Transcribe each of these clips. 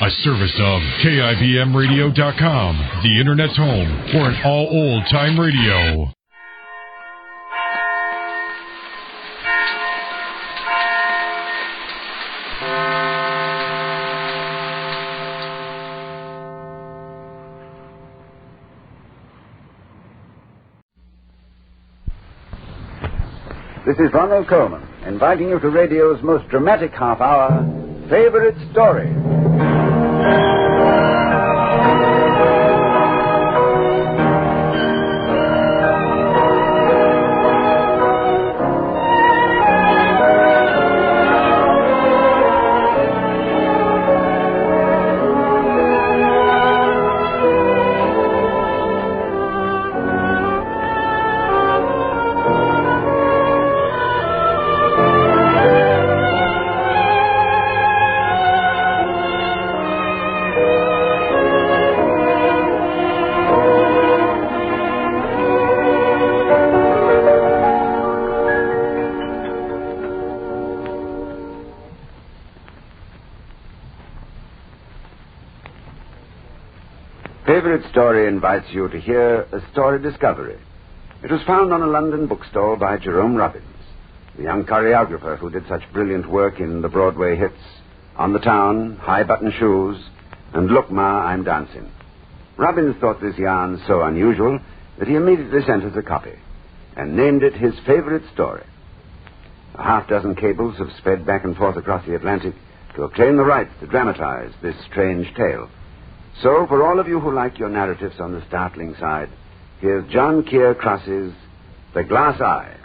A service of KIBMradio.com, the Internet's home for an all old-time radio. This is Ronald Coleman, inviting you to radio's most dramatic half hour, Favorite Story. Favorite Story invites you to hear a story discovery. It was found on a London bookstall by Jerome Robbins, the young choreographer who did such brilliant work in the Broadway hits On the Town, High Button Shoes, and Look Ma, I'm Dancing. Robbins thought this yarn so unusual that he immediately sent us a copy and named it his favorite story. A half-dozen cables have sped back and forth across the Atlantic to obtain the rights to dramatize this strange tale. So, for all of you who like your narratives on the startling side, here's John Keir Cross's The Glass Eye.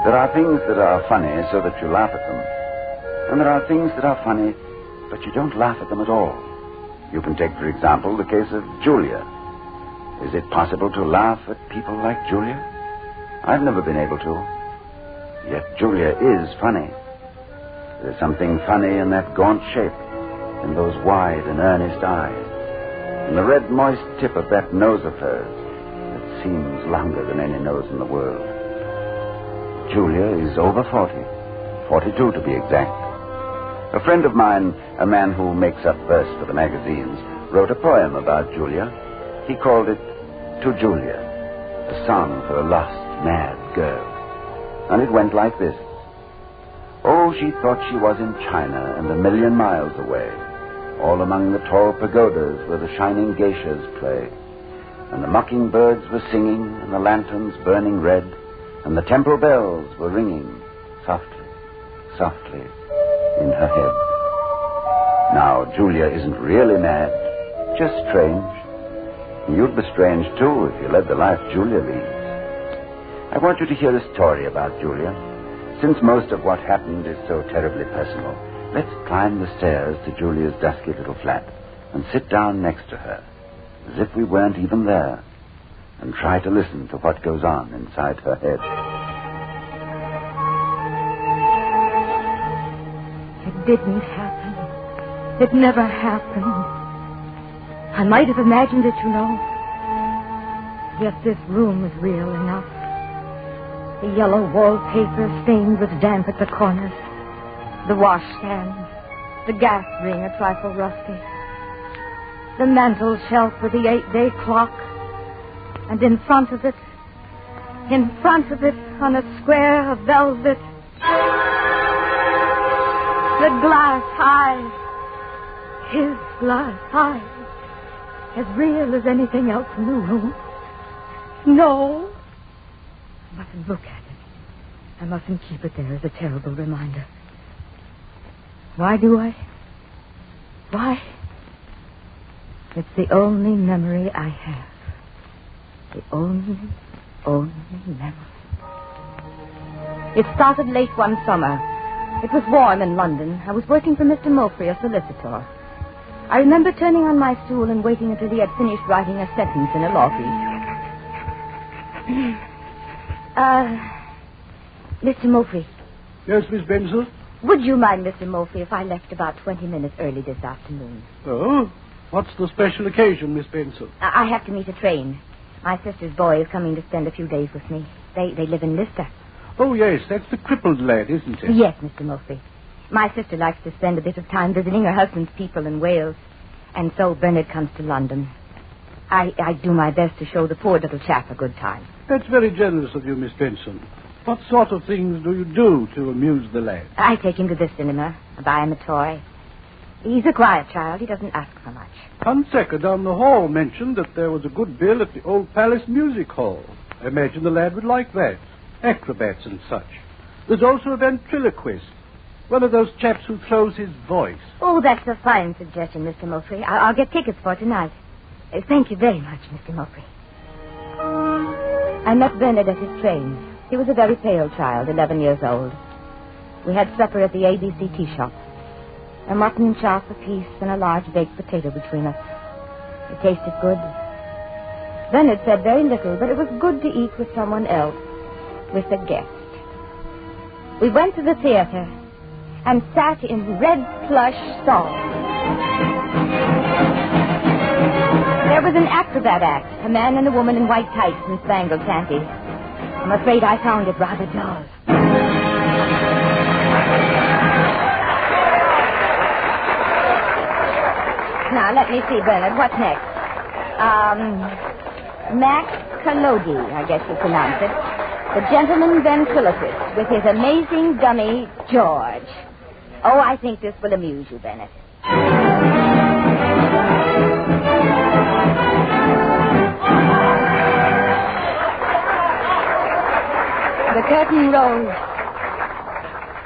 There are things that are funny so that you laugh at them. And there are things that are funny, but you don't laugh at them at all. You can take, for example, the case of Julia. Is it possible to laugh at people like Julia? I've never been able to. Yet Julia is funny. There's something funny in that gaunt shape, in those wide and earnest eyes, in the red, moist tip of that nose of hers that seems longer than any nose in the world. Julia is over 40, 42 to be exact. A friend of mine, a man who makes up verse for the magazines, wrote a poem about Julia. He called it To Julia, a song for a lost, mad girl. And it went like this. Oh, she thought she was in China and 1,000,000 miles away, all among the tall pagodas where the shining geishas play, and the mockingbirds were singing and the lanterns burning red, and the temple bells were ringing softly, softly in her head. Now, Julia isn't really mad, just strange. You'd be strange, too, if you led the life Julia leads. I want you to hear a story about Julia. Since most of what happened is so terribly personal, let's climb the stairs to Julia's dusky little flat and sit down next to her, as if we weren't even there, and try to listen to what goes on inside her head. It didn't happen. It never happened. I might have imagined it, you know. Yet this room was real enough. The yellow wallpaper stained with damp at the corners. The washstand. The gas ring a trifle rusty. The mantel shelf with the 8-day clock. And in front of it, on a square of velvet, the glass eye. His glass eye. As real as anything else in the room. No. I mustn't look at it. I mustn't keep it there as a terrible reminder. Why do I? Why? It's the only memory I have. The only memory. It started late one summer. It was warm in London. I was working for Mr. Mofrey, a solicitor. I remember turning on my stool and waiting until he had finished writing a sentence in a law brief. Mr. Mofrey, Yes, Miss Benson? Would you mind, Mr. Morphy, if I left about 20 minutes early this afternoon? Oh? What's the special occasion, Miss Benson? I have to meet a train. My sister's boy is coming to spend a few days with me. They live in Lister. Oh, yes, that's the crippled lad, isn't it? Yes, Mr. Morphy. My sister likes to spend a bit of time visiting her husband's people in Wales. And so Bernard comes to London. I do my best to show the poor little chap a good time. That's very generous of you, Miss Benson. What sort of things do you do to amuse the lad? I take him to the cinema. I buy him a toy. He's a quiet child. He doesn't ask for much. Hunsecker down the hall mentioned that there was a good bill at the Old Palace Music Hall. I imagine the lad would like that. Acrobats and such. There's also a ventriloquist. One of those chaps who throws his voice. Oh, that's a fine suggestion, Mr. Moultrie. I'll get tickets for tonight. Thank you very much, Mr. Moultrie. I met Bernard at his train. He was a very pale child, 11 years old. We had supper at the ABC tea shop. A mutton chop apiece and a large baked potato between us. It tasted good. Bernard said very little, but it was good to eat with someone else, with a guest. We went to the theater and sat in red plush stalls. There was an acrobat act, a man and a woman in white tights and spangled panties. I'm afraid I found it rather dull. Now, let me see, Bernard. What's next? Max Collodi, I guess you pronounce it. The gentleman ventriloquist with his amazing dummy, George. Oh, I think this will amuse you, Bennett. The curtain rose,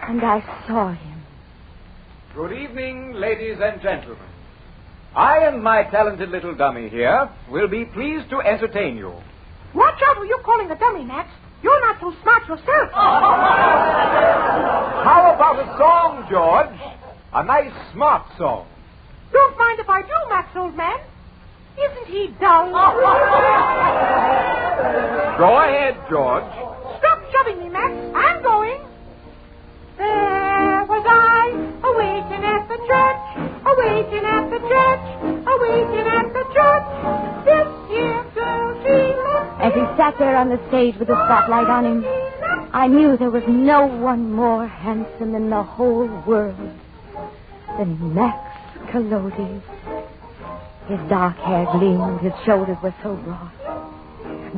and I saw him. Good evening, ladies and gentlemen. I and my talented little dummy here will be pleased to entertain you. Watch out who you're calling a dummy, Max. You're not so smart yourself. How about a song, George? A nice, smart song. Don't mind if I do, Max, old man. Isn't he dull? Go ahead, George. Stop shoving me, Max. I'm going. There was I, a-waiting at the church, a-waiting at the church, a-waiting at the church. This here girl, she looked. As he sat there on the stage with the spotlight on him, I knew there was no one more handsome in the whole world than Max Collodi. His dark hair gleamed, his shoulders were so broad.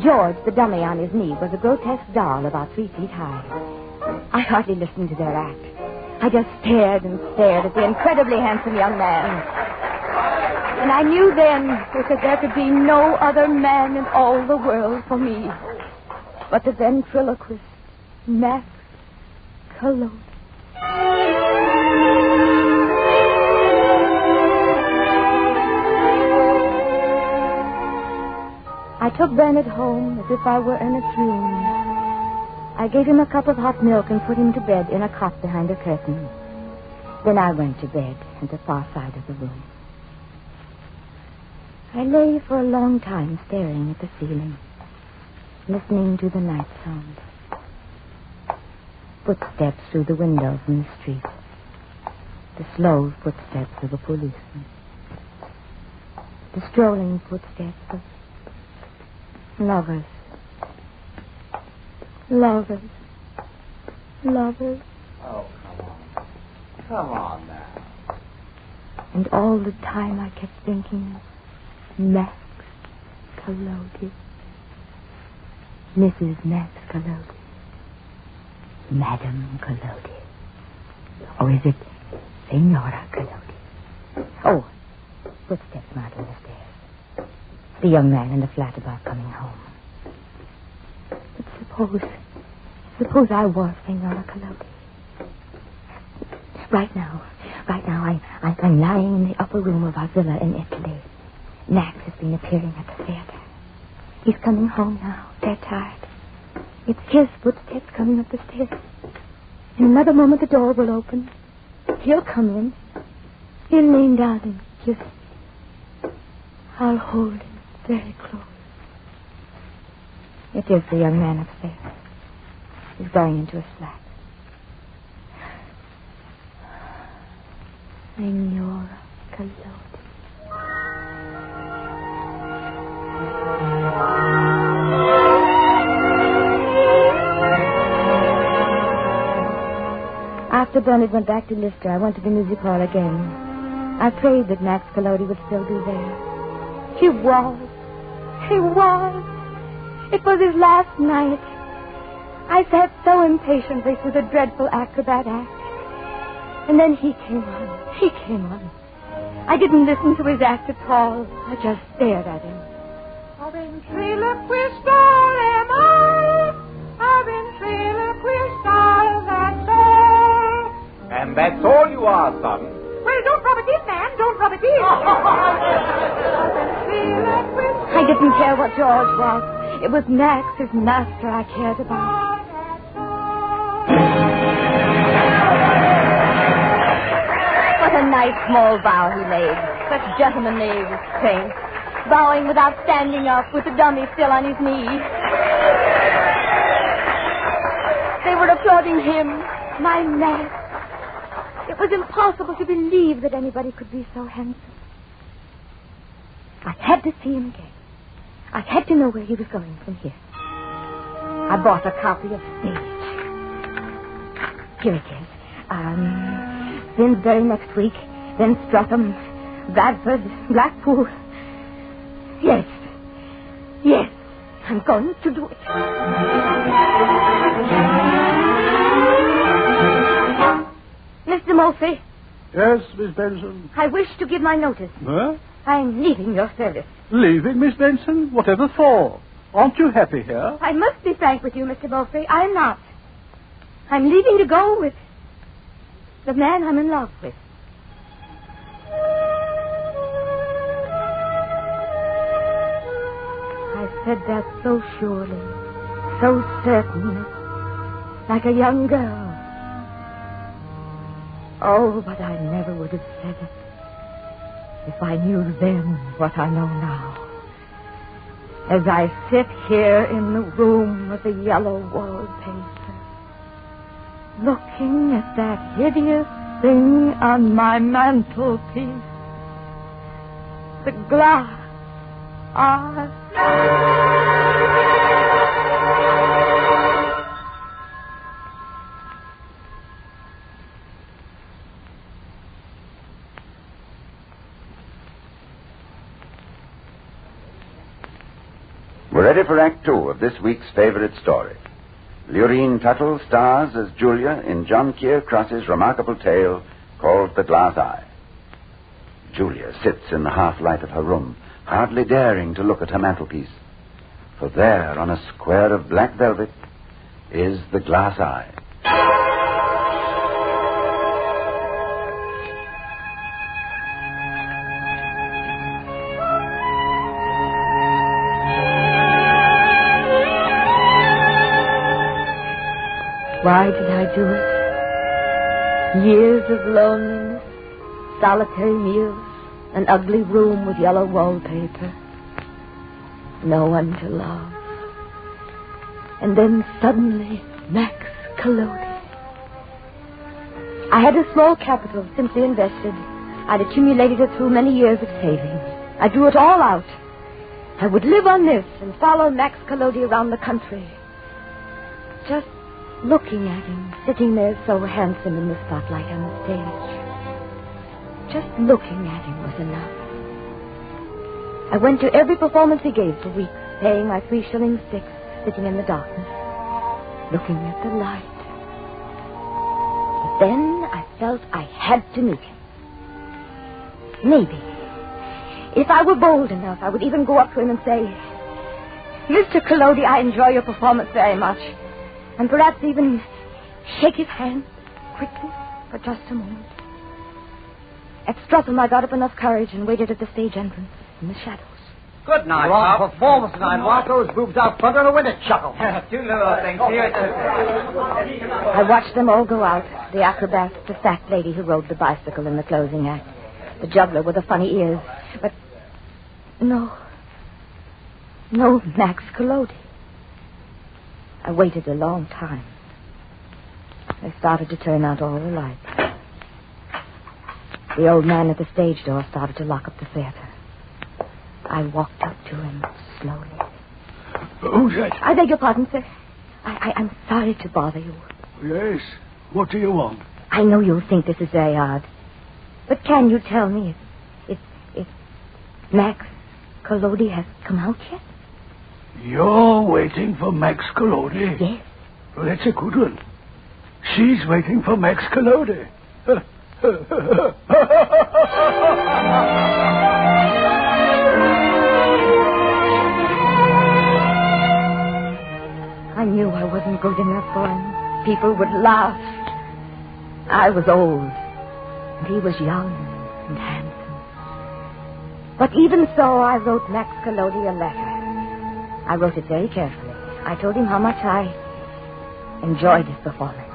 George, the dummy on his knee, was a grotesque doll about 3 feet high. I hardly listened to their act. I just stared and stared at the incredibly handsome young man. And I knew then that there could be no other man in all the world for me but the ventriloquist, Max Collodi. I took Bernard home as if I were in a dream. I gave him a cup of hot milk and put him to bed in a cot behind a curtain. Then I went to bed at the far side of the room. I lay for a long time staring at the ceiling, listening to the night sounds. Footsteps through the window from the street. The slow footsteps of a policeman. The strolling footsteps of lovers. Lovers. Lovers. Oh, come on. Come on now. And all the time I kept thinking of Max Collodi. Mrs. Max Collodi. Madame Collodi. Or is it Senora Collodi? Oh, footsteps mounting the stairs. The young man in the flat about coming home. But suppose I was Senora Collodi. Right now, I'm lying in the upper room of our villa in Italy. Max has been appearing at the theater. He's coming home now, dead tired. It's his footsteps coming up the stairs. In another moment, the door will open. He'll come in. He'll lean down and kiss me. I'll hold him very close. It is the young man upstairs. He's going into his flat. Signora Collodi. After Bernard went back to Lister, I went to the music hall again. I prayed that Max Collodi would still be there. He was. He was. It was his last night. I sat so impatiently through the dreadful acrobat act. And then he came on. He came on. I didn't listen to his act at all. I just stared at him. A ventriloquist doll am I. A ventriloquist doll, that's all. And that's all you are, son. Well, don't rub it in, man. Don't rub it in. I didn't care what George was. It was Max, his master, I cared about. What a nice small bow he made. Such gentlemanly restraint. Bowing without standing up with the dummy still on his knee. They were applauding him, my Max. It was impossible to believe that anybody could be so handsome. I had to see him again. I had to know where he was going from here. I bought a copy of Stage. Here it is. Finsbury next week, then Streatham, Bradford, Blackpool. Yes. Yes. I'm going to do it. Mr. Murphy. Yes, Miss Benson? I wish to give my notice. Huh? I'm leaving your service. Leaving, Miss Benson? Whatever for? Aren't you happy here? I must be frank with you, Mr. Murphy. I'm not. I'm leaving to go with the man I'm in love with. I said that so surely, so certainly, like a young girl. Oh, but I never would have said it if I knew then what I know now. As I sit here in the room with the yellow wallpaper, looking at that hideous thing on my mantelpiece, the glass eye. We're ready for Act 2 of this week's favorite story. Lurene Tuttle stars as Julia in John Keir Cross's remarkable tale called The Glass Eye. Julia sits in the half-light of her room, hardly daring to look at her mantelpiece. For there, on a square of black velvet, is the glass eye. Why did I do it? Years of loneliness, solitary meals, an ugly room with yellow wallpaper. No one to love. And then suddenly, Max Collodi. I had a small capital simply invested. I'd accumulated it through many years of saving. I drew it all out. I would live on this and follow Max Collodi around the country. Just looking at him, sitting there so handsome in the spotlight on the stage. Just looking at him was enough. I went to every performance he gave for weeks, paying my 3 shillings 6, sitting in the darkness, looking at the light. But then I felt I had to meet him. Maybe, if I were bold enough, I would even go up to him and say, Mr. Collodi, I enjoy your performance very much. And perhaps even shake his hand quickly for just a moment. At Streatham, I got up enough courage and waited at the stage entrance in the shadows. Good night, Wrong Pop. performance tonight, Marco. His boobs out front on a window chuckle. Two little things here. I watched them all go out. The acrobat, the fat lady who rode the bicycle in the closing act, the juggler with the funny ears. But no Max Collodi. I waited a long time. They started to turn out all the lights. The old man at the stage door started to lock up the theater. I walked up to him slowly. Who's that? I beg your pardon, sir. I'm sorry to bother you. Yes. What do you want? I know you'll think this is very odd. But can you tell me if Max Collodi has come out yet? You're waiting for Max Collodi? Yes. Well, that's a good one. She's waiting for Max Collodi. I knew I wasn't good enough for him. People would laugh. I was old, and he was young and handsome. But even so, I wrote Max Collodi a letter. I wrote it very carefully. I told him how much I enjoyed his performance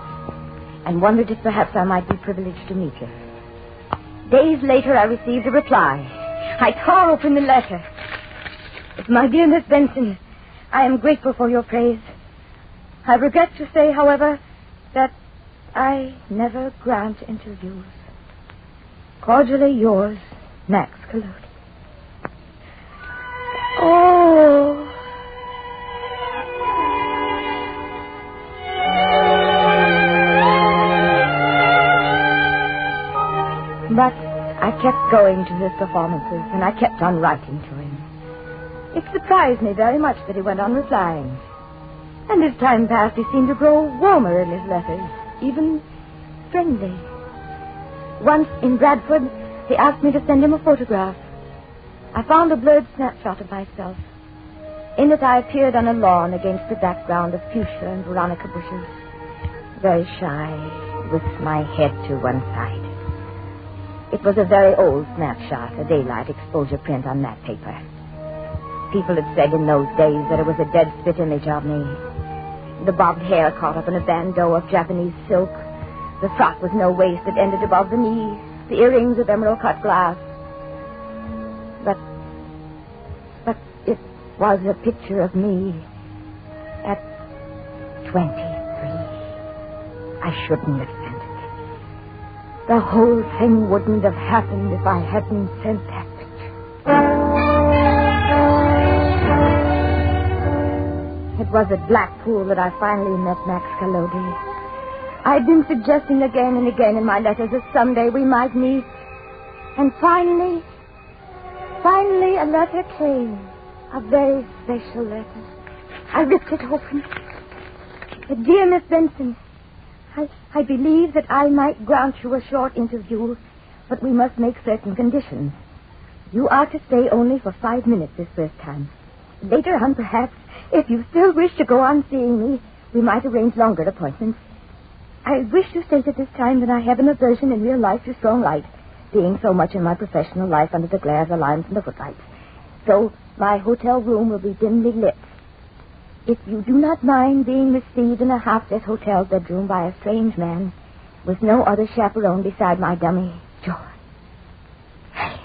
and wondered if perhaps I might be privileged to meet him. Days later, I received a reply. I tore open the letter. My dear Miss Benson, I am grateful for your praise. I regret to say, however, that I never grant interviews. Cordially yours, Max Collodi. Oh. But I kept going to his performances, and I kept on writing to him. It surprised me very much that he went on replying. And as time passed, he seemed to grow warmer in his letters, even friendly. Once in Bradford, he asked me to send him a photograph. I found a blurred snapshot of myself. In it, I appeared on a lawn against the background of fuchsia and veronica bushes, very shy, with my head to one side. It was a very old snapshot, a daylight exposure print on matte paper. People had said in those days that it was a dead spit image of me. The bobbed hair caught up in a bandeau of Japanese silk. The frock with no waist that ended above the knee. The earrings of emerald-cut glass. But it was a picture of me at 23. I shouldn't have sent it. The whole thing wouldn't have happened if I hadn't sent that picture. It was at Blackpool that I finally met Max Collodi. I'd been suggesting again and again in my letters that someday we might meet. And finally, a letter came. A very special letter. I ripped it open. Dear Miss Benson, I believe that I might grant you a short interview, but we must make certain conditions. You are to stay only for 5 minutes this first time. Later on, perhaps, if you still wish to go on seeing me, we might arrange longer appointments. I wish to state at this time that I have an aversion in real life to strong light, being so much in my professional life under the glare of the lamps and the footlights. So my hotel room will be dimly lit. If you do not mind being received in a half-lit hotel bedroom by a strange man with no other chaperone beside my dummy, George. Hey,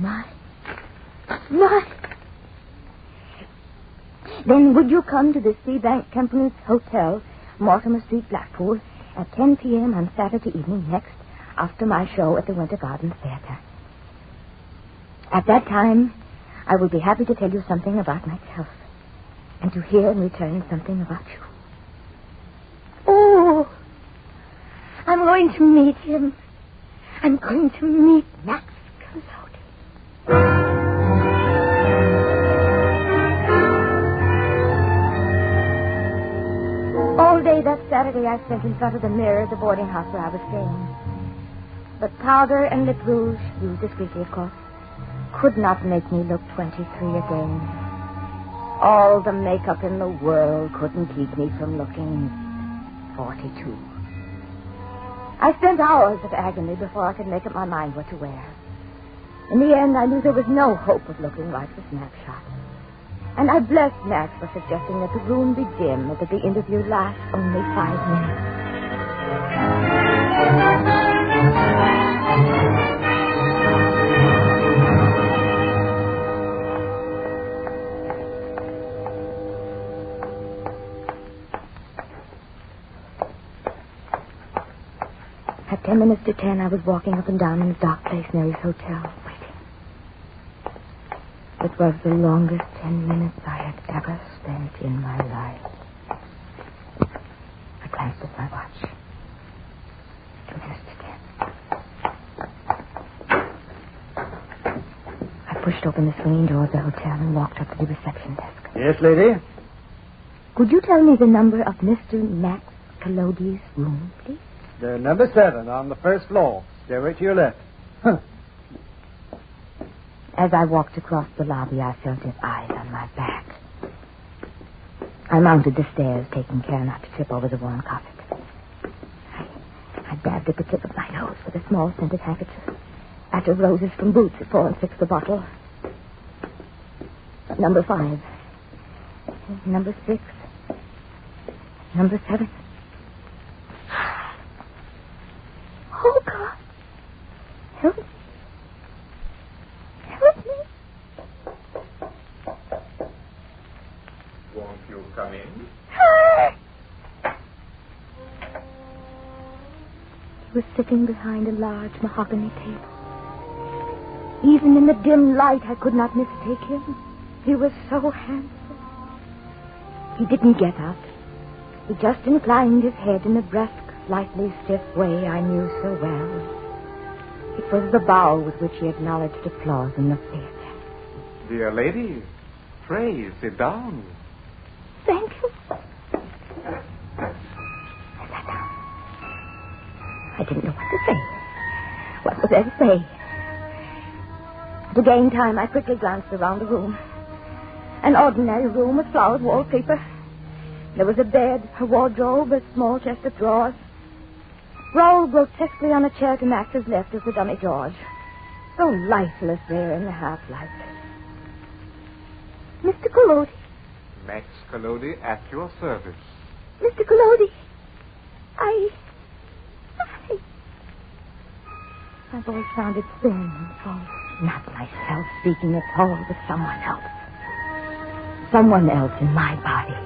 my. Then would you come to the Seabank Company's Hotel, Mortimer Street, Blackpool, at 10 p.m. on Saturday evening next, after my show at the Winter Garden Theater. At that time, I will be happy to tell you something about myself, and to hear in return something about you. Oh, I'm going to meet him. I'm going to meet Max Collodi. All day that Saturday I spent in front of the mirror at the boarding house where I was staying. But powder and lip rouge, used discreetly, of course, could not make me look 23 again. All the makeup in the world couldn't keep me from looking 42. I spent hours of agony before I could make up my mind what to wear. In the end, I knew there was no hope of looking like the snapshot. And I blessed Max for suggesting that the room be dim and that the interview last only 5 minutes. At 10 minutes to 10, I was walking up and down in a dark place near his hotel, waiting. It was the longest 10 minutes I had ever spent in my life. I glanced at my watch. 2 minutes to 10. I pushed open the swinging door of the hotel and walked up to the reception desk. Yes, lady? Could you tell me the number of Mr. Max Collodi's room, please? The number 7 on the first floor. Stairway to your left. As I walked across the lobby, I felt his eyes on my back. I mounted the stairs, taking care not to trip over the worn carpet. I dabbed at the tip of my nose with a small scented handkerchief. After roses from Boots at 4 and 6 the bottle. Number 5. Number 6. Number 7. Oh, God. Help me. Help me. Won't you come in? He was sitting behind a large mahogany table. Even in the dim light, I could not mistake him. He was so handsome. He didn't get up. He just inclined his head in the brusque, slightly stiff way I knew so well. It was the bow with which he acknowledged applause in the theater. Dear lady, pray sit down. Thank you. I sat down. I didn't know what to say. What was there to say? To gain time, I quickly glanced around the room. An ordinary room with flowered wallpaper. There was a bed, a wardrobe, a small chest of drawers. Rolled grotesquely on a chair to Max's left was the dummy George. So lifeless there in the half-light. Mr. Collodi. Max Collodi at your service. Mr. Collodi. My voice sounded thin and false. Not myself speaking at all, but someone else. Someone else in my body.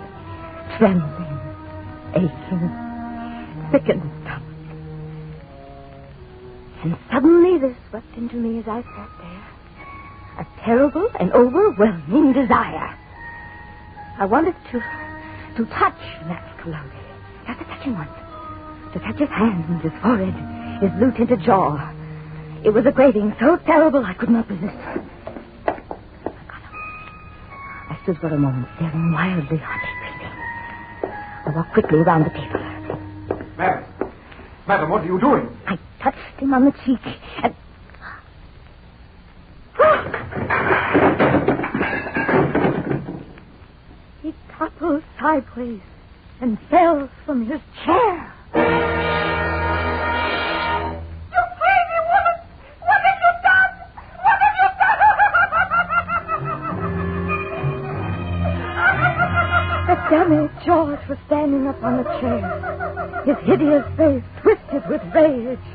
Trembling, aching, sick in the stomach. And suddenly there swept into me as I sat there a terrible and overwhelming desire. I wanted to touch Max Collodi. Just a touching one. To touch his hands, his forehead, his blue-tinted jaw. It was a craving so terrible I could not resist. I got up. I stood for a moment staring wildly, hardly breathing. I walked quickly around the table. Madam, what are you doing? I touched him on the cheek and... He toppled sideways and fell from his chair. You crazy woman! What have you done? What have you done? The dummy George was standing up on the chair, his hideous face twisted with rage.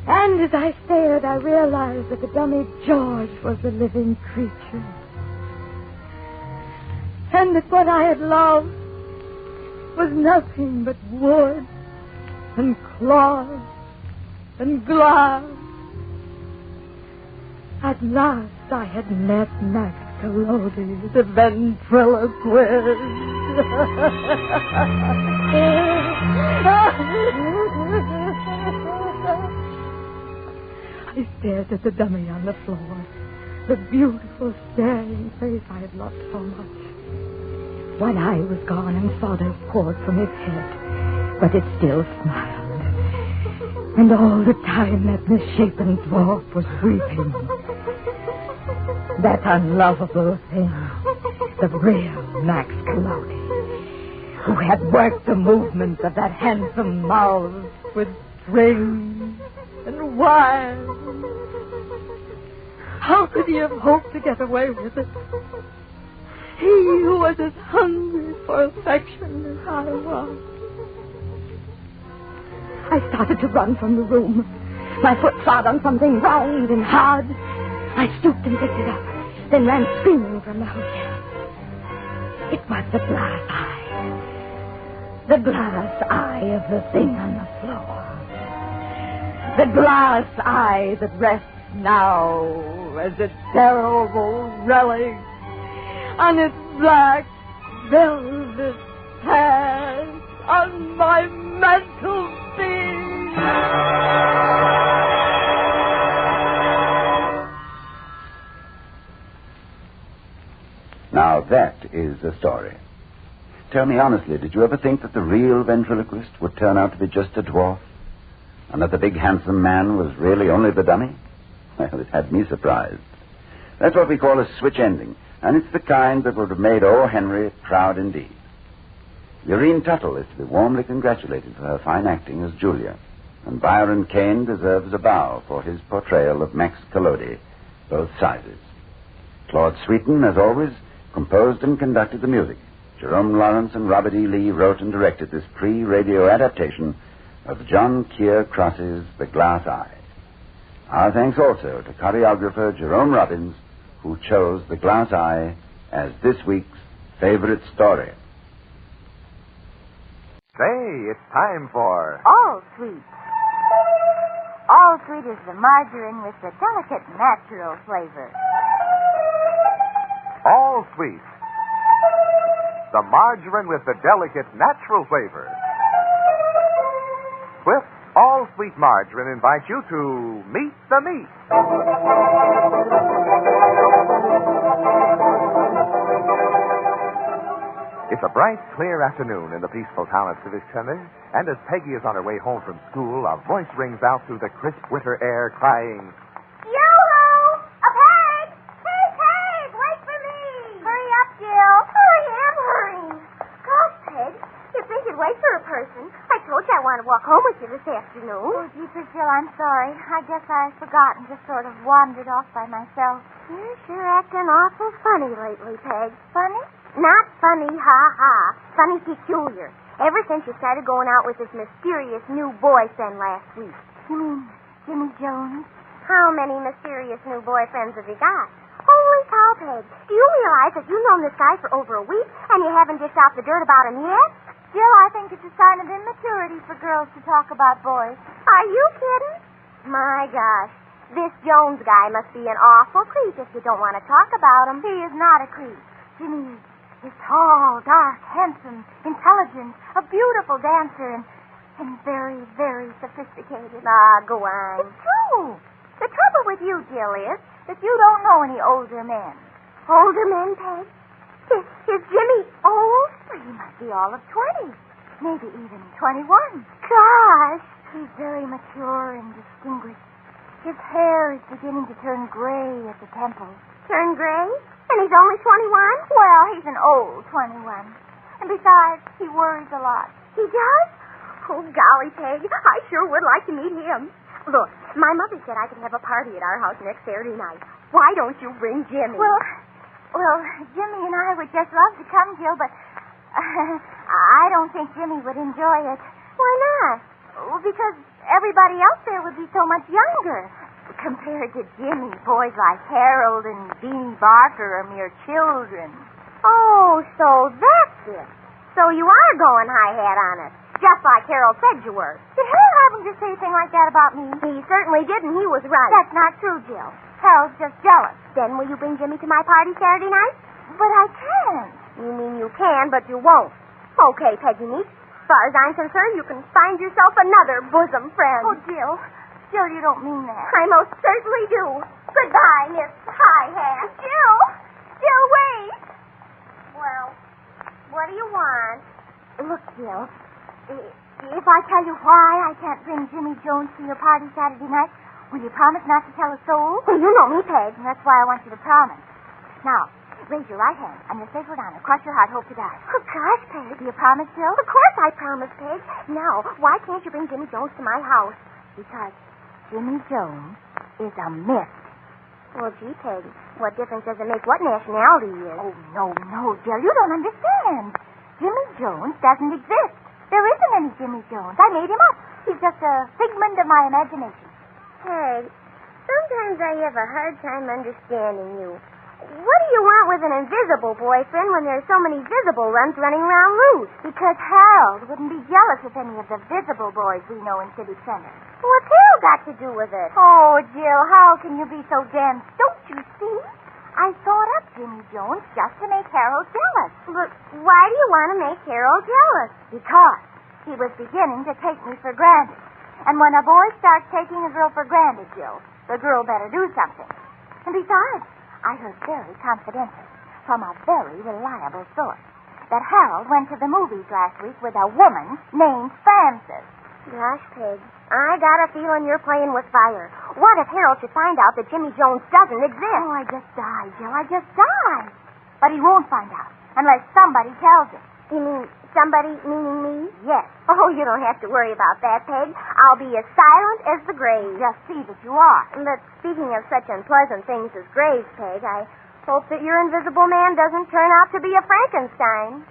And as I stared, I realized that the dummy George was a living creature. And that what I had loved was nothing but wood and cloth and glass. At last I had met Max Collodi, the ventriloquist. I stared at the dummy on the floor, the beautiful staring face I had loved so much. One eye was gone and sawdust poured from his head, but it still smiled. And all the time that misshapen dwarf was weeping. That unlovable thing, the real Max Collodi, who had worked the movements of that handsome mouth with strings and wires. How could he have hoped to get away with it? He who was as hungry for affection as I was. I started to run from the room. My foot trod on something round and hard. I stooped and picked it up, then ran screaming from the hotel. It was the glass eye. The glass eye of the thing on the floor. The glass eye that rests now as a terrible relic on its black velvet past on my mantelpiece. Now that is the story. Tell me honestly, did you ever think that the real ventriloquist would turn out to be just a dwarf? And that the big handsome man was really only the dummy? Well, it had me surprised. That's what we call a switch ending, and it's the kind that would have made O. Henry proud indeed. Lurene Tuttle is to be warmly congratulated for her fine acting as Julia, and Byron Kane deserves a bow for his portrayal of Max Collodi, both sizes. Claude Sweeten, as always, composed and conducted the music. Jerome Lawrence and Robert E. Lee wrote and directed this pre-radio adaptation of John Keir Cross's The Glass Eye. Our thanks also to choreographer Jerome Robbins, who chose The Glass Eye as this week's favorite story. Say, it's time for... All Sweet. All Sweet is the margarine with the delicate natural flavor. All Sweet. The margarine with the delicate natural flavor. Swift's All Sweet Margarine invites you to meet the meat. It's a bright, clear afternoon in the peaceful town of Civic Center, and as Peggy is on her way home from school, a voice rings out through the crisp winter air, crying, Yo-ho! A Peg! Hey, Peg, wait for me! Hurry up, Jill. I am hurrying. Gosh, Peg, you think you'd wait for a person? I told you I want to walk home with you this afternoon. Oh, jeepers, Jill, I'm sorry. I guess I forgot and just sort of wandered off by myself. You're sure acting awful funny lately, Peg. Funny? Not funny, ha-ha. Funny peculiar. Ever since you started going out with this mysterious new boyfriend last week. You mean Jimmy Jones? How many mysterious new boyfriends have you got? Holy cow, Peg. Do you realize that you've known this guy for over a week and you haven't dished off the dirt about him yet? Jill, I think it's a sign of immaturity for girls to talk about boys. Are you kidding? My gosh. This Jones guy must be an awful creep if you don't want to talk about him. He is not a creep. Jimmy is tall, dark, handsome, intelligent, a beautiful dancer, and very, very sophisticated. Ah, go on. It's true. The trouble with you, Jill, is that you don't know any older men. Older men, Peg? Is Jimmy old? Well, he must be all of 20, maybe even 21. Gosh. He's very mature and distinguished. His hair is beginning to turn gray at the temples. Turn gray? And he's only 21? Well, he's an old 21. And besides, he worries a lot. He does? Oh, golly, Peg, I sure would like to meet him. Look, my mother said I could have a party at our house next Saturday night. Why don't you bring Jimmy? Well, Jimmy and I would just love to come, Jill, but I don't think Jimmy would enjoy it. Why not? Because everybody else there would be so much younger. Compared to Jimmy, boys like Harold and Beanie Barker are mere children. Oh, so that's it. So you are going high-hat on us, just like Harold said you were. Did Harold happen to say anything like that about me? He certainly did, and he was right. That's not true, Jill. Harold's just jealous. Then will you bring Jimmy to my party Saturday night? But I can't. You mean you can, but you won't. Okay, Peggy Meeks. As far as I'm concerned, you can find yourself another bosom friend. Oh, Jill. Jill, you don't mean that. I most certainly do. Goodbye, Miss High-Hat. Jill! Jill, wait! Well, what do you want? Look, Jill, if I tell you why I can't bring Jimmy Jones to your party Saturday night, will you promise not to tell a soul? Well, you know me, Peg. That's why I want you to promise. Now, raise your right hand on your sacred honor. Cross your heart, hope to die. Oh, gosh, Peg. Do you promise, Jill? Of course I promise, Peg. Now, why can't you bring Jimmy Jones to my house? Because Jimmy Jones is a myth. Well, gee, Peg, what difference does it make what nationality he is? Oh, no, Jill, you don't understand. Jimmy Jones doesn't exist. There isn't any Jimmy Jones. I made him up. He's just a figment of my imagination. Peg, sometimes I have a hard time understanding you. What do you want with an invisible boyfriend when there's so many visible ones running around loose? Because Harold wouldn't be jealous of any of the visible boys we know in City Center. What's Harold got to do with it? Oh, Jill, how can you be so damn... Don't you see? I thought up Jimmy Jones just to make Harold jealous. But why do you want to make Harold jealous? Because he was beginning to take me for granted. And when a boy starts taking a girl for granted, Jill, the girl better do something. And besides, I heard very confidentially from a very reliable source that Harold went to the movies last week with a woman named Frances. Gosh, Pig, I got a feeling you're playing with fire. What if Harold should find out that Jimmy Jones doesn't exist? Oh, I just died, Jill. I just died. But he won't find out unless somebody tells him. You mean somebody meaning me? Yes. Oh, you don't have to worry about that, Peg. I'll be as silent as the grave. Just see that you are. But speaking of such unpleasant things as graves, Peg, I hope that your invisible man doesn't turn out to be a Frankenstein.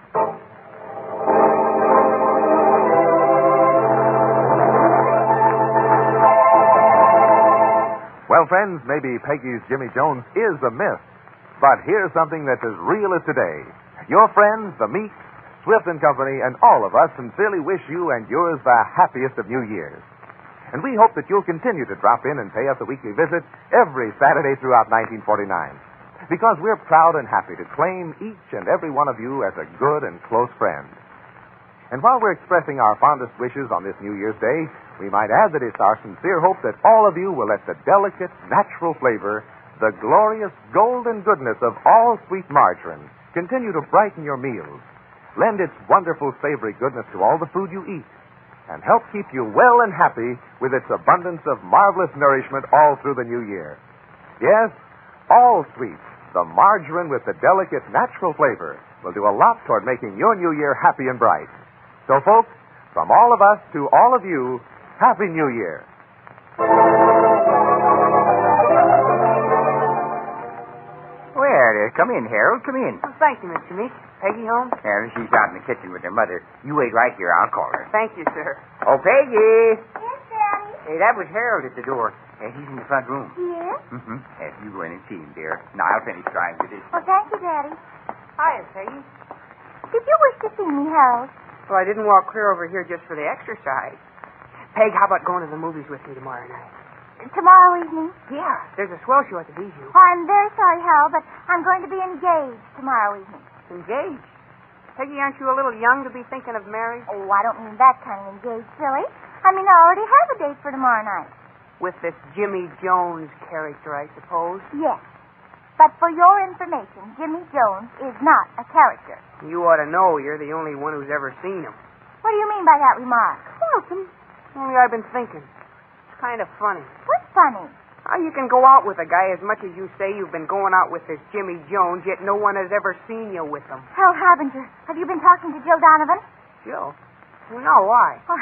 Well, friends, maybe Peggy's Jimmy Jones is a myth. But here's something that's as real as today. Your friends, the Meeks, Swift and Company, and all of us sincerely wish you and yours the happiest of New Years. And we hope that you'll continue to drop in and pay us a weekly visit every Saturday throughout 1949. Because we're proud and happy to claim each and every one of you as a good and close friend. And while we're expressing our fondest wishes on this New Year's Day, we might add that it's our sincere hope that all of you will let the delicate, natural flavor, the glorious golden goodness of all sweet margarine continue to brighten your meals, lend its wonderful savory goodness to all the food you eat, and help keep you well and happy with its abundance of marvelous nourishment all through the new year. Yes, all sweets, the margarine with the delicate, natural flavor, will do a lot toward making your new year happy and bright. So, folks, from all of us to all of you, Happy New Year. Well, come in, Harold. Come in. Oh, thank you, Mr. Meeks. Peggy home? Yeah, she's out in the kitchen with her mother. You wait right here. I'll call her. Thank you, sir. Oh, Peggy. Yes, Daddy? Hey, that was Harold at the door. He's in the front room. Yes? Mm-hmm. You go in and see him, dear. Now, I'll finish trying with this. Oh, thank you, Daddy. Hiya, Peggy. Did you wish to see me, Harold? Well, I didn't walk clear over here just for the exercise. Peg, how about going to the movies with me tomorrow night? Tomorrow evening? Yeah, there's a swell show at the Bijou. Oh, I'm very sorry, Harold, but I'm going to be engaged tomorrow evening. Engaged? Peggy, aren't you a little young to be thinking of marriage? Oh, I don't mean that kind of engaged, silly. I mean, I already have a date for tomorrow night. With this Jimmy Jones character, I suppose? Yes. But for your information, Jimmy Jones is not a character. You ought to know you're the only one who's ever seen him. What do you mean by that remark? Nothing. Only I've been thinking. It's kind of funny. What's funny? How you can go out with a guy as much as you say you've been going out with this Jimmy Jones, yet no one has ever seen you with him. Harold Harbinger, have you been talking to Jill Donovan? Jill? Well, no, why? Oh,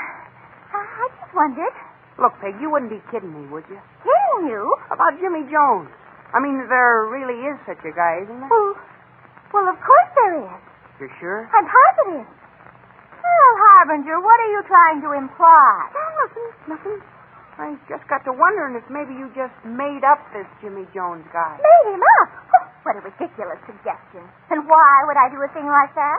I just wondered. Look, Peg, you wouldn't be kidding me, would you? Kidding you? About Jimmy Jones. I mean, there really is such a guy, isn't there? Well, of course there is. You're sure? I'm positive. Harold Harbinger, what are you trying to imply? Nothing. I just got to wondering if maybe you just made up this Jimmy Jones guy. Made him up? Oh, what a ridiculous suggestion. And why would I do a thing like that?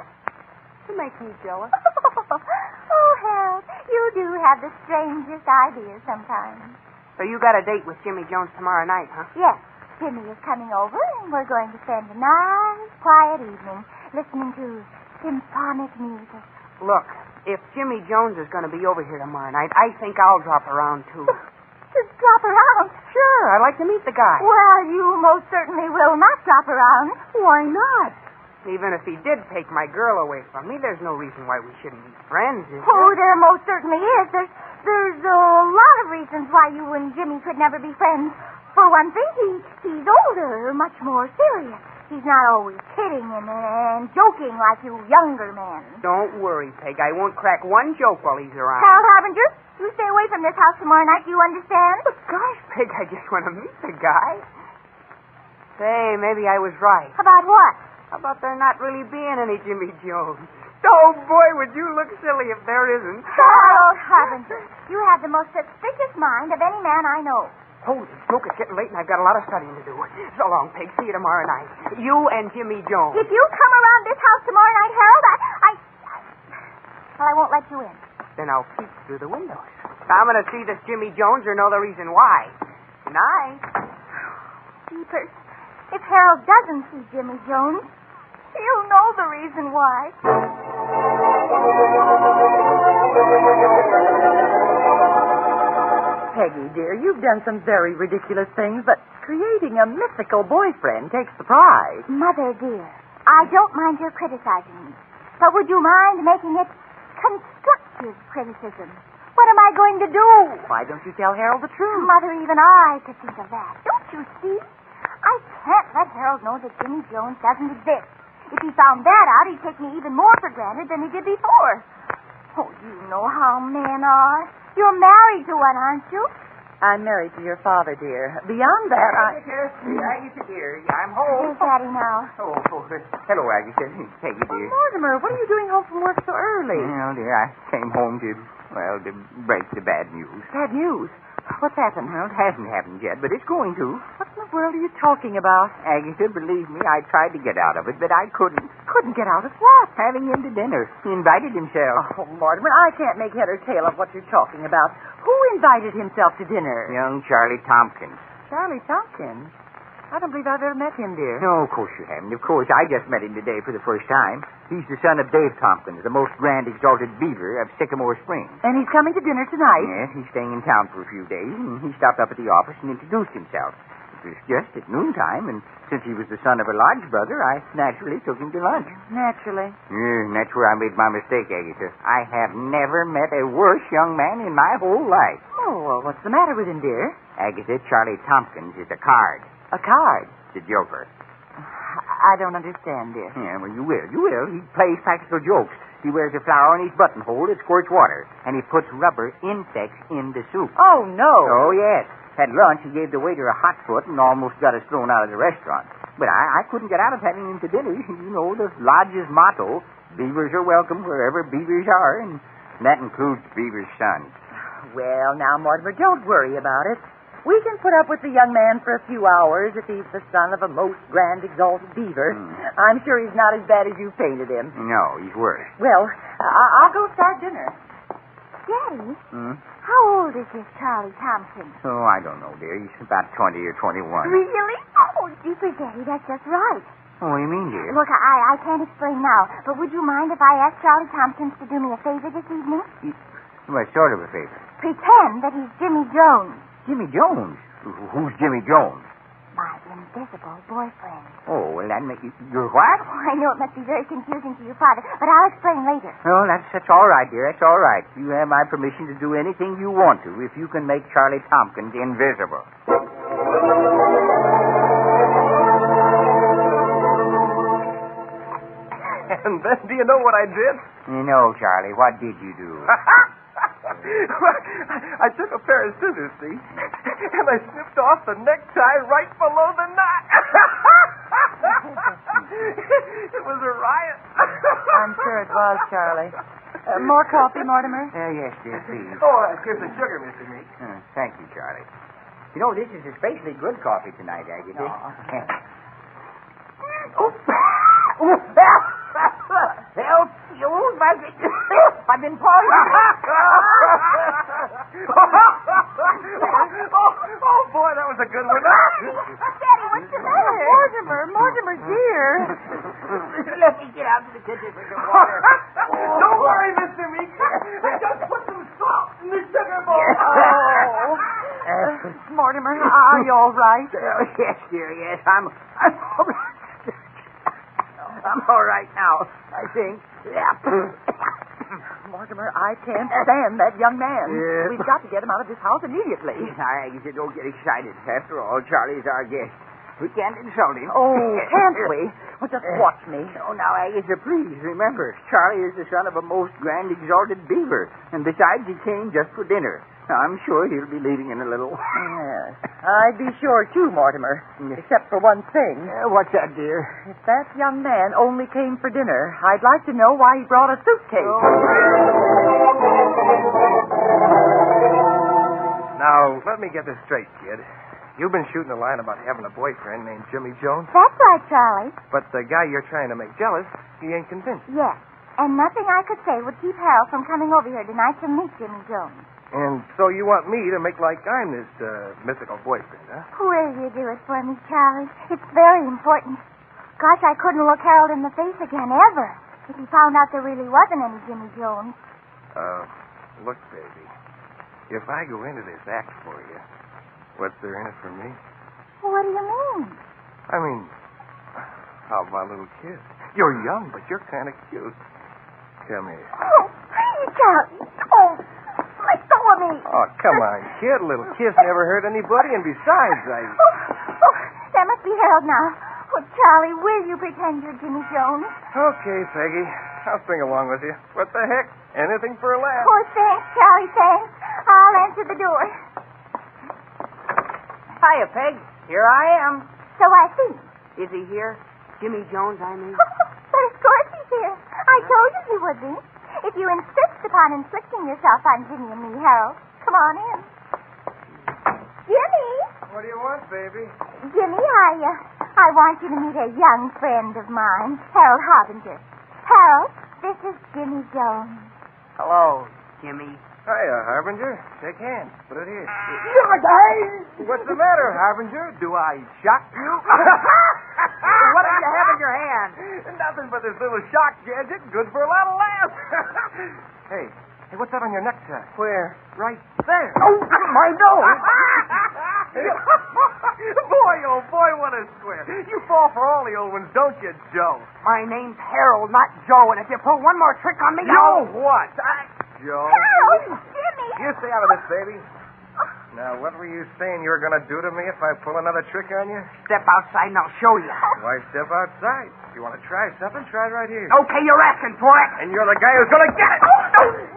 To make me jealous. Oh, Harold, you do have the strangest ideas sometimes. So you got a date with Jimmy Jones tomorrow night, huh? Yes. Jimmy is coming over, and we're going to spend a nice, quiet evening listening to symphonic music. Look, if Jimmy Jones is going to be over here tomorrow night, I think I'll drop around, too. Just drop around? Sure, I'd like to meet the guy. Well, you most certainly will not drop around. Why not? Even if he did take my girl away from me, there's no reason why we shouldn't be friends, is there? Oh, there most certainly is. There's a lot of reasons why you and Jimmy could never be friends. For one thing, he's older, much more serious. He's not always kidding and joking like you younger men. Don't worry, Peg. I won't crack one joke while he's around. Harold Harbinger, you stay away from this house tomorrow night, do you understand? But gosh, Peg, I just want to meet the guy. Say, maybe I was right. About what? About there not really being any Jimmy Jones. Oh, boy, would you look silly if there isn't. Harold carpenter. You have the most suspicious mind of any man I know. Holy smoke, it's getting late and I've got a lot of studying to do. So long, Peg. See you tomorrow night. You and Jimmy Jones. If you come around this house tomorrow night, Harold, Well, I won't let you in. Then I'll peek through the windows. I'm going to see this Jimmy Jones or know the reason why. Good night. Jeepers. If Harold doesn't see Jimmy Jones, he'll know the reason why. Peggy, dear, you've done some very ridiculous things, but creating a mythical boyfriend takes the prize. Mother, dear, I don't mind your criticizing me. But would you mind making it constructive criticism? What am I going to do? Why don't you tell Harold the truth? Mother, even I could think of that. Don't you see? I can't let Harold know that Jimmy Jones doesn't exist. If he found that out, he'd take me even more for granted than he did before. Oh, you know how men are. You're married to one, aren't you? I'm married to your father, dear. Beyond that, Agatha, dear. I'm home. Here's Daddy now. Oh, hello, Agatha. Peggy, dear. Mortimer, what are you doing home from work so early? Well, dear, I came home to break the bad news. Bad news? What's happened? Well, it hasn't happened yet, but it's going to. What in the world are you talking about? Agatha, believe me, I tried to get out of it, but I couldn't. Couldn't get out of what? Having him to dinner. He invited himself. Oh, Mortimer, I can't make head or tail of what you're talking about. Who invited himself to dinner? Young Charlie Tompkins. Charlie Tompkins? I don't believe I've ever met him, dear. No, of course you haven't. Of course, I just met him today for the first time. He's the son of Dave Tompkins, the most grand exalted beaver of Sycamore Springs. And he's coming to dinner tonight? Yes, he's staying in town for a few days, and he stopped up at the office and introduced himself. It was just at noontime, and since he was the son of a lodge brother, I naturally took him to lunch. Naturally. And that's where I made my mistake, Agatha. I have never met a worse young man in my whole life. Oh, well, what's the matter with him, dear? Agatha, Charlie Tompkins is a card. A card? The joker. I don't understand, dear. Yeah, well, you will. You will. He plays practical jokes. He wears a flower in his buttonhole that squirts water, and he puts rubber insects in the soup. Oh, no. Oh, yes. At lunch, he gave the waiter a hot foot and almost got us thrown out of the restaurant. But I couldn't get out of having him to dinner. You know, the lodge's motto, beavers are welcome wherever beavers are, and that includes beavers' sons. Well, now, Mortimer, don't worry about it. We can put up with the young man for a few hours if he's the son of a most grand exalted beaver. I'm sure he's not as bad as you painted him. No, he's worse. Well, I'll go start dinner. Daddy, how old is this Charlie Tompkins? Oh, I don't know, dear. He's about 20 or 21. Really? Oh, jeepers, Daddy, that's just right. Oh, what do you mean, dear? Look, I can't explain now, but would you mind if I asked Charlie Tompkins to do me a favor this evening? What sort of a favor? Pretend that he's Jimmy Jones. Jimmy Jones? Who's Jimmy Jones? My invisible boyfriend. Oh, well, that makes you... You're what? Oh, I know it must be very confusing to your father, but I'll explain later. Oh, that's all right, dear. That's all right. You have my permission to do anything you want to if you can make Charlie Tompkins invisible. And then, do you know what I did? No, Charlie. What did you do? I took a pair of scissors, see? And I snipped off the necktie right below the knot. It was a riot. I'm sure it was, Charlie. More coffee, Mortimer? Yes, dear, please. Oh, here's the sugar, Mr. Meeks. Thank you, Charlie. You know, this is especially good coffee tonight, Agatha. Help! You I've been poisoned. Oh, boy, that was a good one. Daddy, what's the matter? Mortimer, dear. Let me get out to the kitchen for some water. Don't worry, Mr. Meeks. I just put some salt in the sugar bowl. Mortimer, are you all right? Yes, dear, yes. I'm all right now, I think. Mortimer, I can't stand that young man. Yeah. We've got to get him out of this house immediately. Agatha, don't get excited. After all, Charlie's our guest. We can't insult him. Oh, can't we? Well, just watch me. Oh, now, Agatha, please remember, Charlie is the son of a most grand exalted beaver. And besides, he came just for dinner. Now, I'm sure he'll be leaving in a little. Yes, I'd be sure, too, Mortimer. Except for one thing. What's that, dear? If that young man only came for dinner, I'd like to know why he brought a suitcase. Now, let me get this straight, kid. You've been shooting a line about having a boyfriend named Jimmy Jones, That's right, Charlie. but the guy you're trying to make jealous, he ain't convinced. Yes. And nothing I could say would keep Harold from coming over here tonight to meet Jimmy Jones. And so you want me to make like I'm this mythical boyfriend, huh? Will you do it for me, Charlie? It's very important. Gosh, I couldn't look Harold in the face again, ever, if he found out there really wasn't any Jimmy Jones. Look, baby, if I go into this act for you, what's there in it for me? What do you mean? I mean, how about a little kiss? You're young, but you're kind of cute. Come here. Oh, please, Charlie. Oh, let go of me. Oh, come on, kid. A little kiss never hurt anybody, and besides, Oh, that must be Harold now. Oh, Charlie, will you pretend you're Jimmy Jones? Okay, Peggy. I'll sing along with you. What the heck? Anything for a laugh. Oh, thanks, Charlie, thanks. I'll answer the door. Hiya, Peg. Here I am. So I see. Is he here? Jimmy Jones, I mean. But of course he's here. I told you he would be. If you insist upon inflicting yourself on Jimmy and me, Harold, come on in. Jimmy! What do you want, baby? Jimmy, I want you to meet a young friend of mine, Harold Harbinger. Harold, this is Jimmy Jones. Hello, Jimmy. Hiya, Harbinger. Shake hands. Put it here. You're guys! What's the matter, Harbinger? Do I shock you? What do you have in your hand? Nothing but this little shock gadget. Good for a lot of laughs. Hey, what's that on your necktie? Where? Right there. Oh, my nose! Boy, oh boy, what a square. You fall for all the old ones, don't you, Joe? My name's Harold, not Joe, and if you pull one more trick on me, Joe what? Joe. Harold! Jimmy! You stay out of this, baby. Now, what were you saying you were going to do to me if I pull another trick on you? Step outside and I'll show you. Why step outside? If you want to try something, try it right here. Okay, you're asking for it. And you're the guy who's going to get it.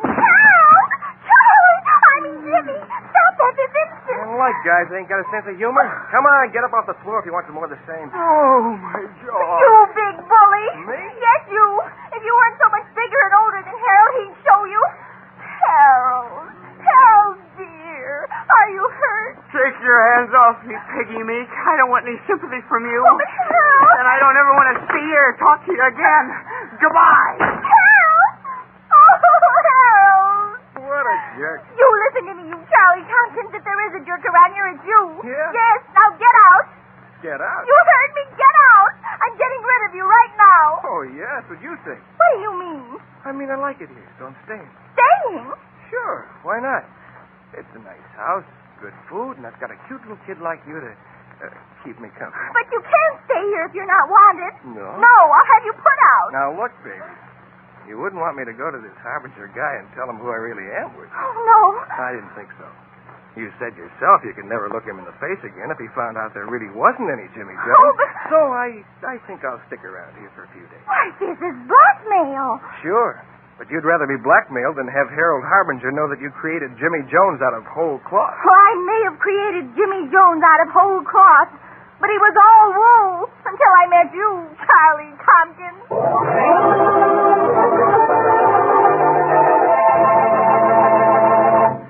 Harold! Charlie! I mean, Jimmy! Stop that this instant! I don't like guys that ain't got a sense of humor. Come on, get up off the floor if you want some more of the same. Oh, my jaw. You big bully! Me? Yes, you! If you weren't so much bigger and older than Harold, he'd show you. Harold! Harold, dear! Are you hurt? Take your hands off me, Peggy Meek. I don't want any sympathy from you. Oh, but Harold! And I don't ever want to see you or talk to you again. Goodbye. Harold! Oh, Harold! What a jerk. You listen to me, you Charlie Tompkins. If there is a jerk around here, it's you. Yeah? Yes, now get out. Get out. You heard me. Get out. I'm getting rid of you right now. Oh, yeah, that's what you think. What do you mean? I mean, I like it here, so I'm staying. Staying? Sure, why not? It's a nice house, good food, and I've got a cute little kid like you to keep me company. But you can't stay here if you're not wanted. No? No, I'll have you put out. Now, look, baby. You wouldn't want me to go to this Harbinger guy and tell him who I really am, would you? Oh, no. I didn't think so. You said yourself you could never look him in the face again if he found out there really wasn't any Jimmy Jones. Oh, but... So I think I'll stick around here for a few days. Why, this is blackmail. Sure. But you'd rather be blackmailed than have Harold Harbinger know that you created Jimmy Jones out of whole cloth. Well, I may have created Jimmy Jones out of whole cloth, but he was all wool until I met you, Charlie Tompkins.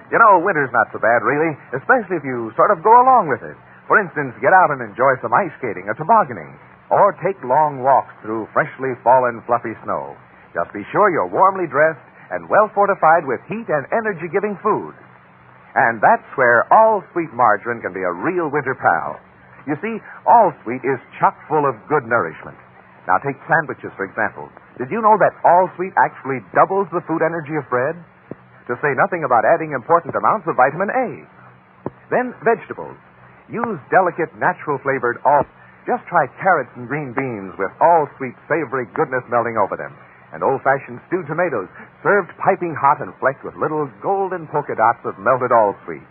You know, winter's not so bad, really, especially if you sort of go along with it. For instance, get out and enjoy some ice skating or tobogganing, or take long walks through freshly fallen fluffy snow. Just be sure you're warmly dressed and well fortified with heat and energy-giving food. And that's where All Sweet margarine can be a real winter pal. You see, All Sweet is chock full of good nourishment. Now, take sandwiches, for example. Did you know that All Sweet actually doubles the food energy of bread? To say nothing about adding important amounts of vitamin A. Then, vegetables. Use delicate, natural-flavored All. Just try carrots and green beans with All Sweet savory goodness melting over them. And old-fashioned stewed tomatoes, served piping hot and flecked with little golden polka dots of melted All Sweet.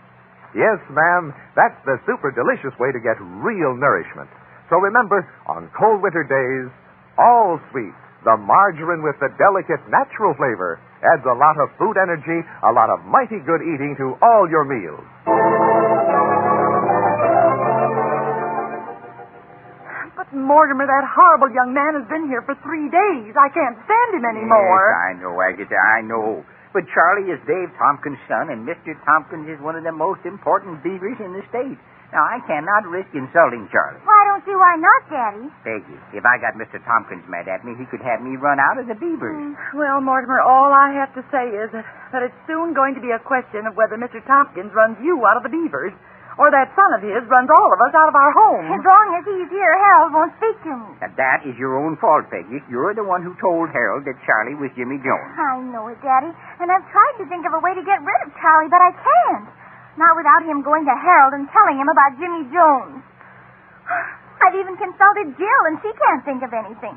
Yes, ma'am, that's the super delicious way to get real nourishment. So remember, on cold winter days, All Sweet, the margarine with the delicate natural flavor, adds a lot of food energy, a lot of mighty good eating to all your meals. But, Mortimer, that horrible young man has been here for 3 days. I can't stand him anymore. Yes, I know, Agatha, I know. But Charlie is Dave Tompkins' son, and Mr. Tompkins is one of the most important beavers in the state. Now, I cannot risk insulting Charlie. Well, I don't see why not, Daddy. Peggy, if I got Mr. Tompkins mad at me, he could have me run out of the beavers. Well, Mortimer, all I have to say is that it's soon going to be a question of whether Mr. Tompkins runs you out of the beavers, or that son of his runs all of us out of our home. As long as he's here, Harold won't speak to me. Now, that is your own fault, Peggy. You're the one who told Harold that Charlie was Jimmy Jones. I know it, Daddy, and I've tried to think of a way to get rid of Charlie, but I can't. Not without him going to Harold and telling him about Jimmy Jones. I've even consulted Jill, and she can't think of anything.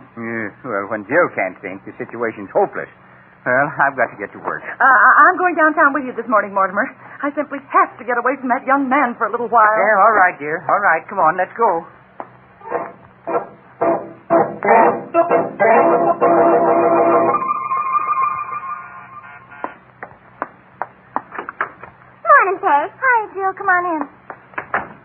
Well, when Jill can't think, the situation's hopeless. Well, I've got to get to work. I'm going downtown with you this morning, Mortimer. I simply have to get away from that young man for a little while. Yeah, all right, dear. All right, come on, let's go. Morning, Peg. Hi, Jill. Come on in.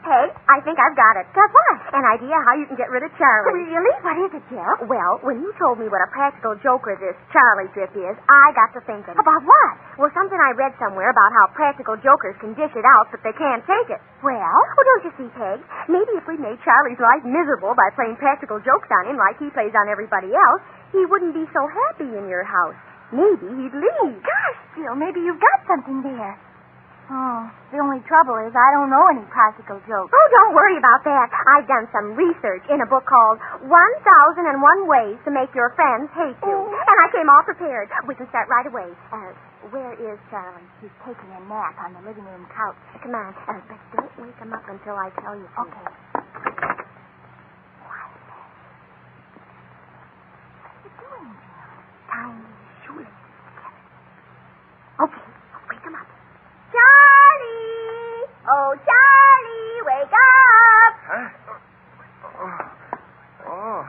Peg, I think I've got it. Got what? An idea how you can get rid of Charlie. Really? What is it, Jill? Well, when you told me what a practical joker this Charlie trip is, I got to thinking. About what? Well, something I read somewhere about how practical jokers can dish it out, but they can't take it. Well, don't you see, Peg? Maybe if we made Charlie's life miserable by playing practical jokes on him like he plays on everybody else, he wouldn't be so happy in your house. Maybe he'd leave. Gosh, Jill, maybe you've got something there. Oh, the only trouble is I don't know any practical jokes. Oh, don't worry about that. I've done some research in a book called 1001 Ways to Make Your Friends Hate You. And I came all prepared. We can start right away. Where is Charlie? He's taking a nap on the living room couch. Come on. But don't wake him up until I tell you to. Okay. What are you doing, Jill? Tying his shoelaces together. Okay. Wake him up. Charlie! Oh, Charlie, wake up! Huh? Oh,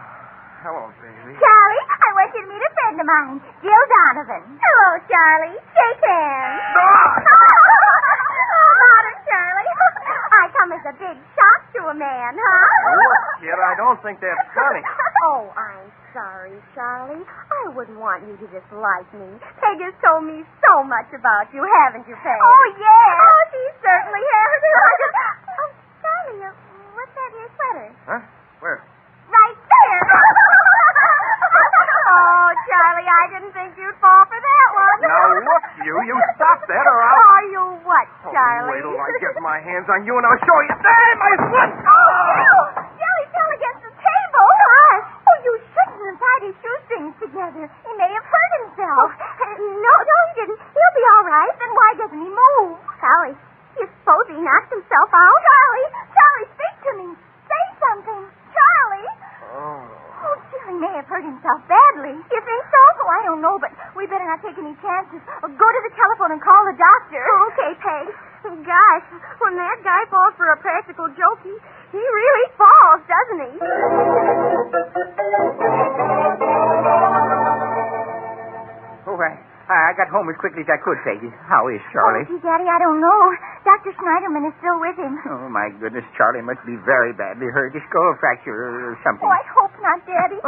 hello, baby. Charlie, I want you to meet a friend of mine, Jill Donovan. Hello, Charlie. Shake hands. Oh, modern Charlie. I come as a big shock to a man, huh? Look, kid, I don't think that's funny. Oh, I'm sorry, Charlie. I wouldn't want you to dislike me. Peg has told me so much about you, haven't you, Peg? Oh, yes. Oh, she certainly has. Oh, Charlie, what's that in your sweater? Huh? Where? Right there. Oh, Charlie, I didn't think you'd fall for that one. Now, look, you stop that or I'll... Oh, you what, Charlie? Wait till I get my hands on you and I'll show you. Hey, my foot! Oh, Charlie fell against the table. Gosh. Oh, you shouldn't have tied his shoestrings together. He may have hurt himself. No, he didn't. He'll be all right. Then why doesn't he move? Charlie, you suppose he knocked himself out? Charlie, speak to me. Say something. Charlie. Oh, He may have hurt himself badly. You think so? Oh, I don't know, but we better not take any chances. Go to the telephone and call the doctor. Okay, Peg. Gosh, when that guy falls for a practical joke, he really falls, doesn't he? Oh, I got home as quickly as I could, Peggy. How is Charlie? Oh, gee, Daddy, I don't know. Dr. Schneiderman is still with him. Oh, my goodness, Charlie must be very badly hurt. A skull fracture or something. Oh, I hope not, Daddy.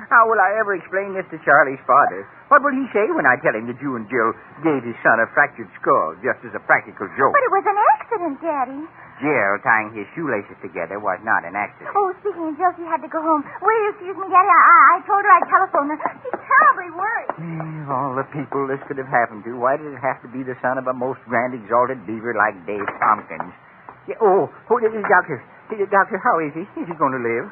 How will I ever explain this to Charlie's father? What will he say when I tell him that you and Jill gave his son a fractured skull just as a practical joke? But it was an accident, Daddy. Jill tying his shoelaces together was not an accident. Oh, speaking of Jill, she had to go home. Will you excuse me, Daddy? I told her I'd telephone her. She's terribly worried. All the people this could have happened to. Why did it have to be the son of a most grand exalted beaver like Dave Tompkins? Yeah, this is Doctor. Doctor, how is he? Is he going to live?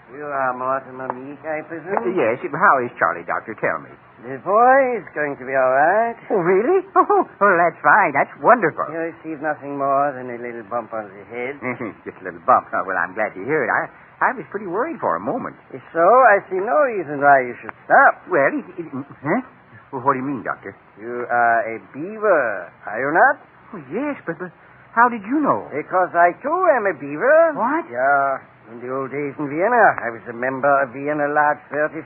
You are Mortimer Meeks, I presume? Yes, how is Charlie, Doctor? Tell me. The boy is going to be all right. Oh, really? Oh, that's fine. That's wonderful. He'll receive nothing more than a little bump on the head. Just a little bump. Oh, well, I'm glad to hear it. I was pretty worried for a moment. If so, I see no reason why you should stop. Well, huh? Well, what do you mean, Doctor? You are a beaver, are you not? Oh, yes, but how did you know? Because I, too, am a beaver. What? Yeah. In the old days in Vienna, I was a member of Vienna Lodge 34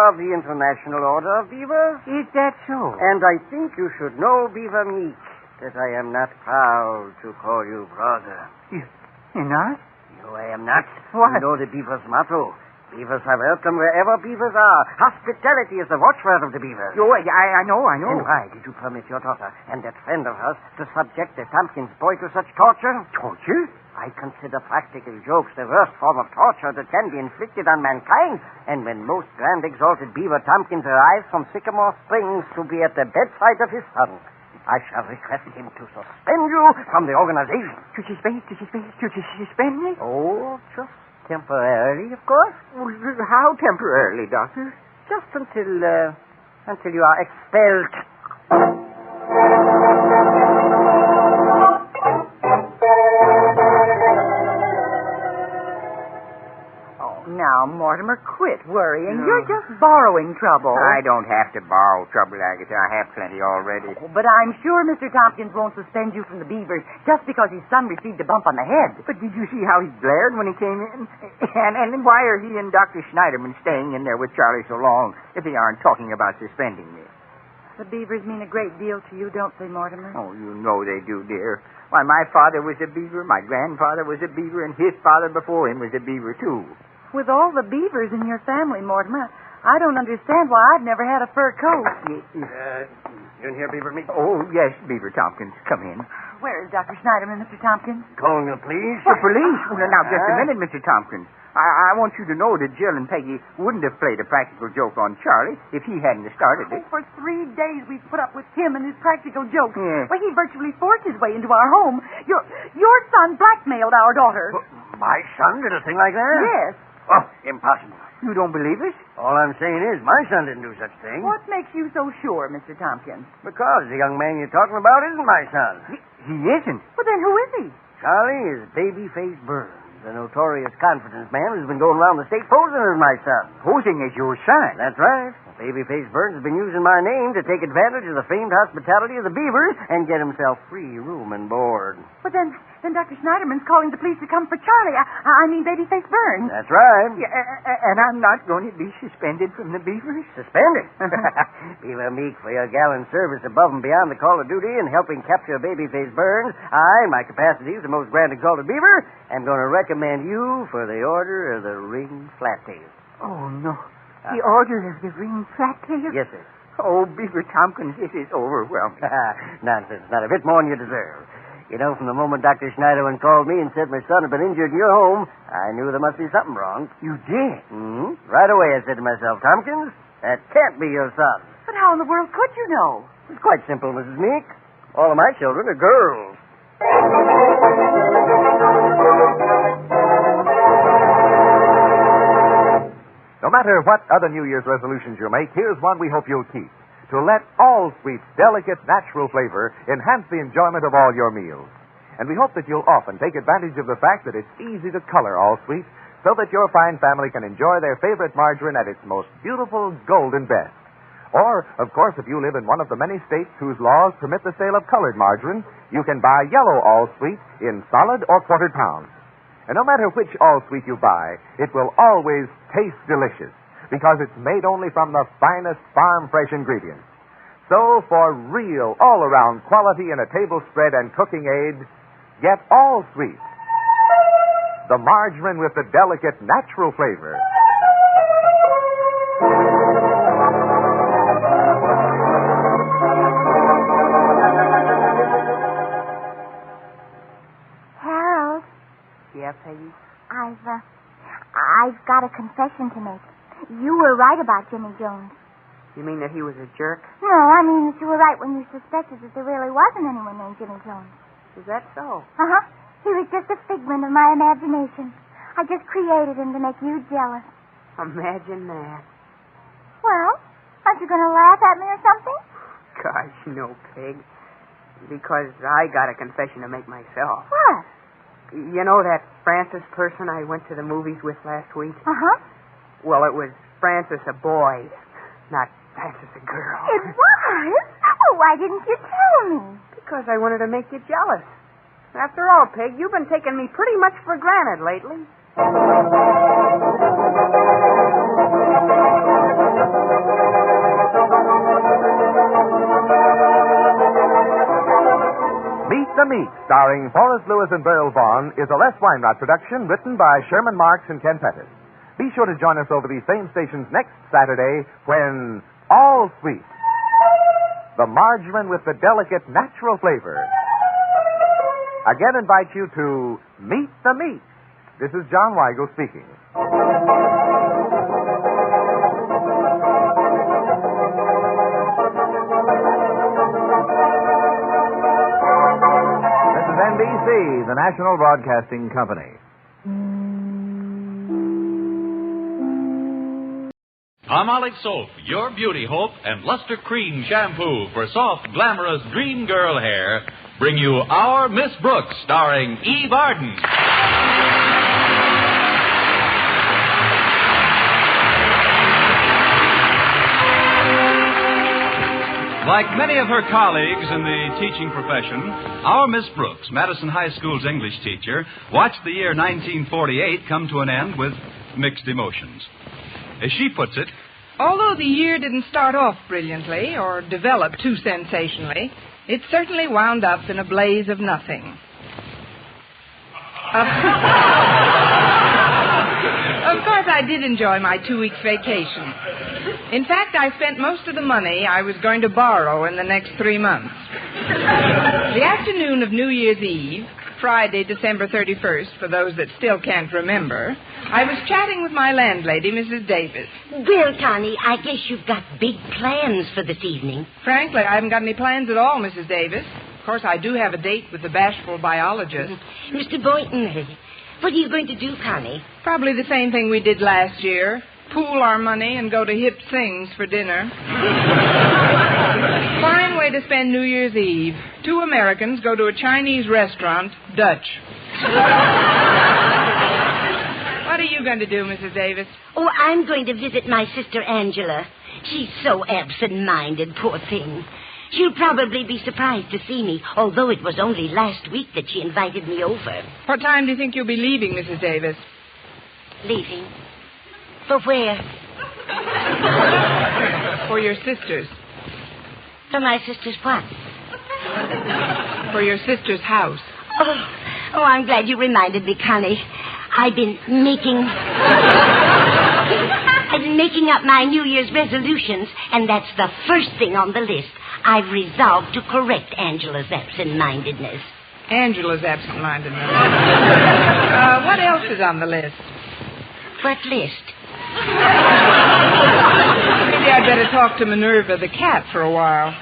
of the International Order of Beavers. Is that so? And I think you should know, Beaver Meeks, that I am not proud to call you brother. You're not? No, I am not. What? You know the beaver's motto. Beavers have welcome wherever beavers are. Hospitality is the watchword of the beavers. Oh, I know. And why did you permit your daughter and that friend of hers to subject the Tompkins boy to such torture? Torture? I consider practical jokes the worst form of torture that can be inflicted on mankind. And when most grand exalted Beaver Tompkins arrives from Sycamore Springs to be at the bedside of his son, I shall request him to suspend you from the organization. To suspend me? Oh, just temporarily, of course. How temporarily, Doctor? Just until you are expelled. Now, Mortimer, quit worrying. You're just borrowing trouble. I don't have to borrow trouble, Agatha. I have plenty already. But I'm sure Mr. Tompkins won't suspend you from the Beavers just because his son received a bump on the head. But did you see how he glared when he came in? And why are he and Dr. Schneiderman staying in there with Charlie so long if they aren't talking about suspending me? The Beavers mean a great deal to you, don't they, Mortimer? Oh, you know they do, dear. Why, my father was a Beaver, my grandfather was a Beaver, and his father before him was a Beaver, too. With all the Beavers in your family, Mortimer, I don't understand why I've never had a fur coat. You in here, Beaver Meeks? Oh, yes, Beaver Tompkins. Come in. Where is Dr. Schneiderman, Mr. Tompkins? Calling the police? The police? Well, now, just a minute, Mr. Tompkins. I want you to know that Jill and Peggy wouldn't have played a practical joke on Charlie if he hadn't started it. For 3 days we've put up with him and his practical jokes. Yeah. Well, he virtually forced his way into our home. Your son blackmailed our daughter. My son did a thing like that? Yes. Oh, impossible. You don't believe us? All I'm saying is my son didn't do such a thing. What makes you so sure, Mr. Tompkins? Because the young man you're talking about isn't my son. He isn't. Well, then who is he? Charlie is Babyface Burns, the notorious confidence man who's been going around the state posing as my son. Posing as your son? That's right. Babyface Burns has been using my name to take advantage of the famed hospitality of the Beavers and get himself free room and board. But then Dr. Schneiderman's calling the police to come for Charlie. I mean Babyface Burns. That's right. Yeah, and I'm not going to be suspended from the Beavers? Suspended? Beaver Meek, for your gallant service above and beyond the call of duty in helping capture Babyface Burns, I, in my capacity as the most grand exalted Beaver, am going to recommend you for the Order of the Ring Flattail. Oh, no. The Order of the Ring Flattail? Yes, sir. Oh, Beaver Tompkins, this is overwhelming. Nonsense. Not a bit more than you deserve. You know, from the moment Dr. Schneiderman called me and said my son had been injured in your home, I knew there must be something wrong. You did? Mm-hmm. Right away I said to myself, Tompkins, that can't be your son. But how in the world could you know? It's quite simple, Mrs. Meek. All of my children are girls. No matter what other New Year's resolutions you make, here's one we hope you'll keep. To let all sweets' delicate, natural flavor enhance the enjoyment of all your meals. And we hope that you'll often take advantage of the fact that it's easy to color all sweets so that your fine family can enjoy their favorite margarine at its most beautiful golden best. Or, of course, if you live in one of the many states whose laws permit the sale of colored margarine, you can buy yellow all sweet in solid or quartered pounds. And no matter which all sweet you buy, it will always taste delicious, because it's made only from the finest farm-fresh ingredients. So, for real, all-around quality in a table spread and cooking aid, get all sweet. The margarine with the delicate, natural flavor. Harold. Yeah, Peggy? I've got a confession to make. You were right about Jimmy Jones. You mean that he was a jerk? No, I mean that you were right when you suspected that there really wasn't anyone named Jimmy Jones. Is that so? Uh-huh. He was just a figment of my imagination. I just created him to make you jealous. Imagine that. Well, aren't you going to laugh at me or something? Gosh, no, Peg. Because I got a confession to make myself. What? You know that Francis person I went to the movies with last week? Uh-huh. Well, it was Francis a boy, not Francis a girl. It was? Well, why didn't you tell me? Because I wanted to make you jealous. After all, Peg, you've been taking me pretty much for granted lately. Meet the Meeks, starring Forrest Lewis and Beryl Vaughn, is a Les Weinrod production written by Sherman Marks and Ken Pettis. Be sure to join us over these same stations next Saturday when All Sweet, the margarine with the delicate natural flavor, again invites you to Meet the Meeks. This is John Weigel speaking. This is NBC, the National Broadcasting Company. Palmolive Soap, your beauty hope, and Luster Cream Shampoo for soft, glamorous dream girl hair bring you Our Miss Brooks, starring Eve Arden. Like many of her colleagues in the teaching profession, our Miss Brooks, Madison High School's English teacher, watched the year 1948 come to an end with mixed emotions. As she puts it, although the year didn't start off brilliantly or develop too sensationally, it certainly wound up in a blaze of nothing. Of course, I did enjoy my 2 weeks vacation. In fact, I spent most of the money I was going to borrow in the next 3 months. The afternoon of New Year's Eve, Friday, December 31st, for those that still can't remember, I was chatting with my landlady, Mrs. Davis. Well, Connie, I guess you've got big plans for this evening. Frankly, I haven't got any plans at all, Mrs. Davis. Of course, I do have a date with the bashful biologist. Mr. Boynton, what are you going to do, Connie? Probably the same thing we did last year. Pool our money and go to Hip Sings for dinner. Fine way to spend New Year's Eve. 2 Americans go to a Chinese restaurant, Dutch. What are you going to do, Mrs. Davis? Oh, I'm going to visit my sister Angela. She's so absent-minded, poor thing. She'll probably be surprised to see me, although it was only last week that she invited me over. What time do you think you'll be leaving, Mrs. Davis? Leaving? For where? For your sisters. For my sister's what? For your sister's house. Oh, I'm glad you reminded me, Connie. I've been making up my New Year's resolutions, and that's the first thing on the list. I've resolved to correct Angela's absent-mindedness. Angela's absent-mindedness. What else is on the list? What list? Maybe I'd better talk to Minerva the cat for a while.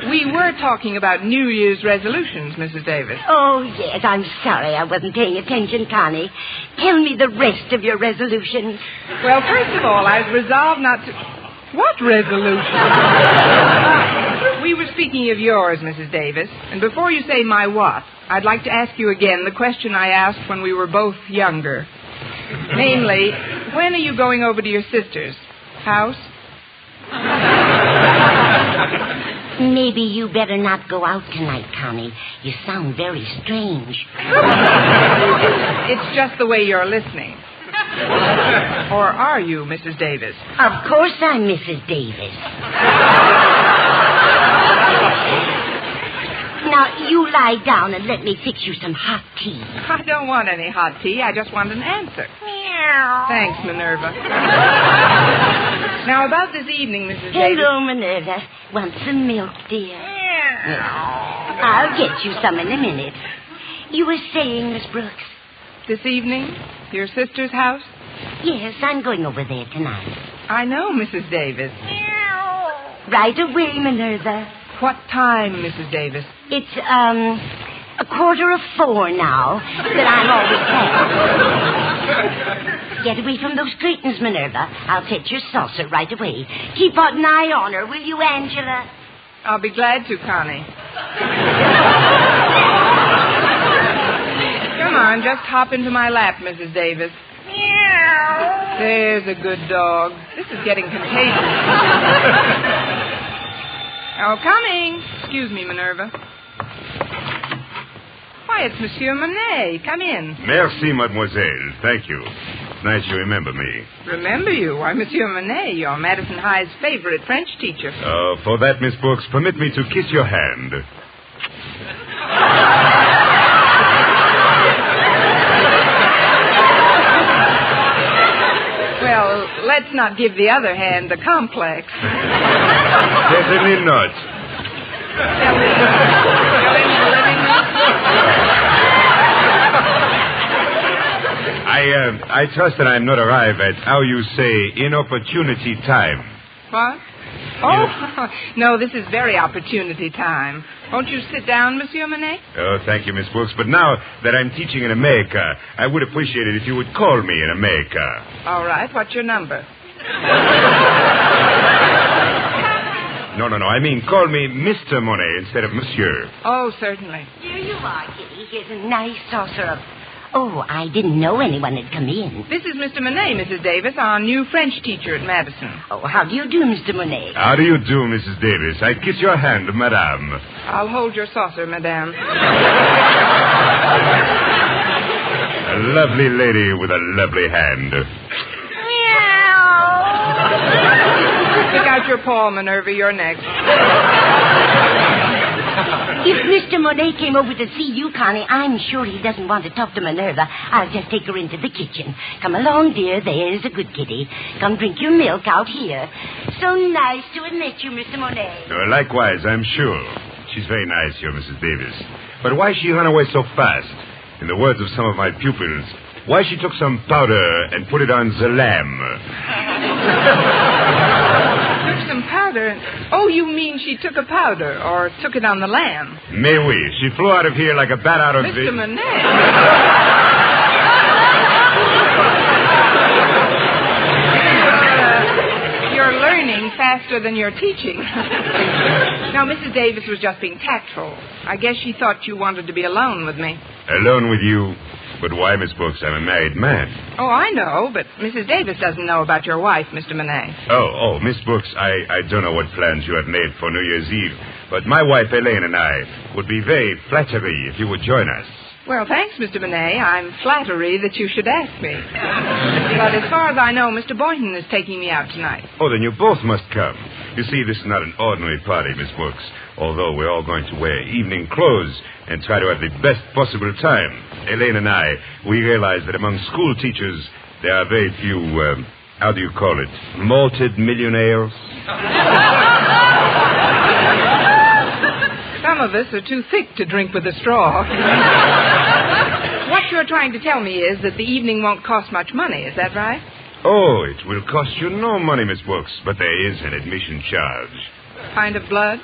We were talking about New Year's resolutions, Mrs. Davis. Oh, yes, I'm sorry I wasn't paying attention, Connie. Tell me the rest of your resolutions. Well, first of all, I've resolved not to... What resolution? We were speaking of yours, Mrs. Davis, and before you say my what, I'd like to ask you again the question I asked when we were both younger. Namely, when are you going over to your sister's house? Maybe you better not go out tonight, Connie. You sound very strange. It's just the way you're listening. Or are you, Mrs. Davis? Of course I'm Mrs. Davis. Now, you lie down and let me fix you some hot tea. I don't want any hot tea. I just want an answer. Meow. Thanks, Minerva. Now, about this evening, Mrs. Davis... Hello, Minerva. Want some milk, dear? Meow. I'll get you some in a minute. You were saying, Miss Brooks? This evening? Your sister's house? Yes, I'm going over there tonight. I know, Mrs. Davis. Right away, Minerva. What time, Mrs. Davis? It's, 4:45 now, but I'm always happy. Get away from those curtains, Minerva. I'll fetch your saucer right away. Keep an eye on her, will you, Angela? I'll be glad to, Connie. Come on, just hop into my lap, Mrs. Davis. Meow. There's a good dog. This is getting contagious. Oh, coming. Excuse me, Minerva. Why, it's Monsieur Monet. Come in. Merci, mademoiselle. Thank you. It's nice you remember me. Remember you? Why, Monsieur Monet, you're Madison High's favorite French teacher. For that, Miss Brooks, permit me to kiss your hand. let's not give the other hand the complex. Certainly not. Shall we go into the living room? I trust that I'm not arrived at, how you say, inopportunity time. What? Oh, no, this is very opportunity time. Won't you sit down, Monsieur Monet? Oh, thank you, Miss Brooks. But now that I'm teaching in America, I would appreciate it if you would call me in America. All right. What's your number? No. I mean, call me Mr. Monet instead of Monsieur. Oh, certainly. Here you are, Kitty. Here's a nice saucer of... Oh, I didn't know anyone had come in. This is Mr. Monet, Mrs. Davis, our new French teacher at Madison. Oh, how do you do, Mr. Monet? How do you do, Mrs. Davis? I kiss your hand, madame. I'll hold your saucer, madame. A lovely lady with a lovely hand. Stick out your paw, Minerva. You're next. If Mr. Monet came over to see you, Connie, I'm sure he doesn't want to talk to Minerva. I'll just take her into the kitchen. Come along, dear. There's a good kitty. Come drink your milk out here. So nice to have met you, Mr. Monet. Likewise, I'm sure. She's very nice, your Mrs. Davis. But why she run away so fast? In the words of some of my pupils, why she took some powder and put it on the lamb? Took some powder? Oh, you mean she took a powder or took it on the lamb? Mais oui. She flew out of here like a bat out of... Mr. Monet. You're learning faster than you're teaching. Now, Mrs. Davis was just being tactful. I guess she thought you wanted to be alone with me. Alone with you? But why, Miss Brooks? I'm a married man. Oh, I know, but Mrs. Davis doesn't know about your wife, Mr. Monet. Oh, Miss Brooks, I don't know what plans you have made for New Year's Eve, but my wife, Elaine, and I would be very flattered if you would join us. Well, thanks, Mr. Monet. I'm flattered that you should ask me. But as far as I know, Mr. Boynton is taking me out tonight. Oh, then you both must come. You see, this is not an ordinary party, Miss Brooks, although we're all going to wear evening clothes and try to have the best possible time. Elaine and I, we realize that among school teachers, there are very few, how do you call it, malted millionaires? Some of us are too thick to drink with a straw. What you're trying to tell me is that the evening won't cost much money, is that right? Oh, it will cost you no money, Miss Brooks, but there is an admission charge. Kind of blood?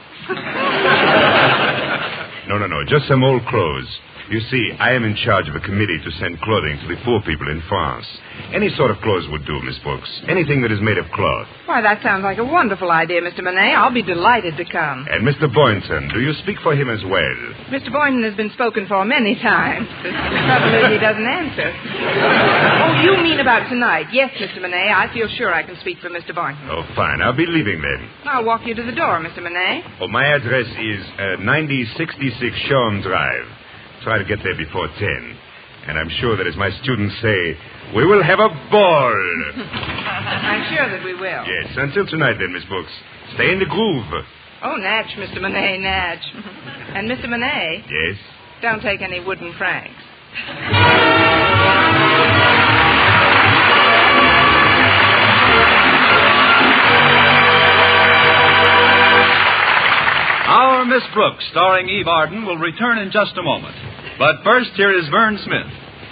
No, just some old clothes. You see, I am in charge of a committee to send clothing to the poor people in France. Any sort of clothes would do, Miss Brooks. Anything that is made of cloth. Why, that sounds like a wonderful idea, Mr. Monet. I'll be delighted to come. And Mr. Boynton, do you speak for him as well? Mr. Boynton has been spoken for many times. The trouble is he doesn't answer. Oh, you mean about tonight? Yes, Mr. Monet. I feel sure I can speak for Mr. Boynton. Oh, fine. I'll be leaving then. I'll walk you to the door, Mr. Monet. Oh, my address is 9066 Shoreham Drive. Try to get there before 10. And I'm sure that as my students say, we will have a ball. I'm sure that we will. Yes, until tonight then, Miss Brooks. Stay in the groove. Oh, Natch, Mr. Monet, Natch. And Mr. Monet. Yes? Don't take any wooden francs. Our Miss Brooks, starring Eve Arden, will return in just a moment. But first, here is Vern Smith.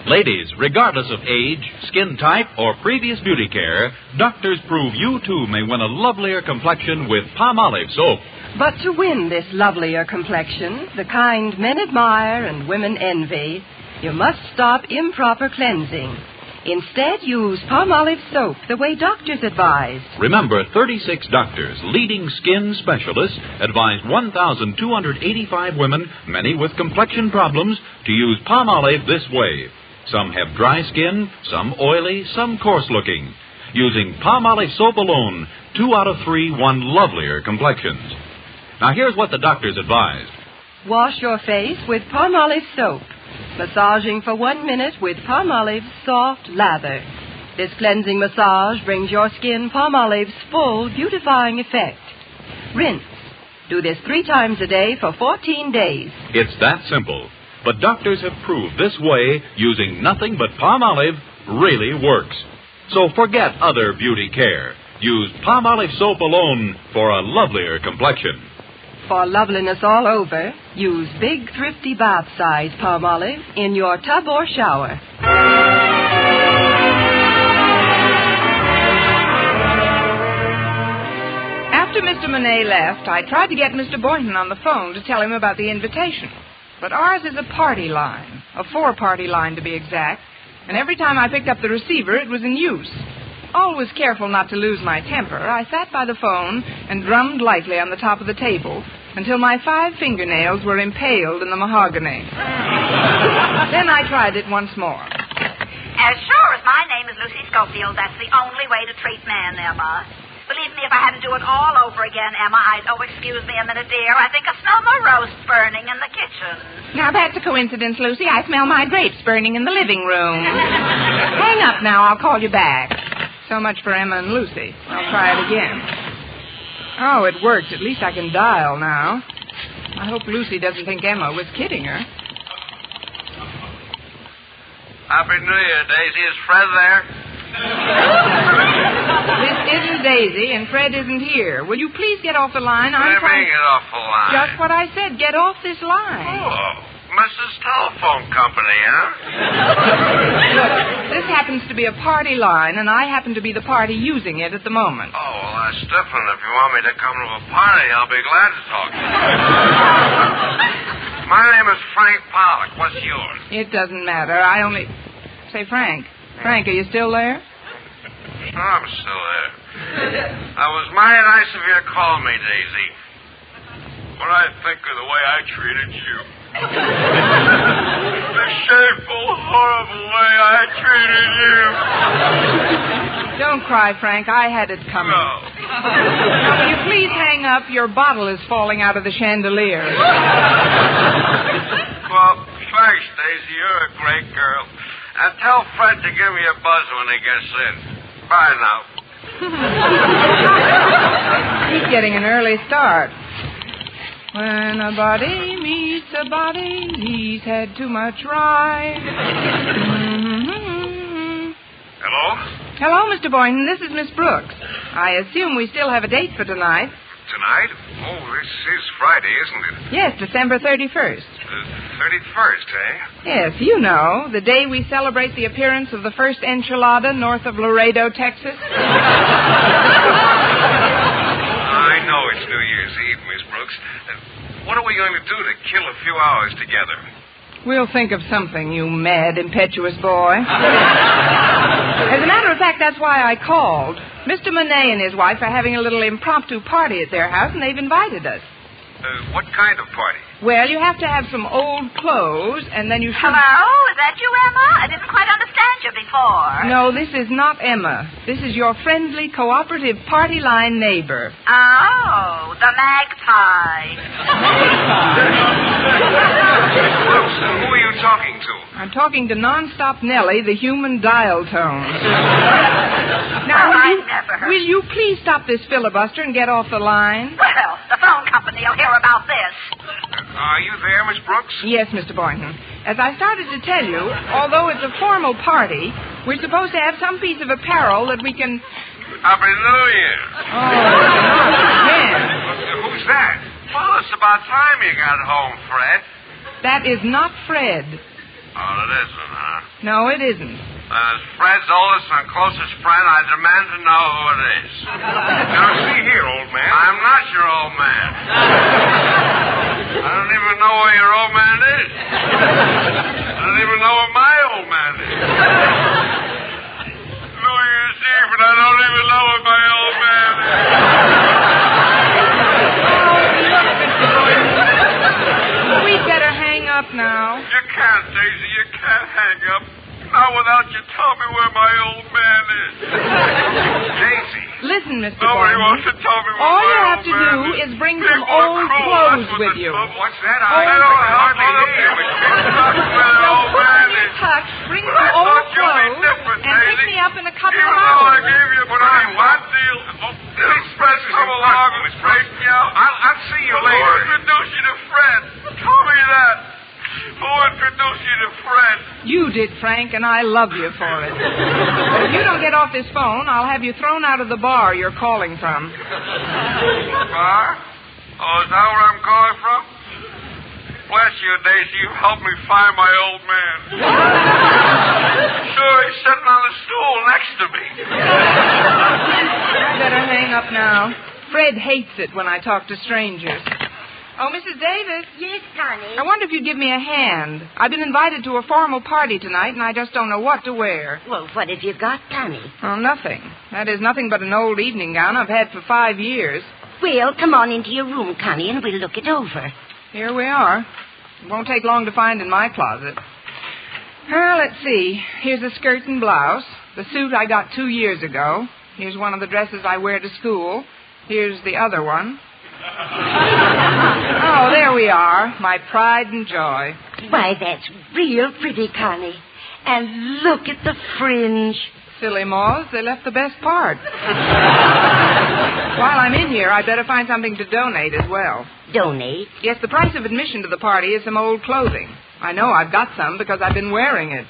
Ladies, regardless of age, skin type, or previous beauty care, doctors prove you, too, may win a lovelier complexion with Palmolive soap. But to win this lovelier complexion, the kind men admire and women envy, you must stop improper cleansing. Instead, use Palmolive soap the way doctors advised. Remember, 36 doctors, leading skin specialists, advised 1,285 women, many with complexion problems, to use Palmolive this way. Some have dry skin, some oily, some coarse-looking. Using Palmolive soap alone, 2 out of 3 won lovelier complexions. Now, here's what the doctors advised. Wash your face with Palmolive soap. Massaging for 1 minute with Palmolive's soft lather. This cleansing massage brings your skin Palmolive's full beautifying effect. Rinse. Do this 3 times a day for 14 days. It's that simple. But doctors have proved this way, using nothing but Palmolive, really works. So forget other beauty care. Use Palmolive soap alone for a lovelier complexion. For loveliness all over, use big, thrifty bath-size Palmolive in your tub or shower. After Mr. Monet left, I tried to get Mr. Boynton on the phone to tell him about the invitation. But ours is a party line, a 4-party line to be exact, and every time I picked up the receiver, it was in use. Always careful not to lose my temper, I sat by the phone and drummed lightly on the top of the table until my 5 fingernails were impaled in the mahogany. Then I tried it once more. As sure as my name is Lucy Schofield, that's the only way to treat men, Emma. Believe me, if I had to do it all over again, Emma, excuse me a minute, dear. I think I smell my roast burning in the kitchen. Now, that's a coincidence, Lucy. I smell my grapes burning in the living room. Hang up now. I'll call you back. So much for Emma and Lucy. I'll try it again. Oh, it worked. At least I can dial now. I hope Lucy doesn't think Emma was kidding her. Happy New Year, Daisy. Is Fred there? This isn't Daisy, and Fred isn't here. Will you please get off the line? What do you mean get off the line? Just what I said. Get off this line. Oh, Mrs. Telephone Company, huh? Look, this happens to be a party line, and I happen to be the party using it at the moment. Oh, well, that's different. If you want me to come to a party, I'll be glad to talk to you. My name is Frank Pollock. What's yours? It doesn't matter. I only... Say, Frank. Frank, are you still there? Sure, I'm still there. That was mighty nice of you to call me, Daisy. What I think of the way I treated you. The shameful, horrible way I treated you. Don't cry, Frank. I had it coming. No. Now, will you please hang up? Your bottle is falling out of the chandelier. Well, thanks, Daisy. You're a great girl. And tell Fred to give me a buzz when he gets in. Bye now. He's getting an early start. When a body meets a body, he's had too much ride. Hello? Hello, Mr. Boynton. This is Miss Brooks. I assume we still have a date for tonight. Tonight? Oh, this is Friday, isn't it? Yes, December 31st. 31st, eh? Yes, you know, the day we celebrate the appearance of the first enchilada north of Laredo, Texas. I know it's New Year's Eve, Miss Brooks. What are we going to do to kill a few hours together? We'll think of something, you mad, impetuous boy. As a matter of fact, that's why I called. Mr. Monet and his wife are having a little impromptu party at their house, and they've invited us. What kind of party? Well, you have to have some old clothes, and then you should... Hello? Is that you, Emma? I didn't quite understand you before. No, this is not Emma. This is your friendly, cooperative party line neighbor. Oh, the magpie. Who are you talking to? I'm talking to Nonstop Nellie, the human dial tone. Now, will you please stop this filibuster and get off the line? Well, the phone company will hear about this. Are you there, Miss Brooks? Yes, Mr. Boynton. As I started to tell you, although it's a formal party, we're supposed to have some piece of apparel that we can... Happy New Year. Oh, not again. Who's that? Well, it's about time you got home, Fred. That is not Fred. Oh, it isn't, huh? No, it isn't. As Fred's oldest and closest friend, I demand to know who it is. Now, see here, old man. I'm not your old man. I don't even know where your old man is. I don't even know where my old man is. New Year's Eve, and I don't even know where my old man is. We'd better hang up now. You can't, Daisy. You can't hang up. Not without you telling me where my old man is. Daisy. Listen, Mr. Nobody Boynton. wants to tell me where All my you old have to man do is bring some old clothes with you. What's that? I don't hardly hear you. So put on your tux, bring some old clothes, and pick me up in a couple of hours. I gave you a what deal? This Fred come along and straighten me out. I'll see you later. I'll introduce you to Fred. Tell me that. Who introduce you to Fred. You did, Frank, and I love you for it. But if you don't get off this phone, I'll have you thrown out of the bar you're calling from. Bar? Oh, is that where I'm calling from? Bless you, Daisy. You helped me find my old man. Sure, he's sitting on the stool next to me. I better hang up now. Fred hates it when I talk to strangers. Oh, Mrs. Davis. Yes, Connie? I wonder if you'd give me a hand. I've been invited to a formal party tonight, and I just don't know what to wear. Well, what have you got, Connie? Oh, nothing. That is nothing but an old evening gown I've had for 5 years. Well, come on into your room, Connie, and we'll look it over. Here we are. It won't take long to find in my closet. Well, let's see. Here's a skirt and blouse. The suit I got 2 years ago. Here's one of the dresses I wear to school. Here's the other one. Oh, there we are. My pride and joy. Why, that's real pretty, Connie. And look at the fringe. Silly moths, they left the best part. While I'm in here, I'd better find something to donate as well. Donate? Yes, the price of admission to the party is some old clothing. I know I've got some because I've been wearing it.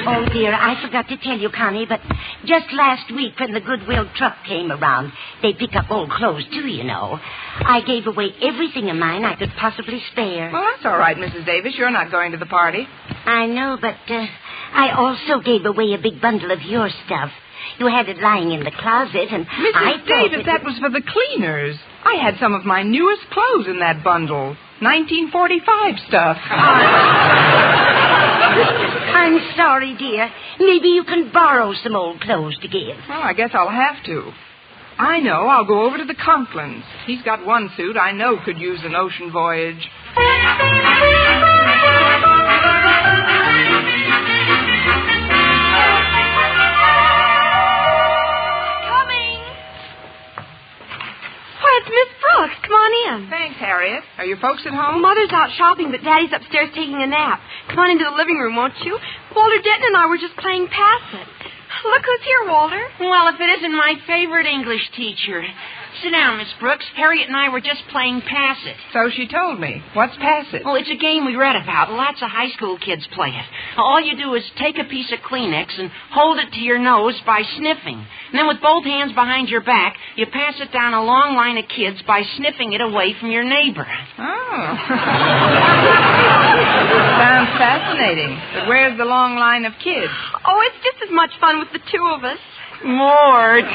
Oh, dear, I forgot to tell you, Connie, but just last week when the Goodwill truck came around, they pick up old clothes, too, you know. I gave away everything of mine I could possibly spare. Well, that's all right, Mrs. Davis. You're not going to the party. I know, but I also gave away a big bundle of your stuff. You had it lying in the closet, and Mrs. Davis, that was for the cleaners. I had some of my newest clothes in that bundle. 1945 stuff. I'm sorry, dear. Maybe you can borrow some old clothes to give. Well, I guess I'll have to. I know. I'll go over to the Conklin's. He's got one suit I know could use an ocean voyage. It's Miss Brooks. Come on in. Thanks, Harriet. Are your folks at home? Mother's out shopping, but Daddy's upstairs taking a nap. Come on into the living room, won't you? Walter Denton and I were just playing Pass It. Look who's here, Walter. Well, if it isn't my favorite English teacher. Sit down, Miss Brooks. Harriet and I were just playing Pass It. So she told me. What's Pass It? Oh, it's a game we read about. Lots of high school kids play it. All you do is take a piece of Kleenex and hold it to your nose by sniffing. And then with both hands behind your back, you pass it down a long line of kids by sniffing it away from your neighbor. Oh. Sounds fascinating. But where's the long line of kids? Oh, it's just as much fun with the two of us. Mort.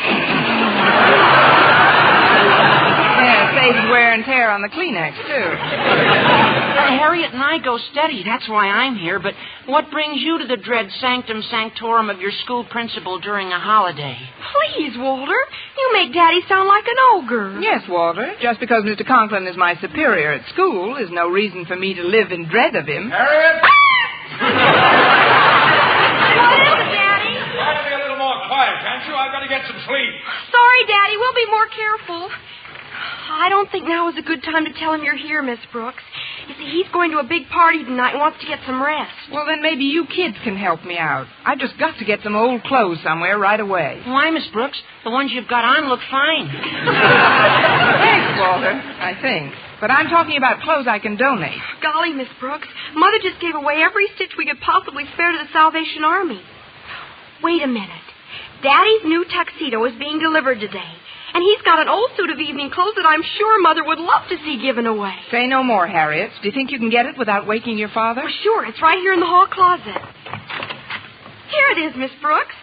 Yeah, it saves wear and tear on the Kleenex, too. Harriet and I go steady. That's why I'm here. But what brings you to the dread sanctum sanctorum of your school principal during a holiday? Please, Walter. You make Daddy sound like an ogre. Yes, Walter. Just because Mr. Conklin is my superior at school is no reason for me to live in dread of him. Harriet! What is it, Daddy? Try to be a little more quiet, can't you? I've got to get some sleep. Sorry, Daddy. We'll be more careful. I don't think now is a good time to tell him you're here, Miss Brooks. You see, he's going to a big party tonight and wants to get some rest. Well, then maybe you kids can help me out. I've just got to get some old clothes somewhere right away. Why, Miss Brooks? The ones you've got on look fine. Thanks, Walter, I think. But I'm talking about clothes I can donate. Golly, Miss Brooks, Mother just gave away every stitch we could possibly spare to the Salvation Army. Wait a minute. Daddy's new tuxedo is being delivered today. And he's got an old suit of evening clothes that I'm sure Mother would love to see given away. Say no more, Harriet. Do you think you can get it without waking your father? Well, sure. It's right here in the hall closet. Here it is, Miss Brooks.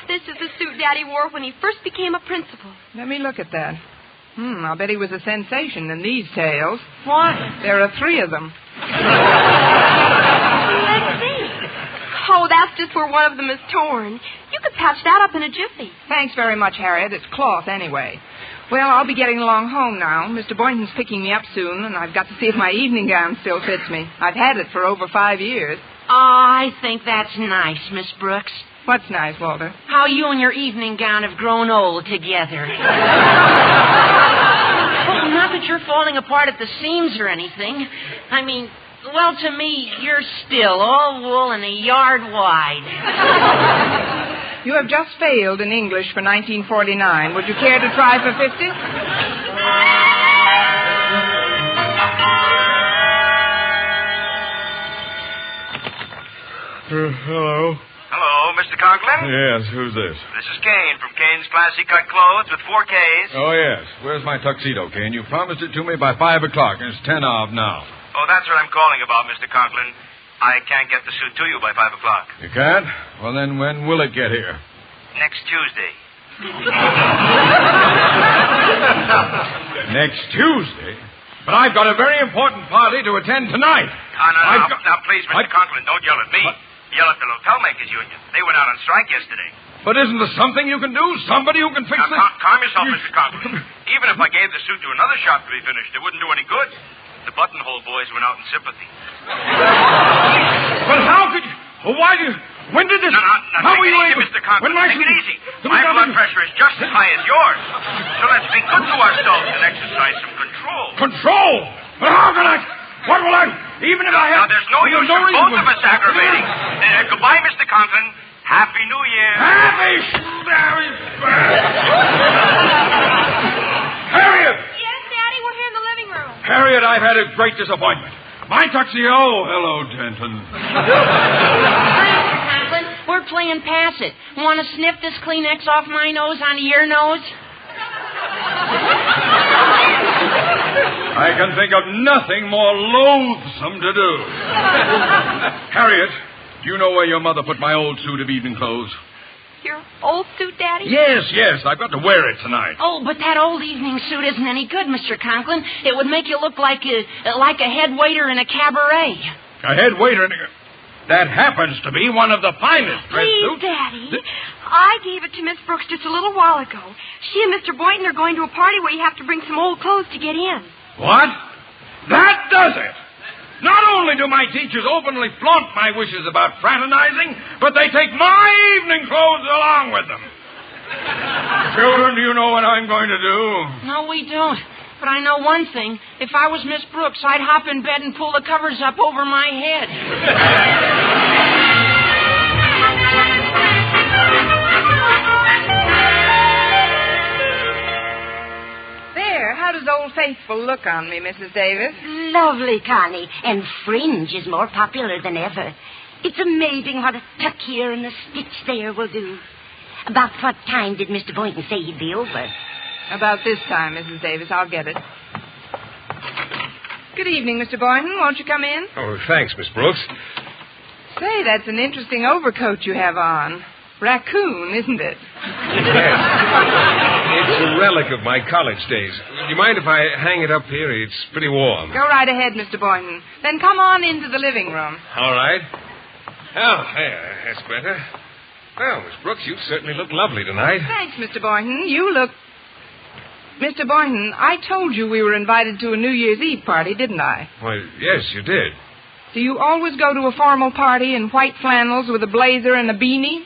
This is the suit Daddy wore when he first became a principal. Let me look at that. I'll bet he was a sensation in these tales. What? There are 3 of them. Let's see. Oh, that's just where one of them is torn. You could patch that up in a jiffy. Thanks very much, Harriet. It's cloth anyway. Well, I'll be getting along home now. Mr. Boynton's picking me up soon, and I've got to see if my evening gown still fits me. I've had it for over 5 years. I think that's nice, Miss Brooks. What's nice, Walter? How you and your evening gown have grown old together. Well, not that you're falling apart at the seams or anything. I mean, well, to me, you're still all wool and a yard wide. You have just failed in English for 1949. Would you care to try for 50? Hello. Hello, Mr. Conklin? Yes, who's this? This is Kane from Kane's Classy Cut Clothes with 4 Ks. Oh, yes. Where's my tuxedo, Kane? You promised it to me by 5 o'clock, and it's 10 of now. Oh, that's what I'm calling about, Mr. Conklin. I can't get the suit to you by 5 o'clock. You can't? Well, then when will it get here? Next Tuesday. Next Tuesday? But I've got a very important party to attend tonight. Now, please, Mr. Conklin, don't yell at me. Yell at the Hotel Makers Union. They went out on strike yesterday. But isn't there something you can do? Somebody who can fix Now, this? calm yourself, Mr. Conklin. Even if I gave the suit to another shop to be finished, it wouldn't do any good. The buttonhole boys went out in sympathy. But how could you... Why do you... When did this... Now, take it easy, Mr. Conklin. Take it easy. My blood pressure is just as high as yours. So let's be good to ourselves and exercise some control. Control? But how can I... What will I... Even if I have... Now, there's no use in both of us aggravating. Goodbye, Mr. Conklin. Happy New Year. Harriet! Yes, Daddy, we're here in the living room. Harriet, I've had a great disappointment. My tuxedo... Hello, Denton. Conklin, we're playing Pass It. Want to sniff this Kleenex off my nose onto your nose? I can think of nothing more loathsome to do. Harriet, do you know where your mother put my old suit of evening clothes? Your old suit, Daddy? Yes. I've got to wear it tonight. Oh, but that old evening suit isn't any good, Mr. Conklin. It would make you look like a head waiter in a cabaret. A head waiter in a... That happens to be one of the finest dress Please, suits. Daddy. I gave it to Miss Brooks just a little while ago. She and Mr. Boynton are going to a party where you have to bring some old clothes to get in. What? That does it! Not only do my teachers openly flaunt my wishes about fraternizing, but they take my evening clothes along with them. Children, do you know what I'm going to do? No, we don't. But I know one thing. If I was Miss Brooks, I'd hop in bed and pull the covers up over my head. There, how does Old Faithful look on me, Mrs. Davis? Lovely, Connie. And fringe is more popular than ever. It's amazing what a tuck here and a stitch there will do. About what time did Mr. Boynton say he'd be over? About this time, Mrs. Davis. I'll get it. Good evening, Mr. Boynton. Won't you come in? Oh, thanks, Miss Brooks. Say, that's an interesting overcoat you have on. Raccoon, isn't it? Yes. It's a relic of my college days. Do you mind if I hang it up here? It's pretty warm. Go right ahead, Mr. Boynton. Then come on into the living room. All right. Oh, there. That's better. Well, Miss Brooks, you certainly look lovely tonight. Thanks, Mr. Boynton. You look... Mr. Boynton, I told you we were invited to a New Year's Eve party, didn't I? Well, yes, you did. Do you always go to a formal party in white flannels with a blazer and a beanie?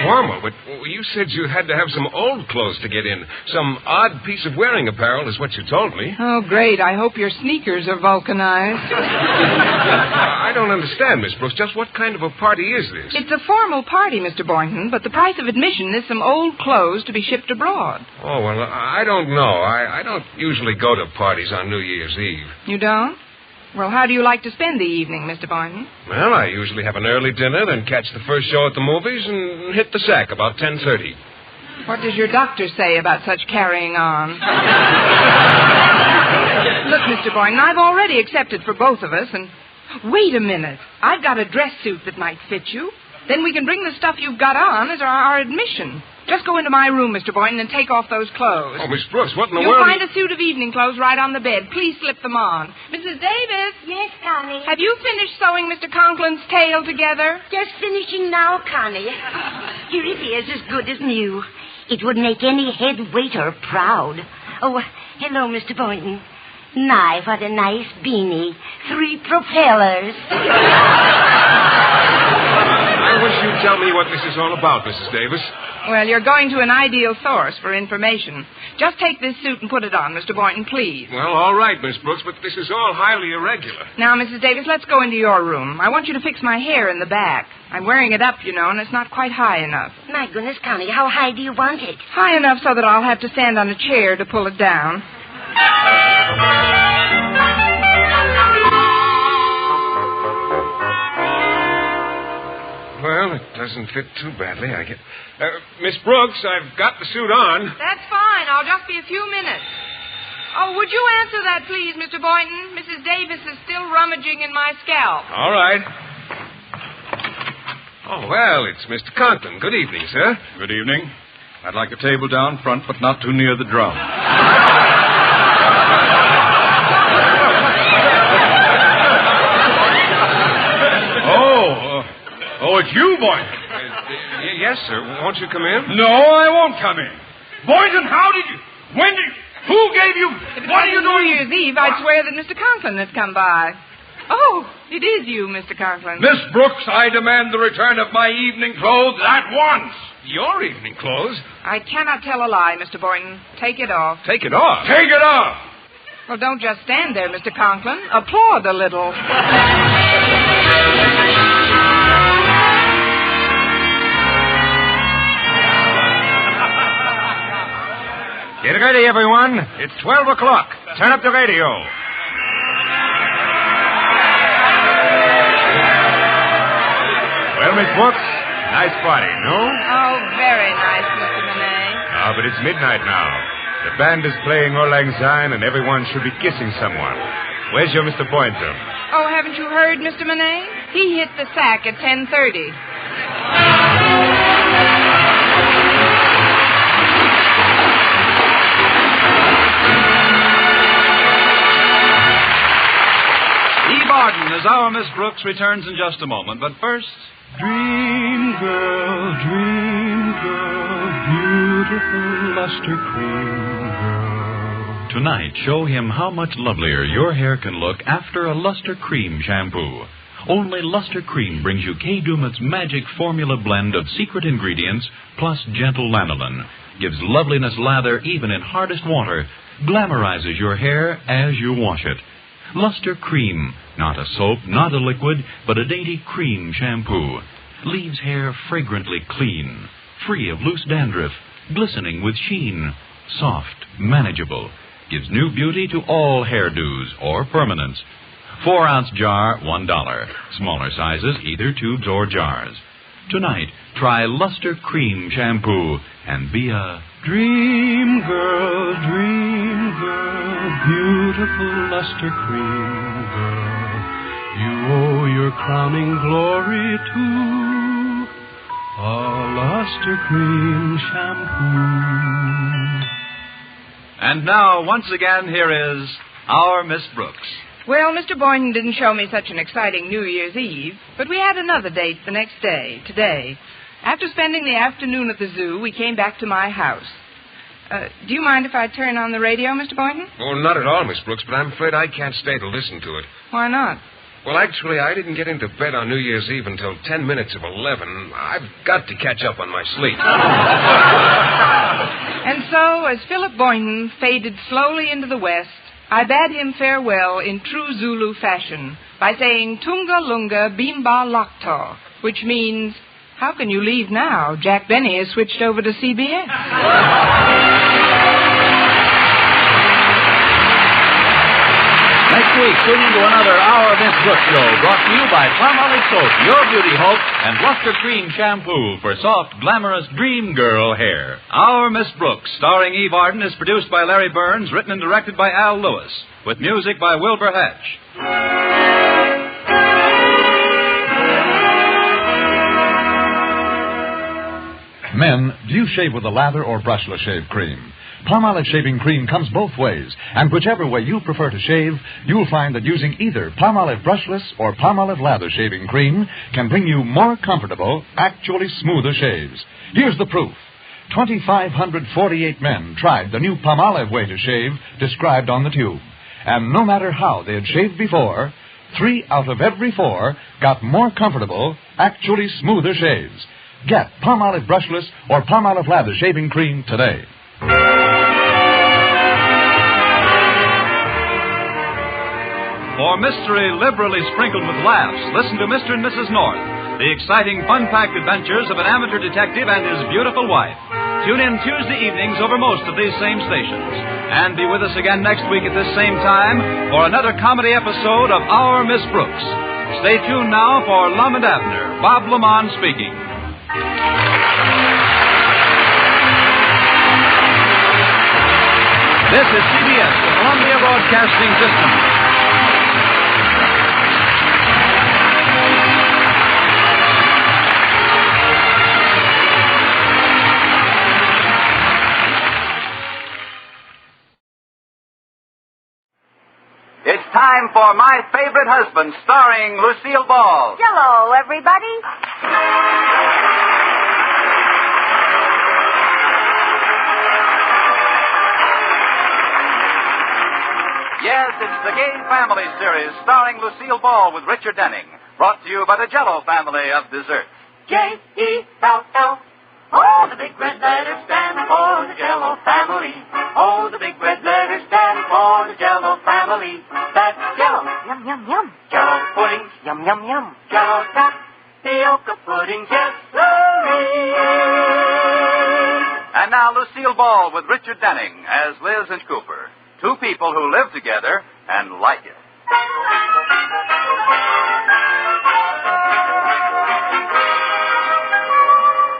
Formal, but you said you had to have some old clothes to get in. Some odd piece of wearing apparel is what you told me. Oh, great. I hope your sneakers are vulcanized. I don't understand, Miss Brooks. Just what kind of a party is this? It's a formal party, Mr. Boynton, but the price of admission is some old clothes to be shipped abroad. Oh, well, I don't know. I don't usually go to parties on New Year's Eve. You don't? Well, how do you like to spend the evening, Mr. Boynton? Well, I usually have an early dinner, then catch the first show at the movies and hit the sack about 10:30. What does your doctor say about such carrying on? Look, Mr. Boynton, I've already accepted for both of us, and... Wait a minute. I've got a dress suit that might fit you. Then we can bring the stuff you've got on as our admission. Just go into my room, Mr. Boynton, and take off those clothes. Oh, Miss Brooks, what in the You'll world... You'll find a suit of evening clothes right on the bed. Please slip them on. Mrs. Davis? Yes, Connie? Have you finished sewing Mr. Conklin's tail together? Just finishing now, Connie. Here it is, as good as new. It would make any head waiter proud. Oh, hello, Mr. Boynton. My, what a nice beanie. 3 propellers. I wish you'd tell me what this is all about, Mrs. Davis. Well, you're going to an ideal source for information. Just take this suit and put it on, Mr. Boynton, please. Well, all right, Miss Brooks, but this is all highly irregular. Now, Mrs. Davis, let's go into your room. I want you to fix my hair in the back. I'm wearing it up, you know, and it's not quite high enough. My goodness, Connie, how high do you want it? High enough so that I'll have to stand on a chair to pull it down. doesn't fit too badly, I get... Miss Brooks, I've got the suit on. That's fine. I'll just be a few minutes. Oh, would you answer that, please, Mr. Boynton? Mrs. Davis is still rummaging in my scalp. All right. Oh, well, it's Mr. Conklin. Good evening, sir. Good evening. I'd like a table down front, but not too near the drum. Oh, it's you, Boynton. Yes, sir. Won't you come in? No, I won't come in. Boynton, how did you... When did... Who gave you... What are you doing? New Year's Eve, I'd swear that Mr. Conklin has come by. Oh, it is you, Mr. Conklin. Miss Brooks, I demand the return of my evening clothes at once. Your evening clothes? I cannot tell a lie, Mr. Boynton. Take it off. Take it off? Take it off. Well, don't just stand there, Mr. Conklin. Applaud a little. Get ready, everyone. It's 12 o'clock. Turn up the radio. Well, Miss Brooks, nice party, no? Oh, very nice, Mr. Monet. Ah, but it's midnight now. The band is playing Auld Lang Syne, and everyone should be kissing someone. Where's your Mr. Boynton? Oh, haven't you heard, Mr. Monet? He hit the sack at 10:30. As our Miss Brooks returns in just a moment. But first... Dream girl, beautiful luster cream girl. Tonight, show him how much lovelier your hair can look after a Luster Cream shampoo. Only Luster Cream brings you Kay Daumit's magic formula blend of secret ingredients plus gentle lanolin. Gives loveliness lather even in hardest water. Glamorizes your hair as you wash it. Luster Cream, not a soap, not a liquid, but a dainty cream shampoo. Leaves hair fragrantly clean, free of loose dandruff, glistening with sheen. Soft, manageable, gives new beauty to all hairdos or permanents. 4-ounce jar, $1. Smaller sizes, either tubes or jars. Tonight, try Luster Cream shampoo and be a dream girl, beautiful luster cream girl. You owe your crowning glory to a luster cream shampoo. And now, once again, here is our Miss Brooks. Well, Mr. Boynton didn't show me such an exciting New Year's Eve, but we had another date the next day, today. After spending the afternoon at the zoo, we came back to my house. Do you mind if I turn on the radio, Mr. Boynton? Oh, not at all, Miss Brooks, but I'm afraid I can't stay to listen to it. Why not? Well, actually, I didn't get into bed on New Year's Eve until 10 minutes of 11. I've got to catch up on my sleep. And so, as Philip Boynton faded slowly into the west, I bade him farewell in true Zulu fashion by saying Tunga Lunga Bimba Lakta, which means, how can you leave now? Jack Benny has switched over to CBS. Next week, tune into another Our Miss Brooks show brought to you by Palmolive Soap, your beauty hope, and Luster Cream shampoo for soft, glamorous dream girl hair. Our Miss Brooks, starring Eve Arden, is produced by Larry Burns, written and directed by Al Lewis, with music by Wilbur Hatch. Men, do you shave with a lather or brushless shave cream? Palmolive shaving cream comes both ways, and whichever way you prefer to shave, you'll find that using either Palmolive brushless or Palmolive lather shaving cream can bring you more comfortable, actually smoother shaves. Here's the proof. 2,548 men tried the new Palmolive way to shave described on the tube. And no matter how they had shaved before, 3 out of every 4 got more comfortable, actually smoother shaves. Get Palmolive brushless or Palmolive lather shaving cream today. For mystery liberally sprinkled with laughs, listen to Mr. and Mrs. North, the exciting, fun-packed adventures of an amateur detective and his beautiful wife. Tune in Tuesday evenings over most of these same stations. And be with us again next week at this same time for another comedy episode of Our Miss Brooks. Stay tuned now for Lum and Abner. Bob Lamont speaking. This is CBS, the Columbia Broadcasting System. It's time for My Favorite Husband, starring Lucille Ball. Hello, everybody. Yes, it's the Gay Family series starring Lucille Ball with Richard Denning. Brought to you by the Jell-O family of desserts. J-E-L-L. Oh, the big red letters stand for the Jell-O family. Oh, the big red letters stand for the Jell-O family. That's Jell-O. Yum, yum, yum. Jell-O pudding. Yum, yum, yum. Jell-O tapioca pudding. Yes, sirree. And now Lucille Ball with Richard Denning as Liz and Cooper. Two people who live together and like it.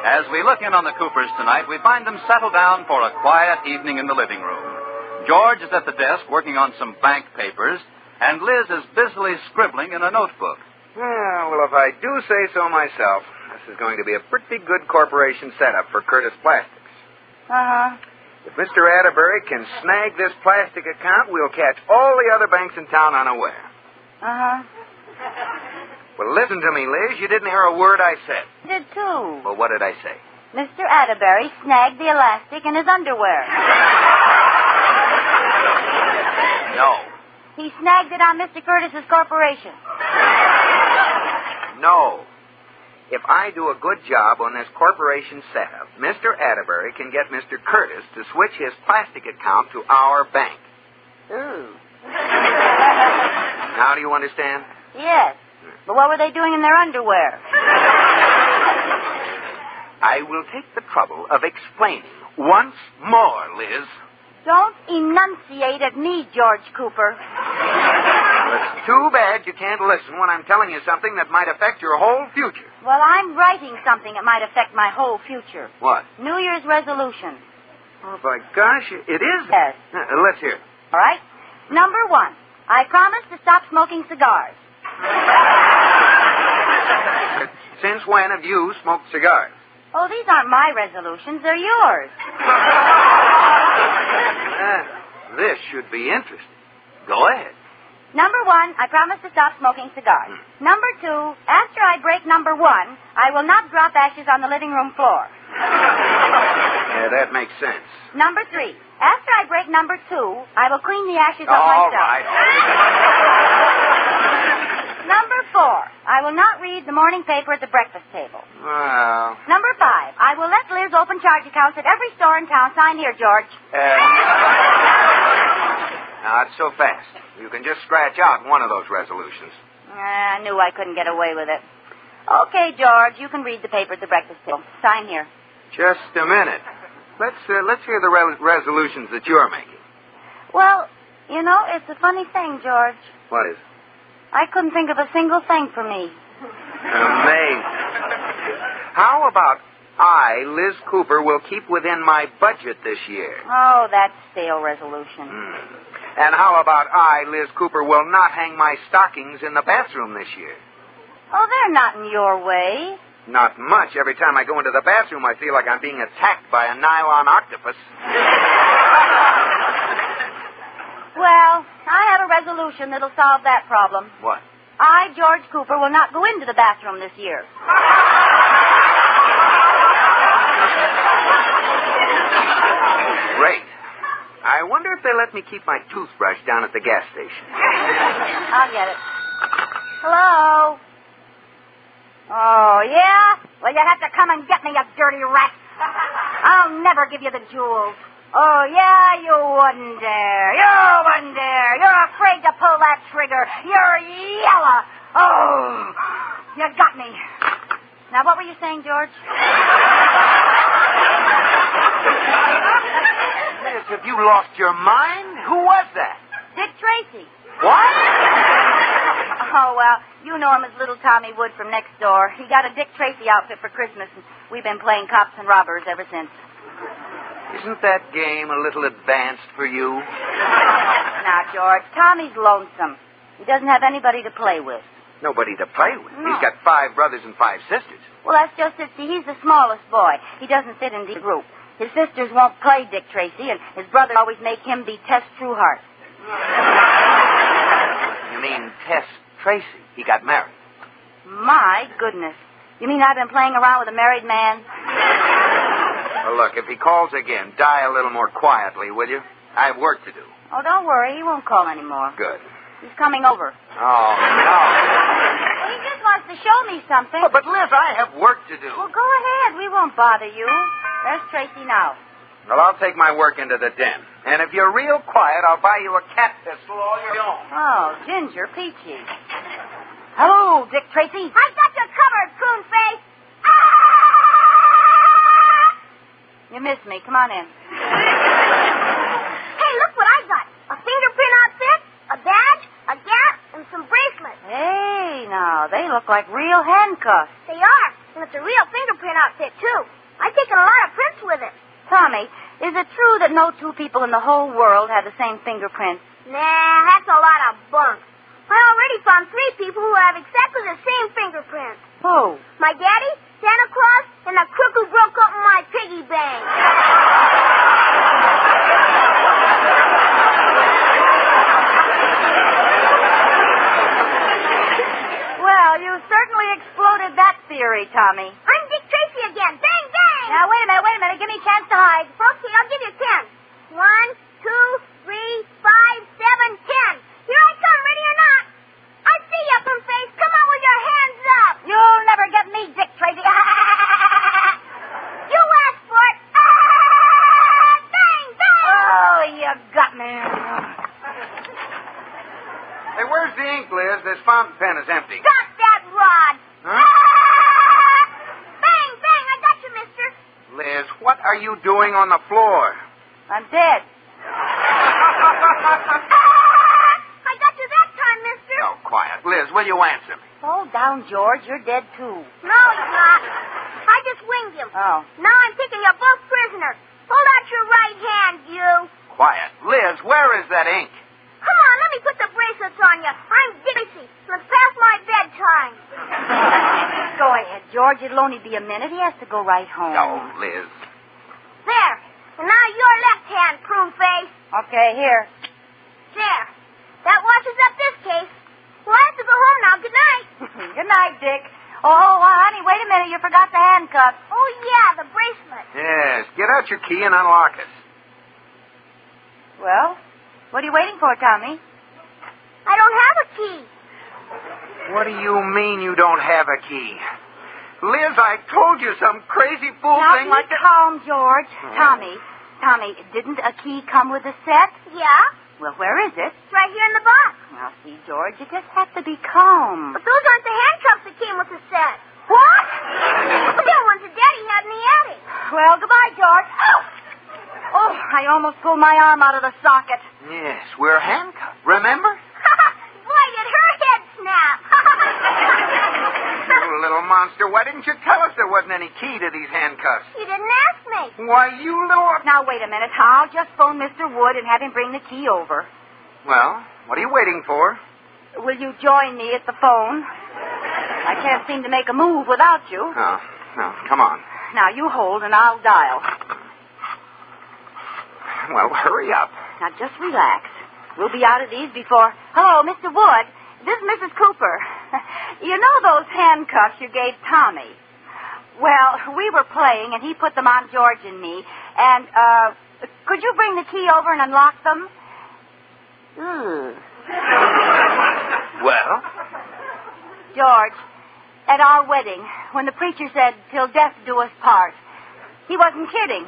As we look in on the Coopers tonight, we find them settled down for a quiet evening in the living room. George is at the desk working on some bank papers, and Liz is busily scribbling in a notebook. Well, if I do say so myself, this is going to be a pretty good corporation setup for Curtis Plastics. Uh-huh. If Mr. Atterbury can snag this plastic account, we'll catch all the other banks in town unaware. Uh-huh. Well, listen to me, Liz. You didn't hear a word I said. Did too. Well, what did I say? Mr. Atterbury snagged the elastic in his underwear. No. He snagged it on Mr. Curtis's corporation. No. If I do a good job on this corporation setup, Mr. Atterbury can get Mr. Curtis to switch his plastic account to our bank. Ooh. Now do you understand? Yes. But what were they doing in their underwear? I will take the trouble of explaining once more, Liz. Don't enunciate at me, George Cooper. It's too bad you can't listen when I'm telling you something that might affect your whole future. Well, I'm writing something that might affect my whole future. What? New Year's resolution. Oh, by gosh, it is? Yes. Let's hear it. All right. Number 1, I promise to stop smoking cigars. Since when have you smoked cigars? Oh, these aren't my resolutions. They're yours. This should be interesting. Go ahead. Number 1, I promise to stop smoking cigars. Number 2, after I break number 1, I will not drop ashes on the living room floor. Yeah, that makes sense. Number 3, after I break number 2, I will clean the ashes off myself. All right. Number 4, I will not read the morning paper at the breakfast table. Well. Number 5, I will let Liz open charge accounts at every store in town. Sign here, George. Not so fast. You can just scratch out one of those resolutions. I knew I couldn't get away with it. Okay, George, you can read the paper at the breakfast table. Sign here. Just a minute. Let's hear the resolutions that you're making. Well, you know, it's a funny thing, George. What is it? I couldn't think of a single thing for me. Amazing. How about I, Liz Cooper, will keep within my budget this year? Oh, that's stale resolution. And how about I, Liz Cooper, will not hang my stockings in the bathroom this year? Oh, they're not in your way. Not much. Every time I go into the bathroom, I feel like I'm being attacked by a nylon octopus. Well, I have a resolution that'll solve that problem. What? I, George Cooper, will not go into the bathroom this year. Great. I wonder if they let me keep my toothbrush down at the gas station. I'll get it. Hello? Oh, yeah? Well, you have to come and get me, you dirty rat. I'll never give you the jewels. Oh, yeah, you wouldn't dare. You wouldn't dare. You're afraid to pull that trigger. You're yellow. Oh, you got me. Now, what were you saying, George? Liz, have you lost your mind? Who was that? Dick Tracy. What? Oh, well, you know him as little Tommy Wood from next door. He got a Dick Tracy outfit for Christmas, and we've been playing cops and robbers ever since. Isn't that game a little advanced for you? Now, George, Tommy's lonesome. He doesn't have anybody to play with. Nobody to play with. No. He's got 5 brothers and 5 sisters. Well, that's just it. See, he's the smallest boy. He doesn't fit in the group. His sisters won't play Dick Tracy, and his brother always make him be Tess Trueheart. You mean Tess Tracy? He got married. My goodness. You mean I've been playing around with a married man? Well, look, if he calls again, die a little more quietly, will you? I have work to do. Oh, don't worry. He won't call anymore. Good. He's coming over. Oh, no. Well, he just wants to show me something. Oh, but, Liz, I have work to do. Well, go ahead. We won't bother you. There's Tracy now. Well, I'll take my work into the den. And if you're real quiet, I'll buy you a cat pistol all your own. Oh, Ginger Peachy. Hello, Dick Tracy. I got you covered, prune face. You missed me. Come on in. Hey, look what I got. A fingerprint outfit, a badge, a gap, and some bracelets. Hey, now, they look like real handcuffs. They are, and it's a real fingerprint outfit, too. I've taken a lot of prints with it. Tommy, is it true that no 2 people in the whole world have the same fingerprint? Nah, that's a lot of bunk. I already found 3 people who have exactly the same fingerprint. Who? My daddy, Santa Claus, and the crook who broke open my piggy bank. Well, you certainly exploded that theory, Tommy. I'm Dick Tracy again. Bang, bang! Now, wait a minute. Give me a chance to hide. Okay, I'll give you 10. 1, 2, 3, 5, 7, 10. Here I come, ready or not. I see you, prune face. Come on with your hands up. You'll never get me, Dick Tracy. You asked for it. Bang, bang! Oh, you got me. Hey, where's the ink, Liz? This fountain pen is empty. Stop that rod. Huh? Bang, bang, I got you, mister. Liz, what are you doing on the floor? I'm dead. I got you that time, mister. Oh, quiet. Liz, will you answer me? Hold down, George. You're dead, too. No, he's not. I just winged him. Oh. Now I'm taking you both prisoner. Hold out your right hand, you. Quiet. Liz, where is that ink? Come on, let me put the bracelets on you. I'm Dixie. It's past my bedtime. Go ahead, George. It'll only be a minute. He has to go right home. No, Liz. There. And now your left hand, prune face. Okay, here. There. That washes up this case. Well, I have to go home now. Good night. Good night, Dick. Oh, honey, wait a minute. You forgot the handcuffs. Oh, yeah, the bracelet. Yes, get out your key and unlock it. Well, what are you waiting for, Tommy? I don't have a key. What do you mean you don't have a key? Liz, I told you some crazy fool now thing be like that. calm, George. Tommy, didn't a key come with a set? Yeah? Well, where is it? It's right here in the box. Now, see, George, you just have to be calm. But those aren't the handcuffs that came with the set. What? They're ones that Daddy had in the attic. Well, goodbye, George. Oh, I almost pulled my arm out of the socket. Yes, we're handcuffed. Remember? Boy, did her head snap. You little monster. Why didn't you tell us there wasn't any key to these handcuffs? You didn't ask me. Why, you little... Now, wait a minute. I'll just phone Mr. Wood and have him bring the key over. Well, what are you waiting for? Will you join me at the phone? I can't seem to make a move without you. Oh, no, come on. Now, you hold and I'll dial. Well, hurry up. Now, just relax. We'll be out of these before... Hello, Mr. Wood. This is Mrs. Cooper. You know those handcuffs you gave Tommy? Well, we were playing, and he put them on George and me. And, could you bring the key over and unlock them? Well? George, at our wedding, when the preacher said, "Till death do us part," he wasn't kidding.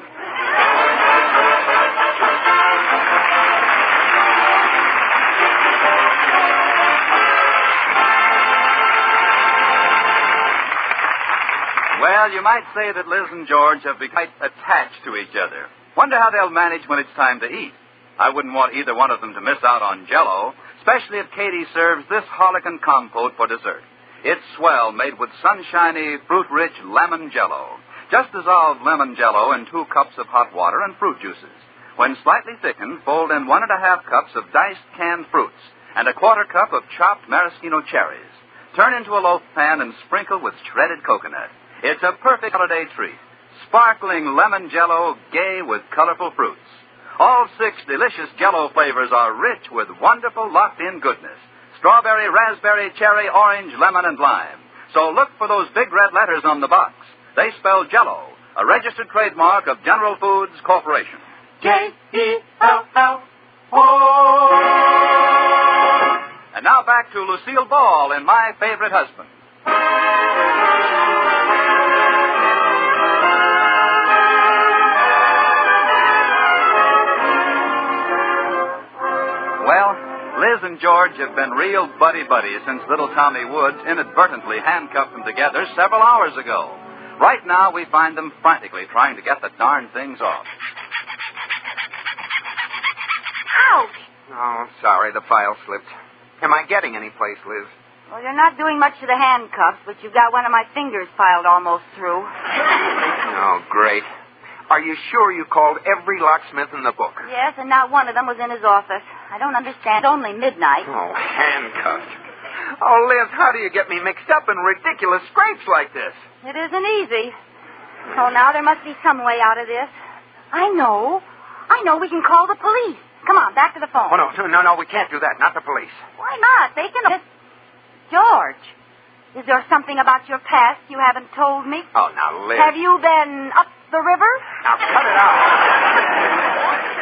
Well, you might say that Liz and George have become quite attached to each other. Wonder how they'll manage when it's time to eat. I wouldn't want either one of them to miss out on Jell-O, Especially if Katie serves this Harlequin compote for dessert. It's swell, made with sunshiny, fruit-rich lemon jello. Just dissolve lemon jello in 2 cups of hot water and fruit juices. When slightly thickened, fold in 1½ cups of diced canned fruits and a 1/4 cup of chopped maraschino cherries. Turn into a loaf pan and sprinkle with shredded coconut. It's a perfect holiday treat. Sparkling lemon jello, gay with colorful fruits. All 6 delicious jello flavors are rich with wonderful locked-in goodness. Strawberry, raspberry, cherry, orange, lemon, and lime. So look for those big red letters on the box. They spell Jello, a registered trademark of General Foods Corporation. J-E-L-L-O. And now back to Lucille Ball in My Favorite Husband. Well, Liz and George have been real buddy-buddy since little Tommy Woods inadvertently handcuffed them together several hours ago. Right now, we find them frantically trying to get the darn things off. Ouch! Oh, sorry, the file slipped. Am I getting any place, Liz? Well, you're not doing much to the handcuffs, but you've got one of my fingers filed almost through. Oh, great. Are you sure you called every locksmith in the book? Yes, and not one of them was in his office. I don't understand. It's only midnight. Oh, handcuffed. Oh, Liz, how do you get me mixed up in ridiculous scrapes like this? It isn't easy. Oh, now there must be some way out of this. I know. We can call the police. Come on, back to the phone. Oh, no, we can't do that. Not the police. Why not? They can... George, is there something about your past you haven't told me? Oh, now, Liz. Have you been up the river? Now, cut it out.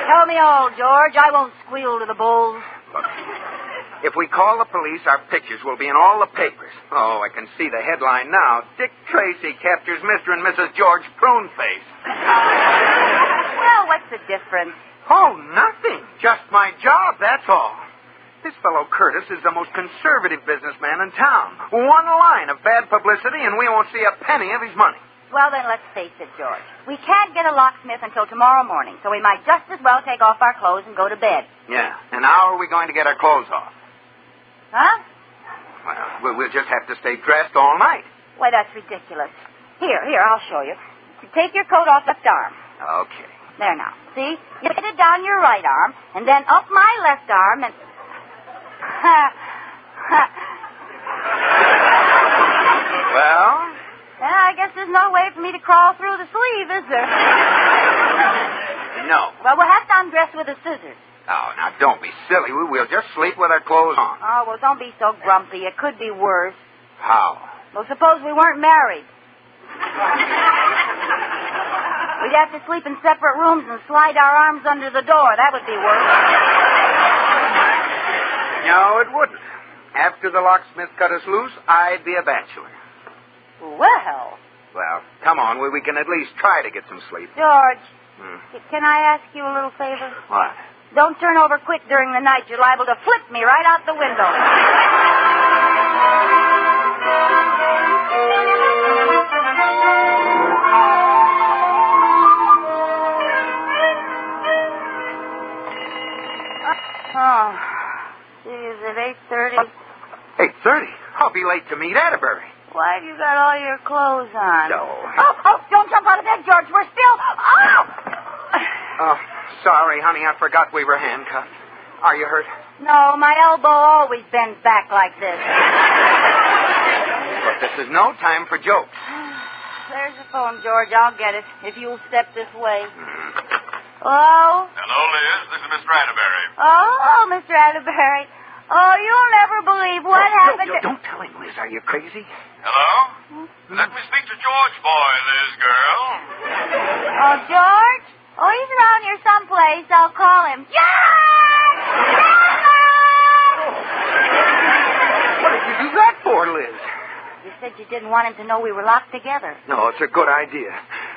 Tell me all, George. I won't squeal to the bulls. Look, if we call the police, our pictures will be in all the papers. Oh, I can see the headline now. Dick Tracy captures Mr. and Mrs. George Pruneface. Well, what's the difference? Oh, nothing. Just my job, that's all. This fellow Curtis is the most conservative businessman in town. One line of bad publicity, and we won't see a penny of his money. Well, then, let's face it, George. We can't get a locksmith until tomorrow morning, so we might just as well take off our clothes and go to bed. Yeah, and how are we going to get our clothes off? Huh? Well, we'll just have to stay dressed all night. Why, that's ridiculous. Here, I'll show you. Take your coat off left arm. Okay. There now. See? You get it down your right arm, and then up my left arm, and... Well? Yeah, I guess there's no way for me to crawl through the sleeve, is there? No. Well, we'll have to undress with the scissors. Oh, now, don't be silly. We'll just sleep with our clothes on. Oh, well, don't be so grumpy. It could be worse. How? Well, suppose we weren't married. We'd have to sleep in separate rooms and slide our arms under the door. That would be worse. No, it wouldn't. After the locksmith cut us loose, I'd be a bachelor. Well, come on. We can at least try to get some sleep. George, can I ask you a little favor? What? Don't turn over quick during the night. You're liable to flip me right out the window. Oh, is it 8:30? 8:30? I'll be late to meet Atterbury. Why have you got all your clothes on? No. Oh, don't jump out of bed, George. We're still... Oh, sorry, honey. I forgot we were handcuffed. Are you hurt? No, my elbow always bends back like this. But this is no time for jokes. There's the phone, George. I'll get it if you'll step this way. Hello? Hello, Liz. This is Mr. Atterbury. Oh, Mr. Atterbury. Oh, you'll never believe what happened. No, don't tell him, Liz. Are you crazy? Hello? Let me speak to George boy, Liz girl. Oh, George? Oh, he's around here someplace. I'll call him. George! What did you do that for, Liz? You said you didn't want him to know we were locked together. No, it's a good idea.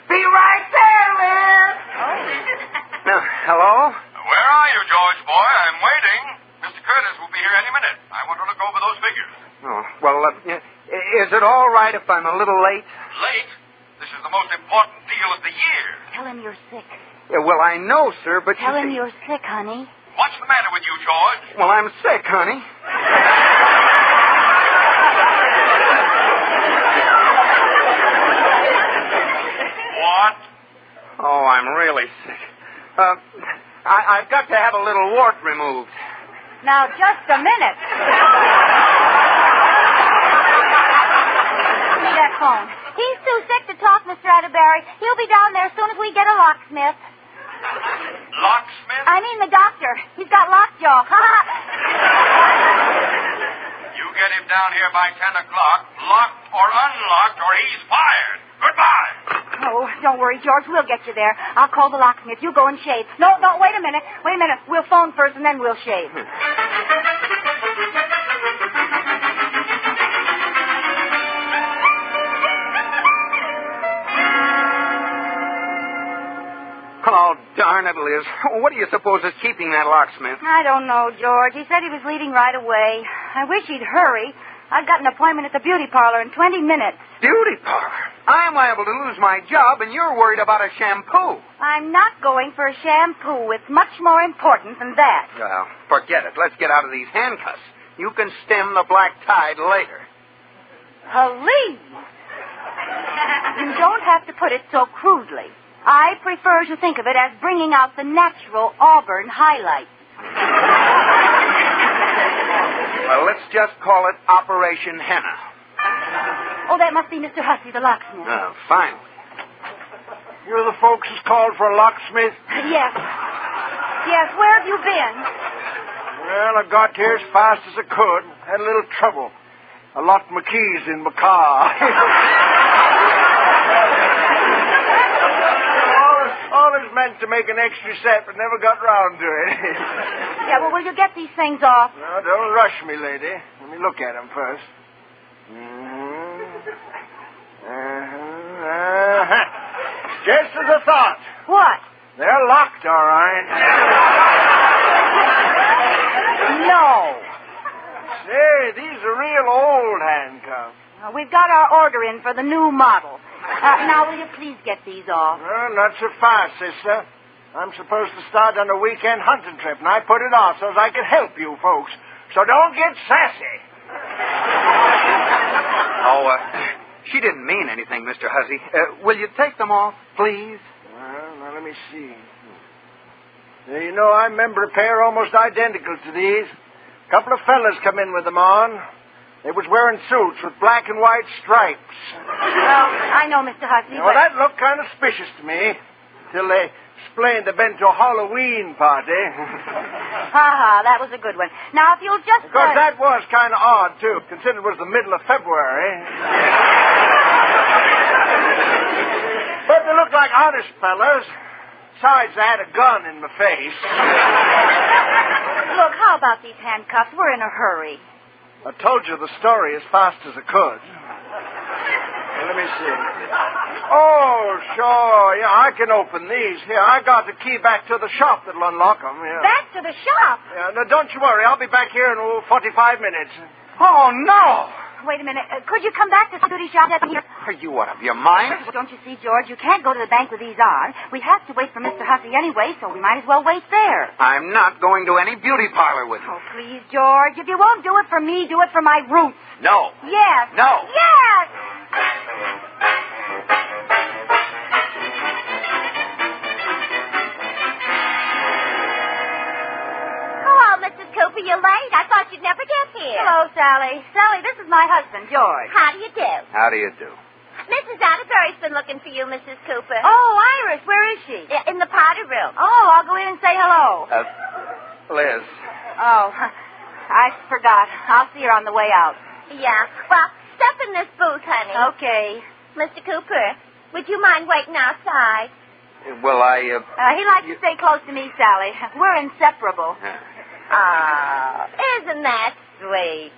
Be right there, Liz! Now, hello? Where are you, George boy? I'm waiting. Mr. Curtis will be here any minute. I want to look over those figures. Oh, well, is it all right if I'm a little late? Late? This is the most important deal of the year. Tell him you're sick. Yeah, well, I know, sir, but Tell him you're sick, honey. What's the matter with you, George? Well, I'm sick, honey. What? Oh, I'm really sick. I've got to have a little wart removed. Now, just a minute. Give me that phone. He's too sick to talk, Mr. Atterbury. He'll be down there as soon as we get a locksmith. Locksmith? I mean the doctor. He's got lockjaw. You get him down here by 10 o'clock, locked or unlocked, or he's fired. Goodbye. Oh, don't worry, George. We'll get you there. I'll call the locksmith. You go and shave. No, wait a minute. We'll phone first, and then we'll shave. Oh, darn it, Liz. What do you suppose is keeping that locksmith? I don't know, George. He said he was leaving right away. I wish he'd hurry. I've got an appointment at the beauty parlor in 20 minutes. Beauty parlor? I'm liable to lose my job, and you're worried about a shampoo. I'm not going for a shampoo. It's much more important than that. Well, forget it. Let's get out of these handcuffs. You can stem the black tide later. Please. You don't have to put it so crudely. I prefer to think of it as bringing out the natural auburn highlights. Well, let's just call it Operation Henna. Oh, that must be Mr. Hussey, the locksmith. Oh, finally. You're the folks who's called for a locksmith? Yes. Yes, where have you been? Well, I got here as fast as I could. Had a little trouble. I locked my keys in my car. Always meant to make an extra set, but never got round to it. Yeah, well, will you get these things off? No, don't rush me, lady. Let me look at them first. Just as I thought. What? They're locked, all right. No. Say, these are real old handcuffs. We've got our order in for the new model. Now, will you please get these off? Well, not so fast, sister. I'm supposed to start on a weekend hunting trip, and I put it off so as I can help you folks. So don't get sassy. Oh, she didn't mean anything, Mr. Hussey. Will you take them off, please? Well, now let me see. You know, I remember a pair almost identical to these. A couple of fellas come in with them on. They was wearing suits with black and white stripes. Well, I know, Mr. Hussey. Well, that looked kind of suspicious to me. Till they explained they'd been to a Halloween party. That was a good one. Now, if you'll just... Of course, that was kind of odd, too, considering it was the middle of February. But they looked like honest fellas. Besides, I had a gun in my face. Look, how about these handcuffs? We're in a hurry. I told you the story as fast as I could. Well, let me see. Oh, sure. Yeah, I can open these. Here, I got the key back to the shop that'll unlock them. Yeah. Back to the shop? Yeah, now, don't you worry. I'll be back here in 45 minutes. Oh, no! Wait a minute. Could you come back to the duty shop here? Are you out of your mind? Well, don't you see, George? You can't go to the bank with these on. We have to wait for Mr. Hussey anyway, so we might as well wait there. I'm not going to any beauty parlor with you. Oh, please, George. If you won't do it for me, do it for my roots. No. Yes. No. Yes! Cooper, you're late. I thought you'd never get here. Hello, Sally. Sally, this is my husband, George. How do you do? How do you do? Mrs. Atterbury's been looking for you, Mrs. Cooper. Oh, Iris, where is she? In the party room. Oh, I'll go in and say hello. Liz. Oh, I forgot. I'll see her on the way out. Yeah. Well, step in this booth, honey. Okay. Mr. Cooper, would you mind waiting outside? Well, he likes to stay close to me, Sally. We're inseparable. Oh, isn't that sweet?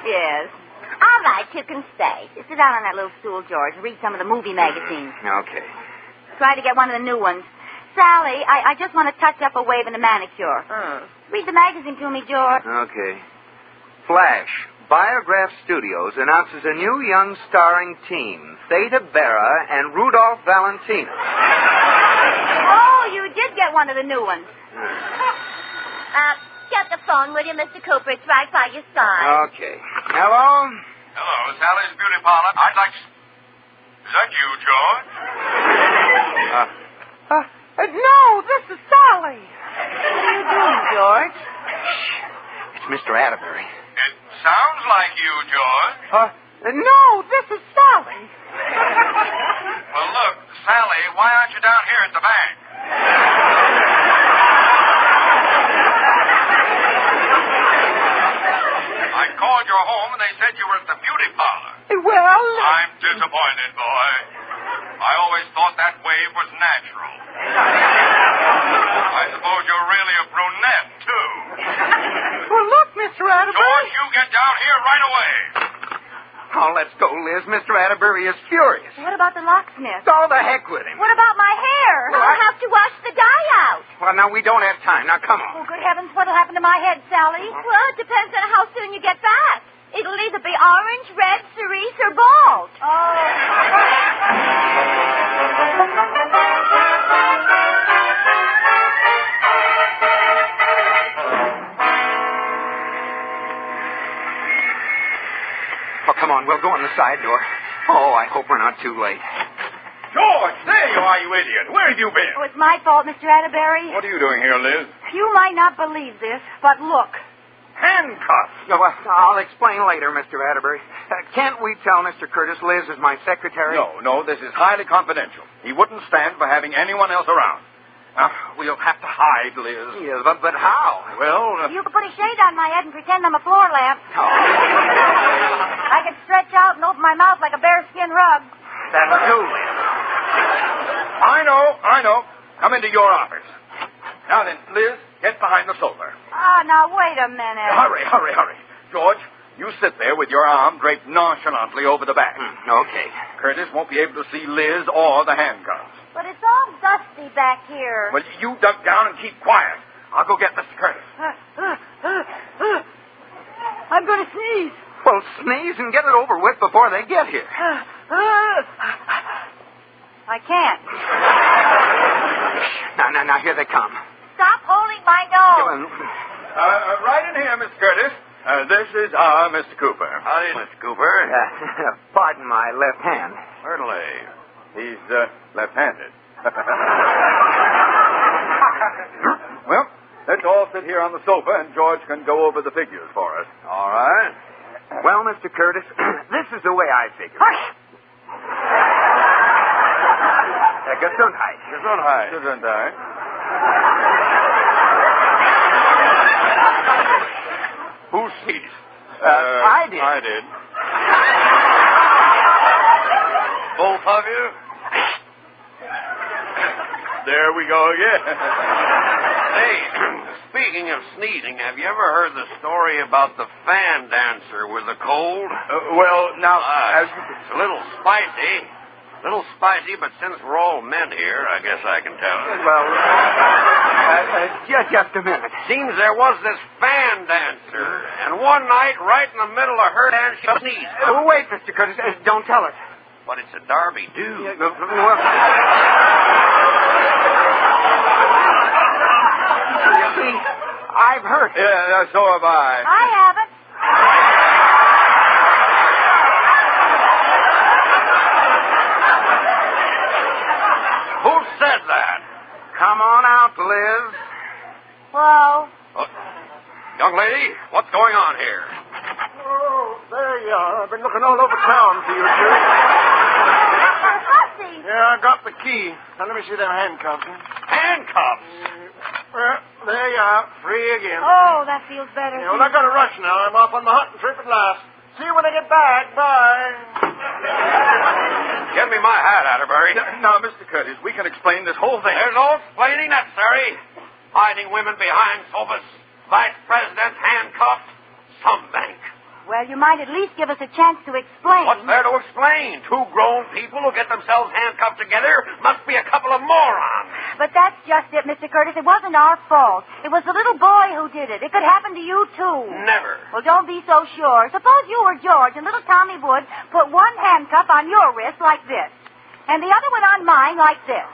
Yes. All right, you can stay. Sit down on that little stool, George, and read some of the movie magazines. Okay. Try to get one of the new ones. Sally, I just want to touch up a wave and a manicure. Read the magazine to me, George. Okay. Flash. Biograph Studios announces a new young starring team, Theta Berra and Rudolph Valentino. Oh, you did get one of the new ones. Get the phone, will you, Mr. Cooper? It's right by your side. Okay. Hello? Hello, Sally's Beauty Parlor. I'd like to... Is that you, George? No, this is Sally. What are you doing, George? Shh. It's Mr. Atterbury. It sounds like you, George. No, this is Sally. Well, look, Sally, why aren't you down here at the bank? I called your home and they said you were at the beauty parlor. Well... I'm disappointed, boy. I always thought that wave was natural. I suppose you're really a brunette, too. Well, look, Mr. Atterbury. George, you get down here right away. Oh, let's go, Liz. Mr. Atterbury is furious. What about the locksmith? All the heck with him. What about my hair? Well, I'll have to wash the dye out. Well, now, we don't have time. Now, come on. Oh, good heavens, what'll happen to my head, Sally? Well, it depends on how soon you get back. It'll either be orange, red, cerise, or bald. Oh, come on. We'll go in the side door. Oh, I hope we're not too late. George, there you are, you idiot. Where have you been? Oh, it's my fault, Mr. Atterbury. What are you doing here, Liz? You might not believe this, but look. Handcuffed. Oh, well, I'll explain later, Mr. Atterbury. Can't we tell Mr. Curtis Liz is my secretary? No, this is highly confidential. He wouldn't stand for having anyone else around. Now, we'll have to hide, Liz. Yes, but how? Well... You could put a shade on my head and pretend I'm a floor lamp. Oh. I could stretch out and open my mouth like a bearskin rug. That'll do, Liz. I know. Come into your office. Now then, Liz, get behind the sofa. Now, wait a minute. Hurry. George, you sit there with your arm draped nonchalantly over the back. Okay. Curtis won't be able to see Liz or the handcuffs. But it's all dusty back here. Well, you duck down and keep quiet. I'll go get Mr. Curtis. I'm going to sneeze. Well, sneeze and get it over with before they get here. I can't. Now, here they come. Stop holding my nose. Right in here, Miss Curtis. This is Mr. Cooper. Howdy, Mr. Cooper. Pardon my left hand. Certainly. He's left-handed. Well, let's all sit here on the sofa, and George can go over the figures for us. All right. Well, Mr. Curtis, this is the way I figure it. Gesundheit. Gesundheit. Who sneezed? I did. I did. Both of you? There we go again. Hey, speaking of sneezing, have you ever heard the story about the fan dancer with the cold? Well, now... it's a little spicy. But since we're all men here, I guess I can tell it. Well, just a minute. Seems there was this fan dancer, and one night, right in the middle of her dance, she sneezed. Wait, Mr. Curtis, don't tell her. But it's a Derby do. You see, I've heard it. Yeah, so have I. I haven't. Who said that? Come on out, Liz. Well... Young lady, what's going on here? Oh, there you are. I've been looking all over town for you two. Hussy! Yeah, I got the key. Now, let me see them handcuffs. Handcuffs? Well, there you are. Free again. Oh, that feels better. Yeah, well, I got to rush now. I'm off on my hunting trip at last. See you when I get back. Bye. Give me my hat, Atterbury. Now, Mr. Curtis, we can explain this whole thing. There's no explaining necessary. Hiding women behind sofas. Vice President handcuffed. Some bank. Well, you might at least give us a chance to explain. What's there to explain? Two grown people who get themselves handcuffed together must be a couple of morons. But that's just it, Mr. Curtis. It wasn't our fault. It was the little boy who did it. It could happen to you, too. Never. Well, don't be so sure. Suppose you were George and little Tommy Wood put one handcuff on your wrist like this, and the other one on mine like this.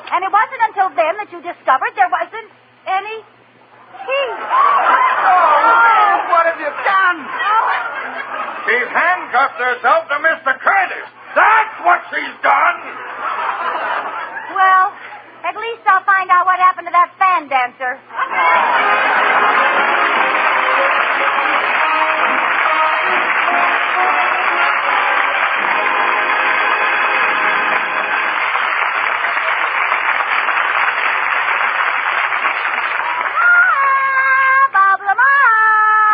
And it wasn't until then that you discovered there wasn't any Oh, what have you done? She's handcuffed herself to Mr. Curtis. That's what she's done. Well, at least I'll find out what happened to that fan dancer.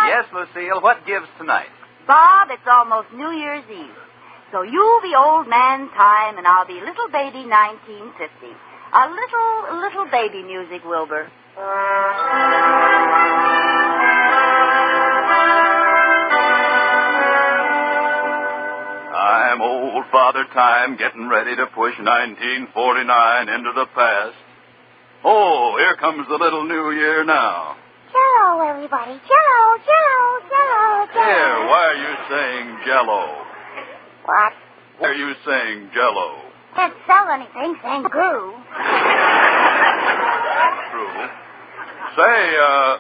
Yes, Lucille, what gives tonight? Bob, it's almost New Year's Eve. So you'll be old man time, and I'll be little baby 1950. A little baby music, Wilbur. I'm old Father Time getting ready to push 1949 into the past. Oh, here comes the little new year now. Jello, everybody. Jello, Jello, Jello, Jello. Here, why are you saying Jello? What? Why are you saying Jello? Can't sell anything, saying glue. True. Say,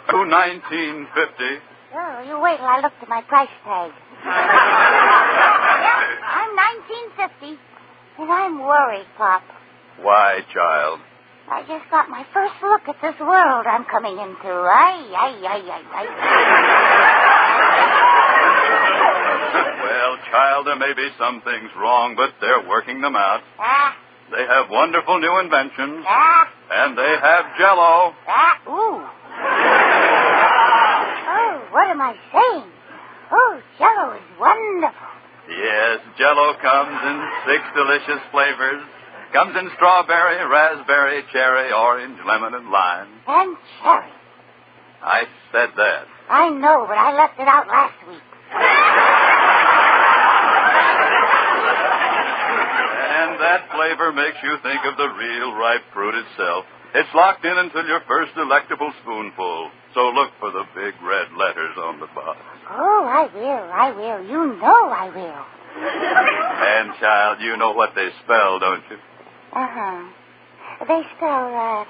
1950. Oh, you wait till I look at my price tag. I'm 1950, and I'm worried, Pop. Why, child? I just got my first look at this world I'm coming into. Ay. Well, child, there may be some things wrong, but they're working them out. They have wonderful new inventions. And they have Jello. Ooh. Oh, what am I saying? Oh, Jello is wonderful. Yes, Jello comes in 6 delicious flavors. Comes in strawberry, raspberry, cherry, orange, lemon, and lime. And cherry. I said that. I know, but I left it out last week. And that flavor makes you think of the real ripe fruit itself. It's locked in until your first delectable spoonful. So look for the big red letters on the box. Oh, I will. You know I will. And, child, you know what they spell, don't you? Uh-huh. They spell,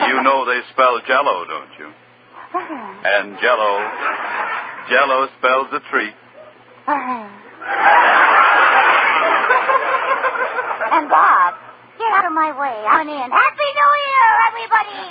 You know they spell Jello, don't you? Uh-huh. And Jello spells a treat. Uh-huh. And Bob, get out of my way. I'm in. Happy New Year, everybody!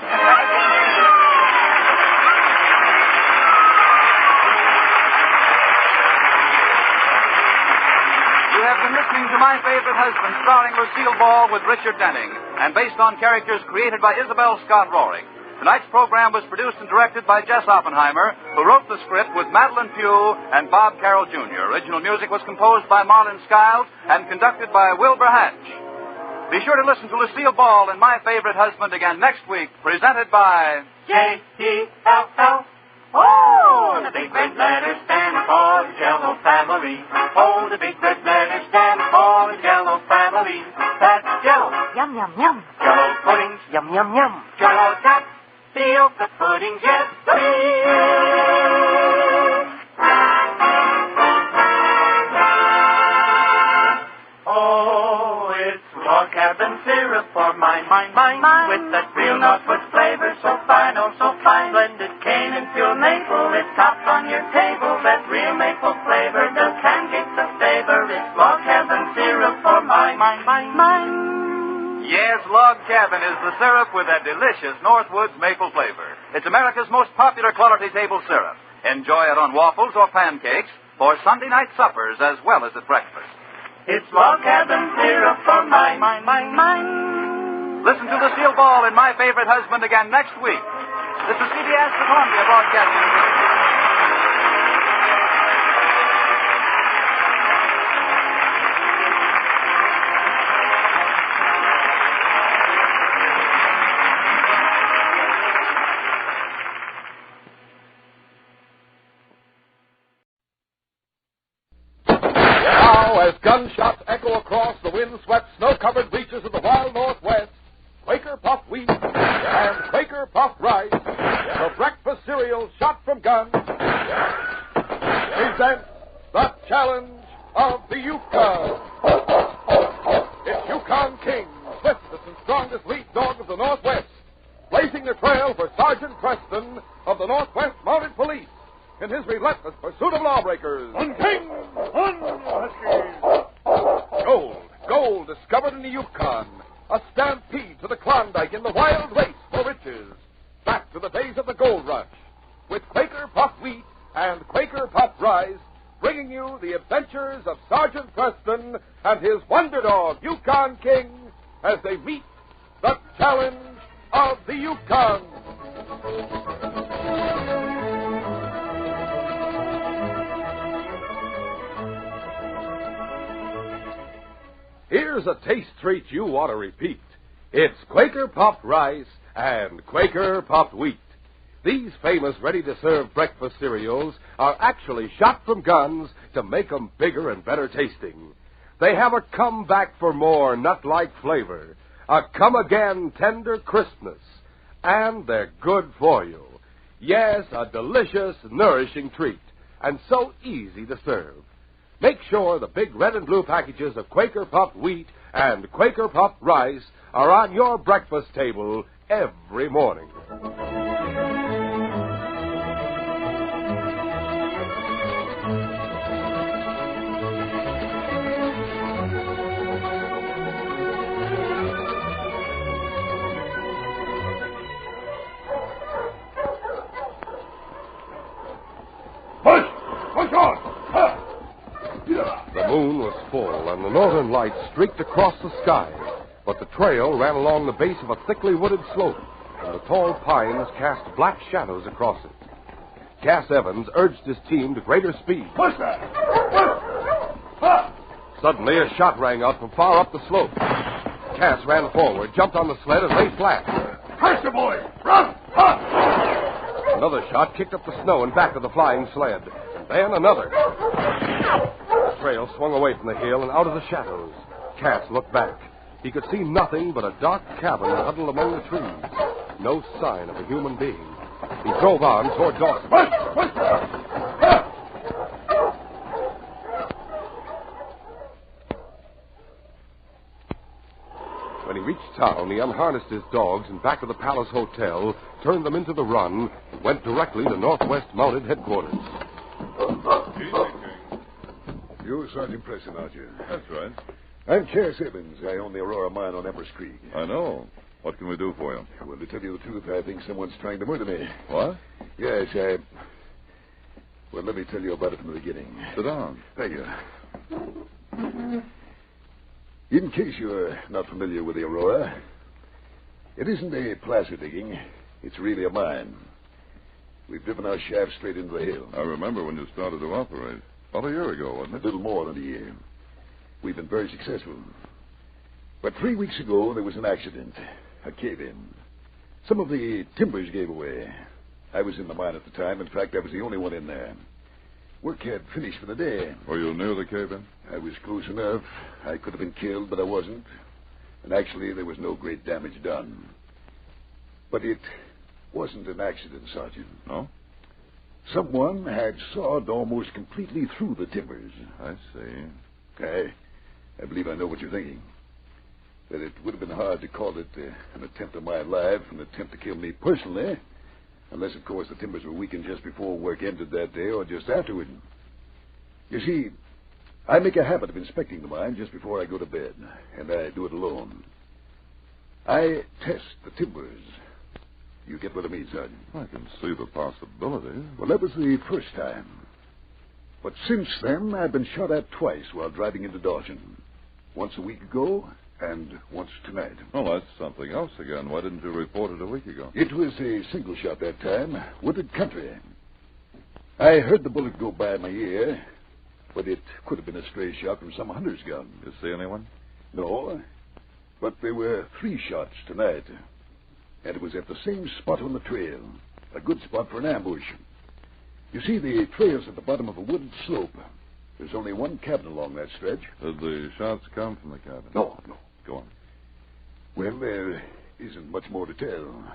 You have been listening to My Favorite Husband, starring Lucille Ball with Richard Denning, and based on characters created by Isabel Scott Rohrig. Tonight's program was produced and directed by Jess Oppenheimer, who wrote the script with Madeline Pugh and Bob Carroll Jr. Original music was composed by Marlon Skiles and conducted by Wilbur Hatch. Be sure to listen to Lucille Ball and My Favorite Husband again next week, presented by J-E-L-L. Oh, the big red letters stand for the Jello family. Oh, the big red letters stand for the Jello family. That's Jello. Yum, yum, yum. Jello puddings. Yum, yum, yum. Jello tots. Feel the puddings, yes, Oh, it's log cabin syrup for mine. With that real Northwood flavor, so fine, oh, so fine. Blended cane and pure maple, it's topped on your table. That real maple flavor does pancakes a favor. It's log cabin syrup for mine. Yes, Log Cabin is the syrup with that delicious Northwoods maple flavor. It's America's most popular quality table syrup. Enjoy it on waffles or pancakes for Sunday night suppers as well as at breakfast. It's Log Cabin syrup for mine. Listen to Lucille Ball and My Favorite Husband again next week. This is CBS, the Columbia Broadcasting. As gunshots echo across the wind-swept, snow-covered reaches of the wild Northwest, Quaker Puff Wheat and Quaker Puff Rice, the breakfast cereal shot from guns, presents the challenge of the Yukon. It's Yukon King, swiftest and strongest lead dog of the Northwest, blazing the trail for Sergeant Preston of the Northwest Mounted Police in his relentless pursuit of lawbreakers. Gold discovered in the Yukon. A stampede to the Klondike in the wild race for riches. Back to the days of the gold rush. With Quaker Puffed Wheat and Quaker Puffed Rice, bringing you the adventures of Sergeant Preston and his wonder dog, Yukon King, as they meet the challenge of the Yukon. Here's a taste treat you ought to repeat. It's Quaker Puffed Rice and Quaker Puffed Wheat. These famous ready-to-serve breakfast cereals are actually shot from guns to make them bigger and better tasting. They have a come-back-for-more nut-like flavor, a come-again tender crispness, and they're good for you. Yes, a delicious, nourishing treat, and so easy to serve. Make sure the big red and blue packages of Quaker Puffed Wheat and Quaker Puffed Rice are on your breakfast table every morning. Push on! The moon was full, and the northern lights streaked across the sky, but the trail ran along the base of a thickly wooded slope, and the tall pines cast black shadows across it. Cass Evans urged his team to greater speed. Push that! Suddenly, a shot rang out from far up the slope. Cass ran forward, jumped on the sled, and lay flat. Curse the boy! Run! Another shot kicked up the snow and back of the flying sled. And then another. The trail swung away from the hill and out of the shadows. Cass looked back. He could see nothing but a dark cabin huddled among the trees. No sign of a human being. He drove on toward Dawson. When he reached town, he unharnessed his dogs and back to the Palace Hotel, turned them into the run, and went directly to Northwest Mounted Headquarters. You're Sergeant Preston, aren't you? That's right. I'm Cass Evans. I own the Aurora mine on Empress Creek. I know. What can we do for you? Well, to tell you the truth, I think someone's trying to murder me. What? Yes, Well, let me tell you about it from the beginning. Sit down. Thank you. In case you're not familiar with the Aurora, it isn't a placer digging. It's really a mine. We've driven our shaft straight into the hill. I remember when you started to operate. About a year ago, wasn't it? A little more than a year. We've been very successful. But 3 weeks ago, there was an accident. A cave-in. Some of the timbers gave away. I was in the mine at the time. In fact, I was the only one in there. Work had finished for the day. Were you near the cave-in? I was close enough. I could have been killed, but I wasn't. And actually, there was no great damage done. But it wasn't an accident, Sergeant. No? Someone had sawed almost completely through the timbers. I see. I believe I know what you're thinking. That it would have been hard to call it an attempt on my life, an attempt to kill me personally, unless, of course, the timbers were weakened just before work ended that day or just afterward. You see, I make a habit of inspecting the mine just before I go to bed, and I do it alone. I test the timbers. You get what I mean, Sergeant? I can see the possibility. Well, that was the first time. But since then, I've been shot at twice while driving into Dawson. Once a week ago, and once tonight. Well, that's something else again. Why didn't you report it a week ago? It was a single shot that time. Wooded country. I heard the bullet go by my ear, but it could have been a stray shot from some hunter's gun. You see anyone? No, but there were 3 shots tonight. And it was at the same spot on the trail. A good spot for an ambush. You see, the trail's at the bottom of a wooded slope. There's only one cabin along that stretch. Did the shots come from the cabin? No. Go on. Well, there isn't much more to tell.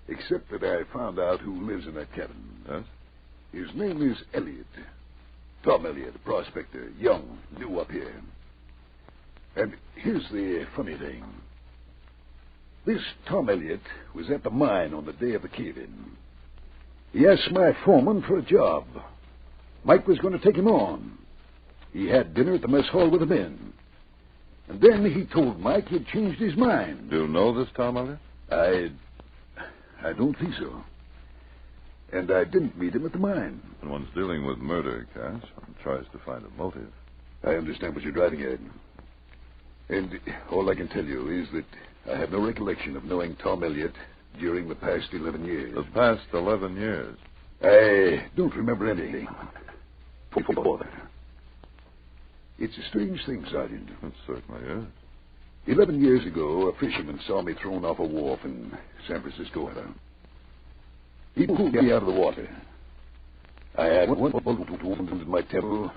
Except that I found out who lives in that cabin. Yes? His name is Elliot. Tom Elliot, a prospector. Young, new up here. And here's the funny thing. This Tom Elliott was at the mine on the day of the cave-in. He asked my foreman for a job. Mike was going to take him on. He had dinner at the mess hall with the men. And then he told Mike he'd changed his mind. Do you know this Tom Elliott? I don't think so. And I didn't meet him at the mine. When one's dealing with murder, Cass, one tries to find a motive. I understand what you're driving at. And all I can tell you is that I have no recollection of knowing Tom Elliott during the past 11 years. The past 11 years? I don't remember anything. It's a strange thing, Sergeant. It certainly is. 11 years ago, a fisherman saw me thrown off a wharf in San Francisco Harbor. He pulled me out of the water. I had one bullet wound in my temple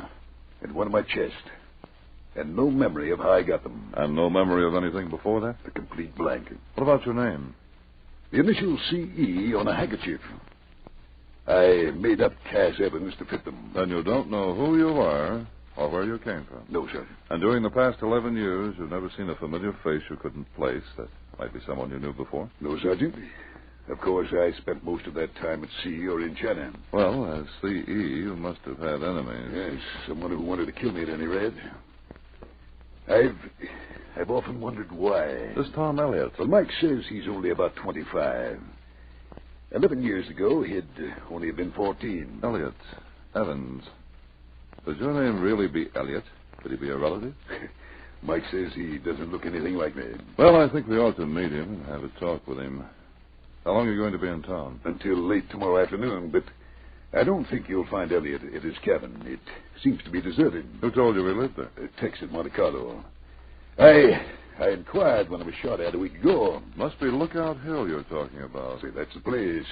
and one in my chest, and no memory of how I got them. And no memory of anything before that? A complete blank. What about your name? The initial C.E. on a handkerchief. I made up Cass Evans to fit them. Then you don't know who you are or where you came from? No, Sergeant. And during the past 11 years, you've never seen a familiar face you couldn't place that might be someone you knew before? No, Sergeant. Of course, I spent most of that time at sea or in China. Well, as C.E., you must have had enemies. Yes, someone who wanted to kill me at any rate. I've often wondered why. This Tom Elliott. Well, Mike says he's only about 25. 11 years ago, he'd only been 14. Elliott. Evans. Does your name really be Elliott? Could he be a relative? Mike says he doesn't look anything like me. Well, I think we ought to meet him and have a talk with him. How long are you going to be in town? Until late tomorrow afternoon, but I don't think you'll find Elliott at his cabin. It seems to be deserted. Who told you he lived there? Tex at Monte Carlo. I inquired when I was shot at a week ago. Must be Lookout Hill you're talking about. See, that's the place.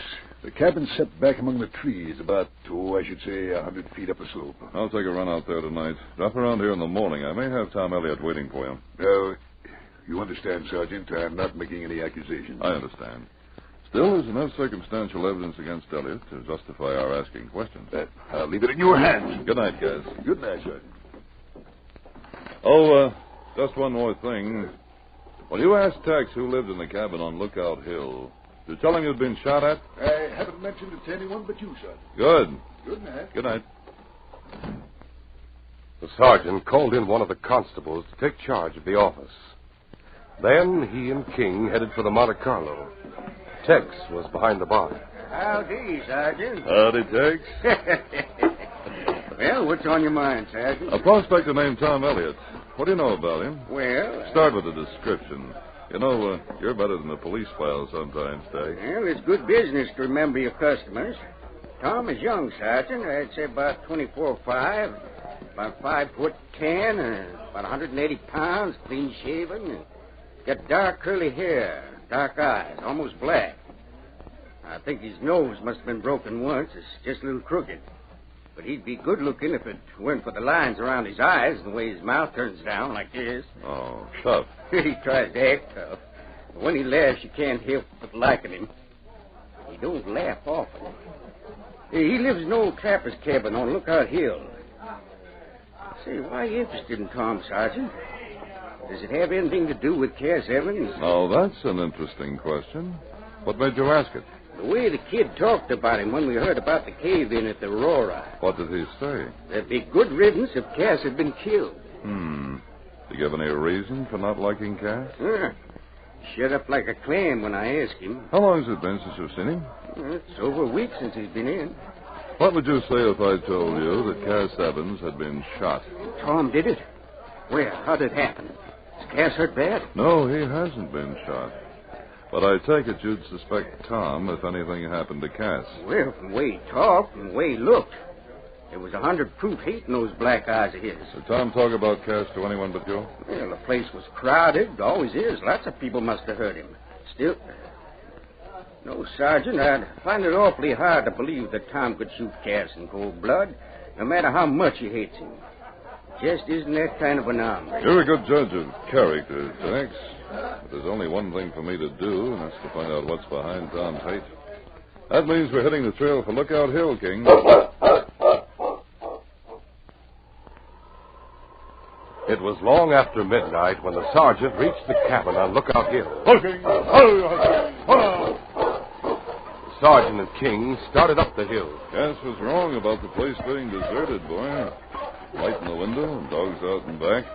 The cabin's set back among the trees, about, I should say, 100 feet up a slope. I'll take a run out there tonight. Drop around here in the morning. I may have Tom Elliott waiting for you. No, you understand, Sergeant, I'm not making any accusations. I understand. Still, there's enough circumstantial evidence against Elliott to justify our asking questions. I'll leave it in your hands. Good night, guys. Good night, Sergeant. Oh, just one more thing. When you asked Tex who lived in the cabin on Lookout Hill, did you tell him you'd been shot at? I haven't mentioned it to anyone but you, Sergeant. Good. Good night. Good night. The sergeant called in one of the constables to take charge of the office. Then he and King headed for the Monte Carlo. Tex was behind the bar. Howdy, Sergeant. Howdy, Tex. Well, what's on your mind, Sergeant? A prospector named Tom Elliott. What do you know about him? Well... Start with a description. You know, you're better than the police file sometimes, Tex. Well, it's good business to remember your customers. Tom is young, Sergeant. I'd say about 24 or 5. About 5'10", about 180 pounds, clean shaven. Got dark curly hair, dark eyes, almost black. I think his nose must have been broken once. It's just a little crooked. But he'd be good looking if it weren't for the lines around his eyes and the way his mouth turns down like this. Oh, tough. He tries to act tough. But when he laughs, you can't help but liking him. He don't laugh often. He lives in an old trapper's cabin on Lookout Hill. Say, why are you interested in Tom, Sergeant? Does it have anything to do with Cass Evans? Oh, that's an interesting question. What made you ask it? The way the kid talked about him when we heard about the cave-in at the Aurora. What did he say? There'd be good riddance if Cass had been killed. Did he give any reason for not liking Cass? Shut up like a clam when I asked him. How long has it been since you've seen him? It's over a week since he's been in. What would you say if I told you that Cass Evans had been shot? Tom did it? Where? How did it happen? Is Cass hurt bad? No, he hasn't been shot. But I take it you'd suspect Tom if anything happened to Cass. Well, from the way he talked and the way he looked, there was 100 proof hate in those black eyes of his. Did Tom talk about Cass to anyone but you? Well, the place was crowded. Always is. Lots of people must have heard him. Still... No, Sergeant, I'd find it awfully hard to believe that Tom could shoot Cass in cold blood, no matter how much he hates him. Just isn't that kind of an hombre. You're a good judge of character, Tex. But there's only one thing for me to do, and that's to find out what's behind Tom's hate. That means we're hitting the trail for Lookout Hill, King. It was long after midnight when the sergeant reached the cabin on Lookout Hill. The sergeant and King started up the hill. Cass was wrong about the place being deserted, boy. Light in the window and dogs out and back.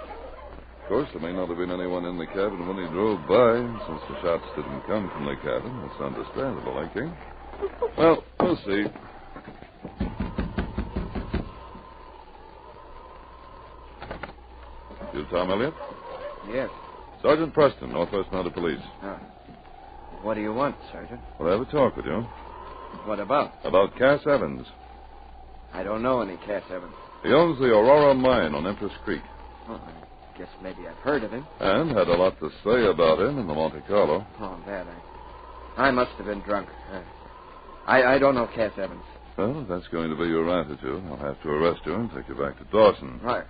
Of course, there may not have been anyone in the cabin when he drove by. Since the shots didn't come from the cabin, it's understandable, I think. Well, we'll see. You Tom Elliott? Yes. Sergeant Preston, Northwest Mounted Police. What do you want, Sergeant? Well, I have a talk with you. What about? About Cass Evans. I don't know any Cass Evans. He owns the Aurora Mine on Empress Creek. Oh, I guess maybe I've heard of him. And had a lot to say about him in the Monte Carlo. Oh, that I must have been drunk. I don't know Cass Evans. Well, if that's going to be your attitude, I'll have to arrest you and take you back to Dawson. Right.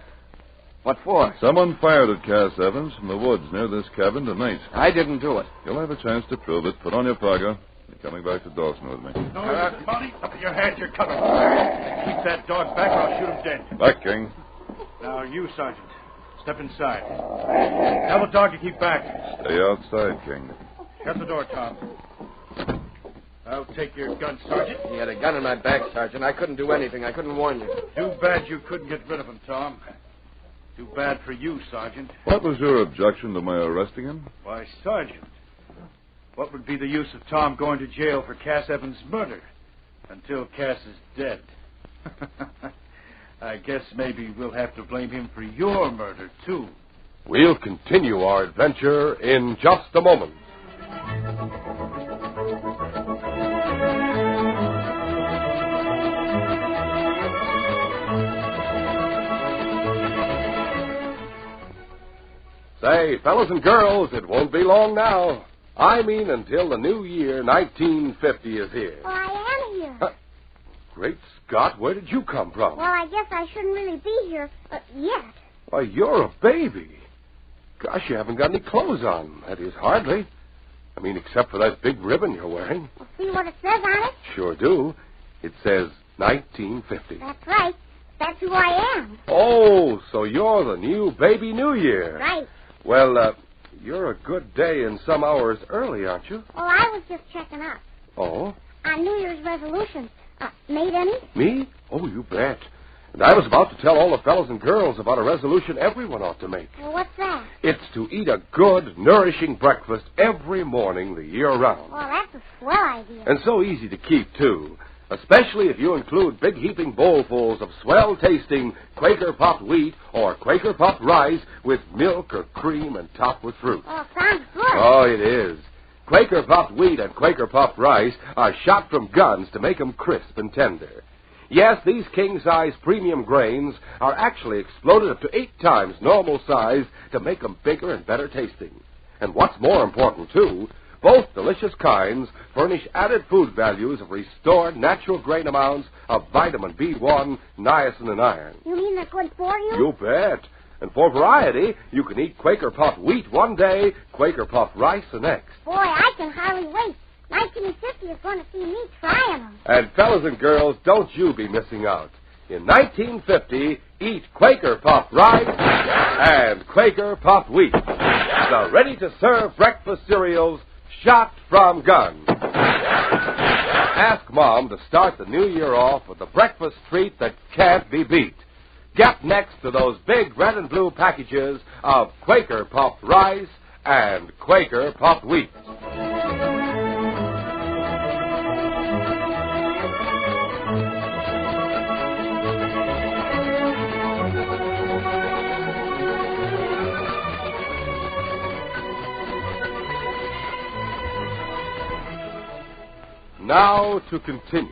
What for? Someone fired at Cass Evans from the woods near this cabin tonight. I didn't do it. You'll have a chance to prove it. Put on your parka. You're coming back to Dawson with me. No, Monty, up in your hands, you're coming. Keep that dog back or I'll shoot him dead. Back, King. Now, you, Sergeant, step inside. Tell the dog to keep back. Stay outside, King. Shut the door, Tom. I'll take your gun, Sergeant. He had a gun in my back, Sergeant. I couldn't do anything. I couldn't warn you. Too bad you couldn't get rid of him, Tom. Too bad for you, Sergeant. What was your objection to my arresting him? Why, Sergeant, what would be the use of Tom going to jail for Cass Evans' murder until Cass is dead? I guess maybe we'll have to blame him for your murder, too. We'll continue our adventure in just a moment. Say, fellas and girls, it won't be long now. I mean until the new year, 1950, is here. Well, I am here. Great Scott, where did you come from? Well, I guess I shouldn't really be here yet. Why, you're a baby. Gosh, you haven't got any clothes on. That is, hardly. I mean, except for that big ribbon you're wearing. Well, see what it says on it? Sure do. It says 1950. That's right. That's who I am. Oh, so you're the new baby New Year. Right. Well, you're a good day and some hours early, aren't you? Well, I was just checking up. Oh? On New Year's resolutions. Made any? Me? Oh, you bet. And I was about to tell all the fellows and girls about a resolution everyone ought to make. Well, what's that? It's to eat a good, nourishing breakfast every morning the year round. Well, that's a swell idea. And so easy to keep, too. Especially if you include big heaping bowlfuls of swell-tasting Quaker popped wheat or Quaker popped rice with milk or cream and topped with fruit. Oh, sounds good. Oh, it is. Quaker popped wheat and Quaker popped rice are shot from guns to make them crisp and tender. Yes, these king-size premium grains are actually exploded up to 8 times normal size to make them bigger and better tasting. And what's more important, too, both delicious kinds furnish added food values of restored natural grain amounts of vitamin B1, niacin, and iron. You mean they're good for you? You bet. And for variety, you can eat Quaker popped wheat one day, Quaker popped rice the next. Boy, I can hardly wait. 1950 is going to see me trying them. And fellas and girls, don't you be missing out. In 1950, eat Quaker popped rice and Quaker popped wheat. The ready-to-serve breakfast cereals shot from guns. Ask Mom to start the new year off with a breakfast treat that can't be beat. Get next to those big red and blue packages of Quaker popped rice and Quaker popped wheat. Now to continue.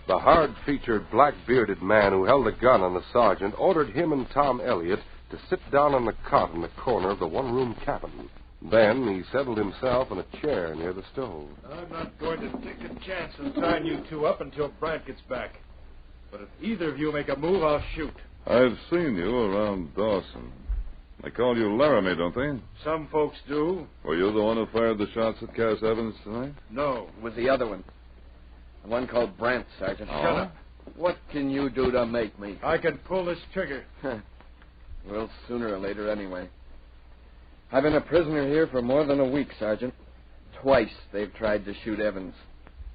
The hard-featured, black-bearded man who held a gun on the sergeant ordered him and Tom Elliott to sit down on the cot in the corner of the one-room cabin. Then he settled himself in a chair near the stove. I'm not going to take a chance in tying you two up until Brant gets back. But if either of you make a move, I'll shoot. I've seen you around Dawson. They call you Laramie, don't they? Some folks do. Were you the one who fired the shots at Cass Evans tonight? No. It was the other one. The one called Brant, Sergeant. Oh? Shut up. What can you do to make me? I can pull this trigger. Well, sooner or later anyway. I've been a prisoner here for more than a week, Sergeant. Twice they've tried to shoot Evans.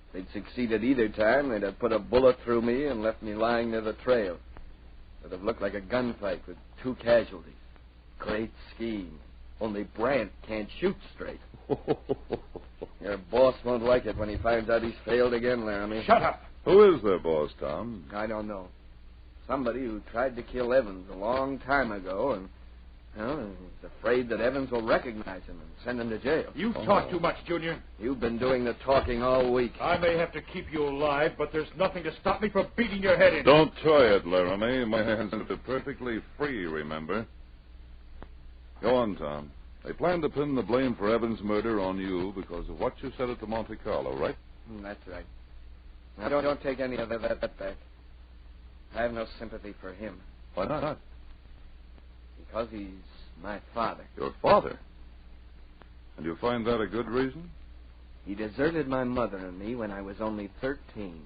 If they'd succeeded either time, they'd have put a bullet through me and left me lying near the trail. It would have looked like a gunfight with 2 casualties. Great scheme. Only Brant can't shoot straight. Your boss won't like it when he finds out he's failed again, Laramie. Shut up. Who is their boss, Tom? I don't know. Somebody who tried to kill Evans a long time ago, and, well, he's afraid that Evans will recognize him and send him to jail. You talk too much, Junior. You've been doing the talking all week. I may have to keep you alive, but there's nothing to stop me from beating your head in. Don't try it, Laramie. My hands are perfectly free, remember? Go on, Tom. They plan to pin the blame for Evans' murder on you because of what you said at the Monte Carlo, right? That's right. Now, don't take any of that back. I have no sympathy for him. Why not? Because he's my father. Your father? And you find that a good reason? He deserted my mother and me when I was only 13.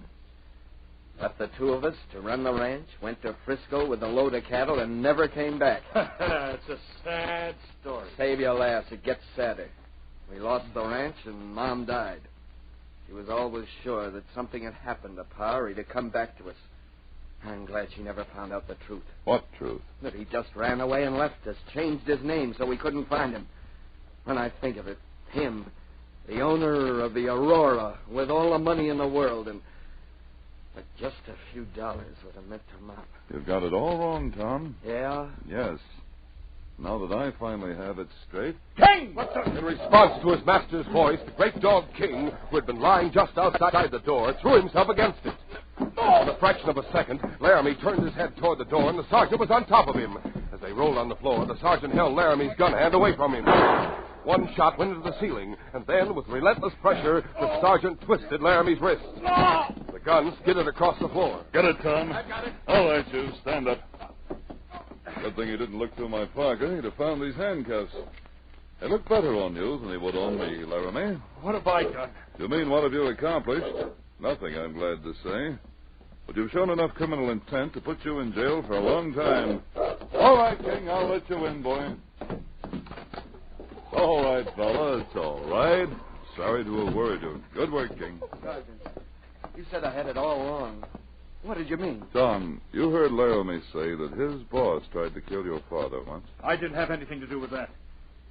Left the 2 of us to run the ranch, went to Frisco with a load of cattle, and never came back. It's a sad story. Save your laughs. It gets sadder. We lost the ranch, and Mom died. She was always sure that something had happened to Pa, or he'd have come back to us. I'm glad she never found out the truth. What truth? That he just ran away and left us, changed his name so we couldn't find him. When I think of it, him, the owner of the Aurora, with all the money in the world, and but just a few dollars would have meant to Mom. You've got it all wrong, Tom. Yeah? Yes. Now that I finally have it straight... King! What's up? In response to his master's voice, the great dog King, who had been lying just outside the door, threw himself against it. In a fraction of a second, Laramie turned his head toward the door, and the sergeant was on top of him. As they rolled on the floor, the sergeant held Laramie's gun hand away from him. One shot went into the ceiling, and then, with relentless pressure, the sergeant twisted Laramie's wrist. The gun skidded across the floor. Get it, Tom. I got it. All right, you. Stand up. Good thing you didn't look through my pocket. He'd have found these handcuffs. They look better on you than they would on me, Laramie. What have I done? You mean, what have you accomplished? Nothing, I'm glad to say. But you've shown enough criminal intent to put you in jail for a long time. All right, King, I'll let you in, boy. All right, fella, it's all right. Sorry to have worried you. Good work, King. Sergeant, you said I had it all wrong. What did you mean? Tom, you heard Laramie say that his boss tried to kill your father once. I didn't have anything to do with that.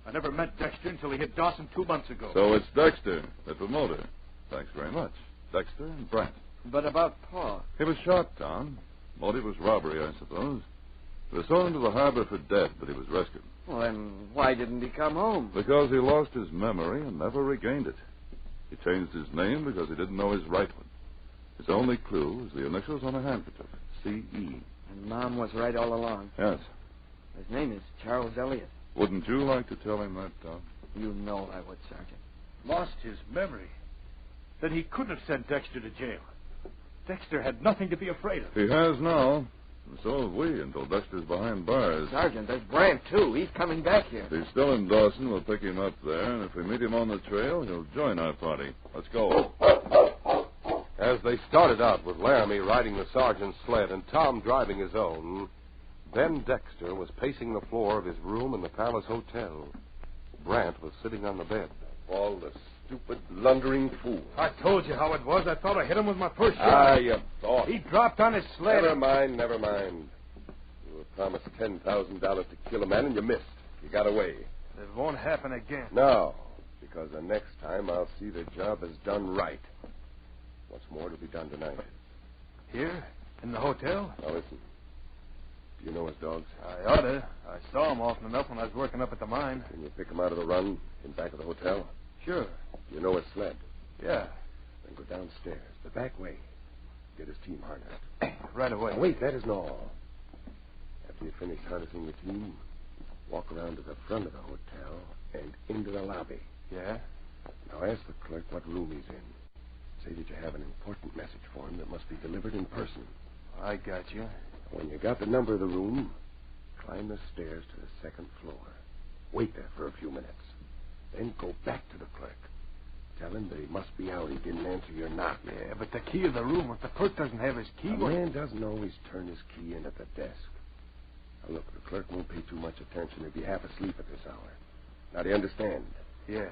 I never met Dexter until he hit Dawson 2 months ago. So it's Dexter, the promoter. Thanks very much. Dexter and Brant. But about Pa. He was shot, Tom. Motive was robbery, I suppose. He was thrown into the harbor for dead, but he was rescued. Well, then why didn't he come home? Because he lost his memory and never regained it. He changed his name because he didn't know his right one. His only clue was the initials on a handkerchief, C.E. And Mom was right all along. Yes. His name is Charles Elliott. Wouldn't you like to tell him that, Tom? You know I would, Sergeant. Lost his memory. Then he couldn't have sent Dexter to jail. Dexter had nothing to be afraid of. He has now. And so have we until Dexter's behind bars. Sergeant, there's Brant, too. He's coming back here. If he's still in Dawson, we'll pick him up there. And if we meet him on the trail, he'll join our party. Let's go. As they started out with Laramie riding the sergeant's sled and Tom driving his own, Ben Dexter was pacing the floor of his room in the Palace Hotel. Brant was sitting on the bed. All the stupid, blundering fool. I told you how it was. I thought I hit him with my first shot. Ah, you thought. He dropped on his sled. Never mind. You were promised $10,000 to kill a man, and you missed. You got away. It won't happen again. No, because the next time I'll see the job is done right. What's more to be done tonight? Here? In the hotel? Now, listen. Do you know his dogs? I oughta. I saw him often enough when I was working up at the mine. Can you pick him out of the run in back of the hotel? Sure. You know his sled? Yeah. Then go downstairs, the back way. Get his team harnessed. Right away. Wait, that isn't all. After you finish harnessing the team, walk around to the front of the hotel and into the lobby. Yeah? Now ask the clerk what room he's in. Say that you have an important message for him that must be delivered in person. I got you. When you got the number of the room, climb the stairs to the second floor. Wait there for a few minutes. Then go back to the clerk. Tell him that he must be out. He didn't answer your knock. Yeah, but the key of the room, if the clerk doesn't have his key... A man doesn't always turn his key in at the desk. Now, look, the clerk won't pay too much attention. He'll be half asleep at this hour. Now, do you understand? Yeah.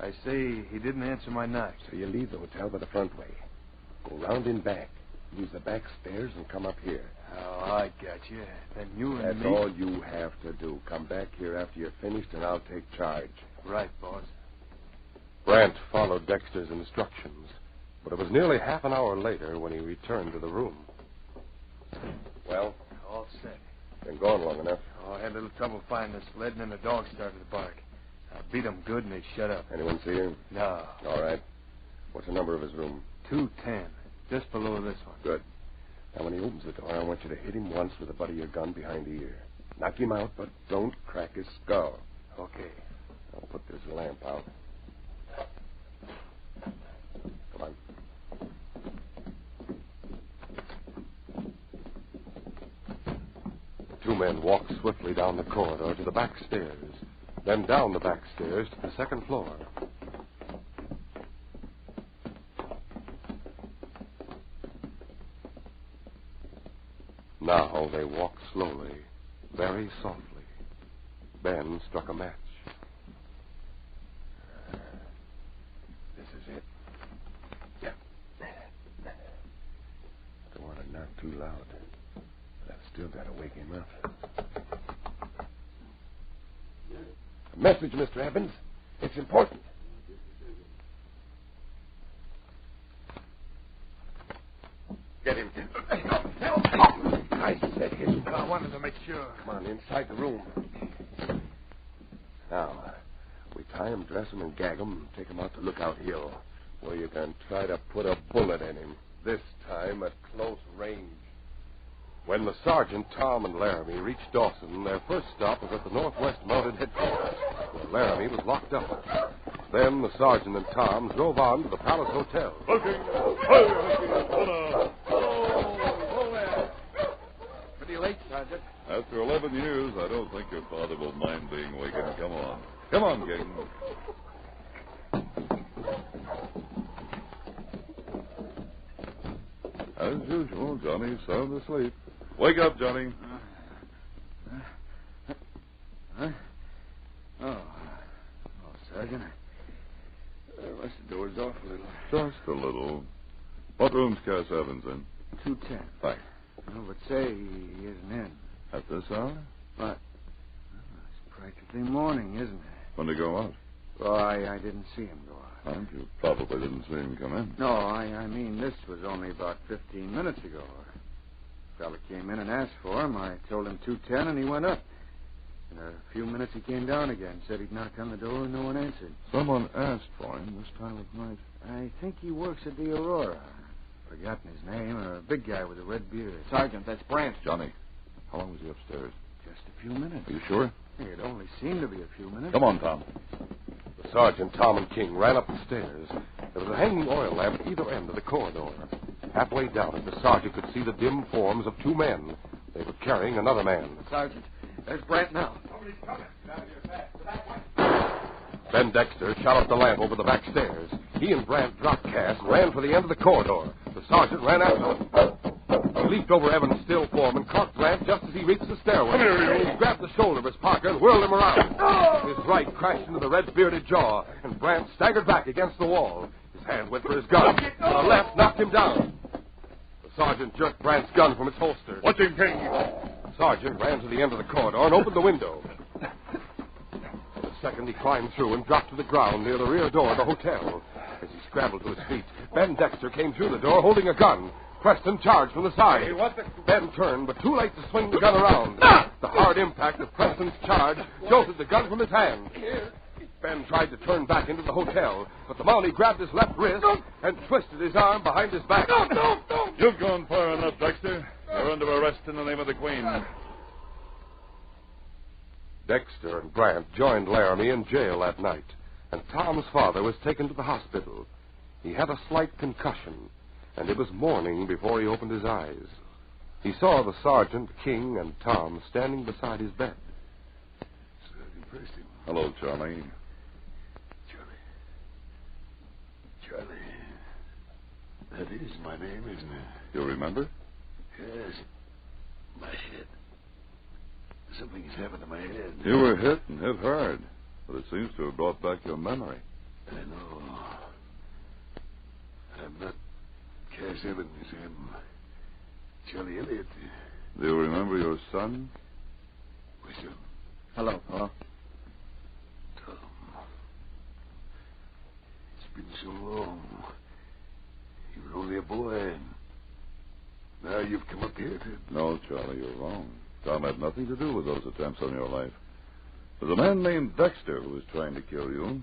I say he didn't answer my knock. So you leave the hotel by the front way. Go round in back. Use the back stairs and come up here. Oh, I got you. Then you and That's me... all you have to do. Come back here after you're finished, and I'll take charge. Right, boss. Brant followed Dexter's instructions, but it was nearly half an hour later when he returned to the room. Well? All set. Been gone long enough. Oh, I had a little trouble finding the sled, and then the dog started to bark. I beat them good, and they shut up. Anyone see him? No. All right. What's the number of his room? 210. Just below this one. Good. Now, when he opens the door, I want you to hit him once with the butt of your gun behind the ear. Knock him out, but don't crack his skull. Okay. I'll put this lamp out. Come on. The two men walked swiftly down the corridor to the back stairs, then down the back stairs to the second floor. Now they walked slowly, very softly. Ben struck a match. This is it. Yeah. Don't want to knock too loud, but I've still got to wake him up. A message, Mr. Evans. It's important. Get him. I said hit him. I wanted to make sure. Come on, inside the room. Now, we tie him, dress him, and gag him, and take him out to Lookout Hill, where you can try to put a bullet in him, this time at close range. When the sergeant, Tom, and Laramie reached Dawson, their first stop was at the Northwest Mounted Headquarters, where Laramie was locked up. Then the sergeant and Tom drove on to the Palace Hotel. Pretty late, Sergeant. After 11 years, I don't think your father will mind being wakened. Come on. Come on, gang. As usual, Johnny's sound asleep. Wake up, Johnny. Huh? Oh, Sergeant. I must have dozed off a little. Just a little. What room's Cass Evans in? 210. Thanks. Oh, but say, he isn't in. At this hour? What? Oh, it's practically morning, isn't it? When to go out? Well, I didn't see him go out. And you probably didn't see him come in. No, I mean, this was only about 15 minutes ago. A fella came in and asked for him. I told him 210, and he went up. In a few minutes, he came down again, said he'd knock on the door, and no one answered. Someone asked for him this time of night. I think he works at the Aurora. Forgotten his name. A big guy with a red beard. Sergeant, that's Brant. Johnny, how long was he upstairs? Just a few minutes. Are you sure? It only seemed to be a few minutes. Come on, Tom. The sergeant, Tom, and King ran up the stairs. There was a hanging oil lamp at either end of the corridor. Halfway down it, the sergeant could see the dim forms of two men. They were carrying another man. Sergeant, there's Brant now. Somebody's coming. Get out of here fast. The back way. Ben Dexter shot out the lamp over the back stairs. He and Brant dropped Cass and ran for the end of the corridor. The sergeant ran after him. He leaped over Evans' still form and caught Brant just as he reached the stairway. Come here, you. He grabbed the shoulder of his partner and whirled him around. His right crashed into the red-bearded jaw, and Brant staggered back against the wall. His hand went for his gun. The left knocked him down. The sergeant jerked Brant's gun from its holster. Watch him, King. The sergeant ran to the end of the corridor and opened the window. In a second, he climbed through and dropped to the ground near the rear door of the hotel. As he scrambled to his feet, Ben Dexter came through the door holding a gun. Preston charged from the side. Hey, what the... Ben turned, but too late to swing the gun around. The hard impact of Preston's charge jolted the gun from his hand. Ben tried to turn back into the hotel, but the Mountie grabbed his left wrist and twisted his arm behind his back. You've gone far enough, Dexter. You're under arrest in the name of the Queen. Dexter and Brant joined Laramie in jail that night, and Tom's father was taken to the hospital. He had a slight concussion, and it was morning before he opened his eyes. He saw the sergeant, King, and Tom standing beside his bed. Sergeant Preston. Hello, Charlie. Charlie. That is my name, isn't it? You remember? Yes. My head. Something's happened to my head. You were hit and hit hard, but it seems to have brought back your memory. I know. I'm not Cass Evans. I'm Charlie Elliott. Do you remember your son? My son. Hello, Paul. Tom. It's been so long. You were only a boy, and now you've come up here to... No, Charlie, you're wrong. Tom had nothing to do with those attempts on your life. There's a man named Dexter who was trying to kill you.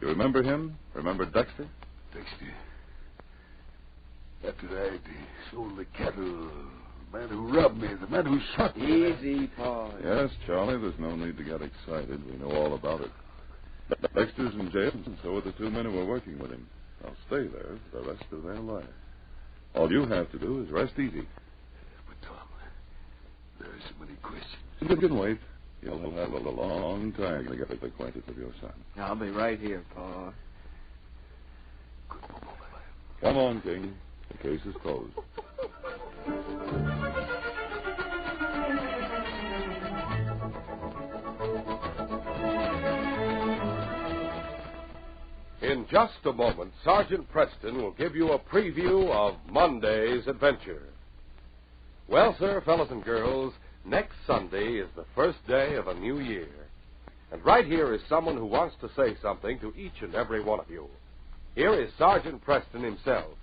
You remember him? Remember Dexter? Dexter. After I'd sold the cattle, the man who robbed me, the man who shot me. Easy, Paul. Yes, Charlie, there's no need to get excited. We know all about it. Dexter's in jail, and so are the two men who were working with him. They'll stay there for the rest of their life. All you have to do is rest easy. But, Tom, there are so many questions. You can wait. You'll have a long time to get acquainted with your son. I'll be right here, Paul. Come on, King. The case is closed. In just a moment, Sergeant Preston will give you a preview of Monday's adventure. Well, sir, fellas and girls, next Sunday is the first day of a new year. And right here is someone who wants to say something to each and every one of you. Here is Sergeant Preston himself.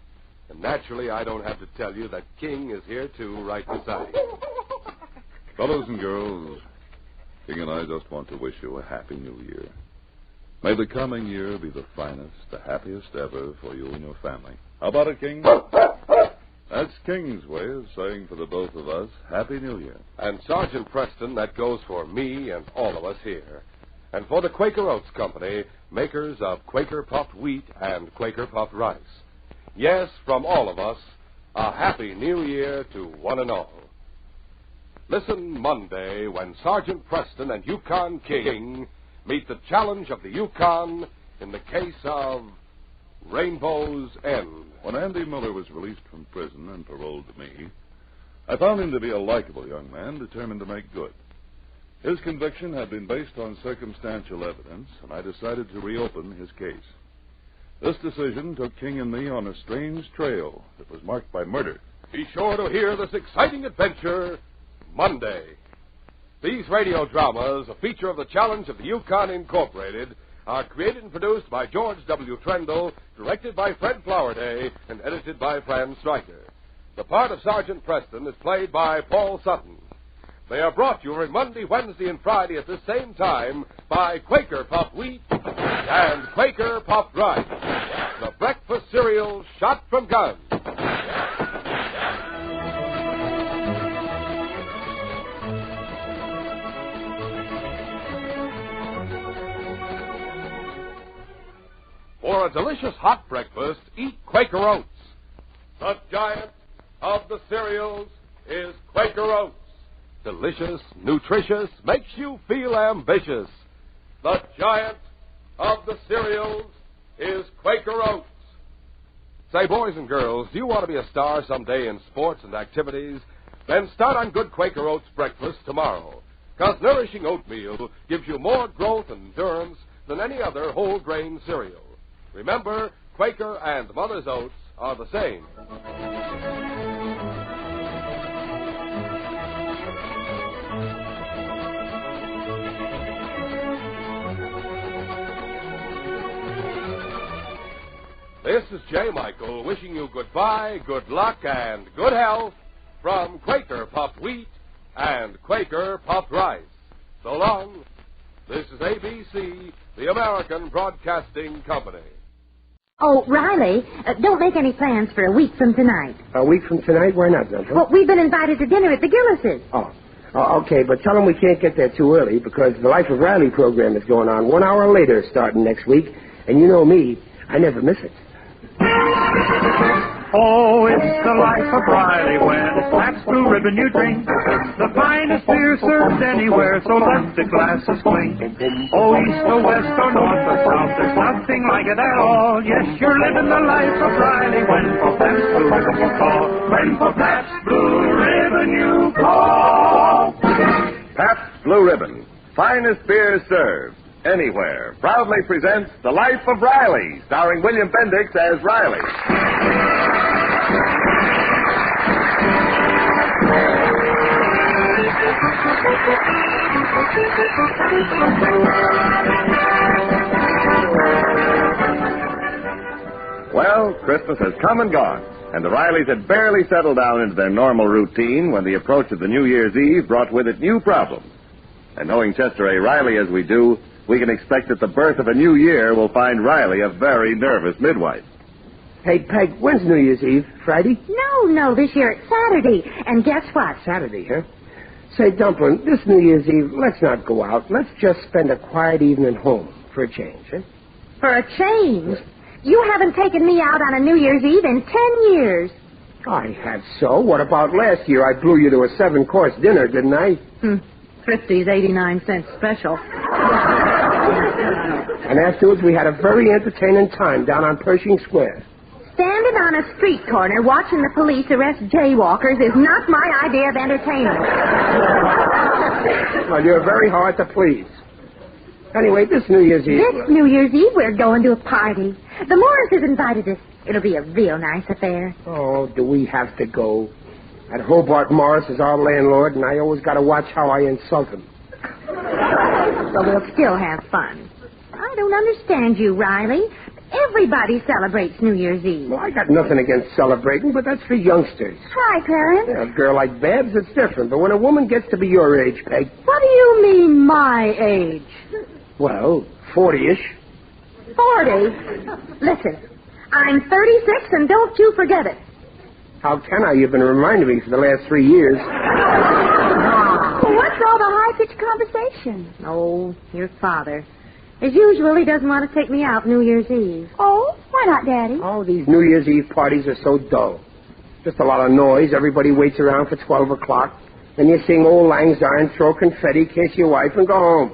And naturally, I don't have to tell you that King is here, too, right beside you. Fellows and girls, King and I just want to wish you a happy new year. May the coming year be the finest, the happiest ever for you and your family. How about it, King? That's King's way of saying for the both of us, Happy New Year. And Sergeant Preston, that goes for me and all of us here. And for the Quaker Oats Company, makers of Quaker Puffed Wheat and Quaker Puffed Rice. Yes, from all of us, a Happy New Year to one and all. Listen Monday when Sergeant Preston and Yukon King meet the challenge of the Yukon in the case of Rainbow's End. When Andy Miller was released from prison and paroled to me, I found him to be a likable young man determined to make good. His conviction had been based on circumstantial evidence, and I decided to reopen his case. This decision took King and me on a strange trail that was marked by murder. Be sure to hear this exciting adventure Monday. These radio dramas, a feature of the Challenge of the Yukon Incorporated, are created and produced by George W. Trendle, directed by Fred Flowerday, and edited by Fran Stryker. The part of Sergeant Preston is played by Paul Sutton. They are brought to you every Monday, Wednesday, and Friday at the same time by Quaker Puffed Wheat and Quaker Puffed Rice, the breakfast cereal shot from guns. For a delicious hot breakfast, eat Quaker Oats. The giant of the cereals is Quaker Oats. Delicious, nutritious, makes you feel ambitious. The giant of the cereals is Quaker Oats. Say, boys and girls, do you want to be a star someday in sports and activities? Then start on good Quaker Oats breakfast tomorrow. Because nourishing oatmeal gives you more growth and endurance than any other whole grain cereal. Remember, Quaker and Mother's Oats are the same. This is J. Michael wishing you goodbye, good luck, and good health from Quaker Puffed Wheat and Quaker Puffed Rice. So long. This is ABC, the American Broadcasting Company. Oh, Riley, don't make any plans for a week from tonight. A week from tonight? Why not, Zelda? Well, we've been invited to dinner at the Gillises. Oh, okay, but tell them we can't get there too early because the Life of Riley program is going on 1 hour later starting next week. And you know me, I never miss it. Oh, it's the life of Riley when Pabst Blue Ribbon you drink. The finest beer served anywhere, so let the glasses clink. Oh, east or west or north or south, there's nothing like it at all. Yes, you're living the life of Riley when for Pabst Blue Ribbon you call. When for Pabst Blue Ribbon you call. Pabst finest beer served anywhere, proudly presents The Life of Riley, starring William Bendix as Riley. Well, Christmas has come and gone, and the Rileys had barely settled down into their normal routine when the approach of the New Year's Eve brought with it new problems. And knowing Chester A. Riley as we do, we can expect that the birth of a new year will find Riley a very nervous midwife. Hey, Peg, when's New Year's Eve? Friday? No, this year it's Saturday. And guess what? Saturday, huh? Say, Dumplin', this New Year's Eve, let's not go out. Let's just spend a quiet evening home for a change, huh? For a change? You haven't taken me out on a New Year's Eve in 10 years. I have so. What about last year? I blew you to a 7-course dinner, didn't I? Christie's 89-cent special. And afterwards, we had a very entertaining time down on Pershing Square. Standing on a street corner watching the police arrest jaywalkers is not my idea of entertainment. Well, you're very hard to please. Anyway, this New Year's Eve... This New Year's Eve, we're going to a party. The Morrises invited us. It'll be a real nice affair. Oh, do we have to go? That Hobart Morris is our landlord, and I always got to watch how I insult him. But we'll still have fun. I don't understand you, Riley. Everybody celebrates New Year's Eve. Well, I got nothing against celebrating, but that's for youngsters. Hi, Clarence. Yeah, a girl like Babs, it's different. But when a woman gets to be your age, Peg... What do you mean, my age? Well, 40-ish. 40? Listen, I'm 36, and don't you forget it. How can I? You've been reminding me for the last 3 years. Well, what's all the high-pitched conversation? Oh, your father. As usual, he doesn't want to take me out New Year's Eve. Oh, why not, Daddy? Oh, these New Year's Eve parties are so dull. Just a lot of noise. Everybody waits around for 12 o'clock. Then you sing Old Lang Syne, throw confetti, kiss your wife, and go home.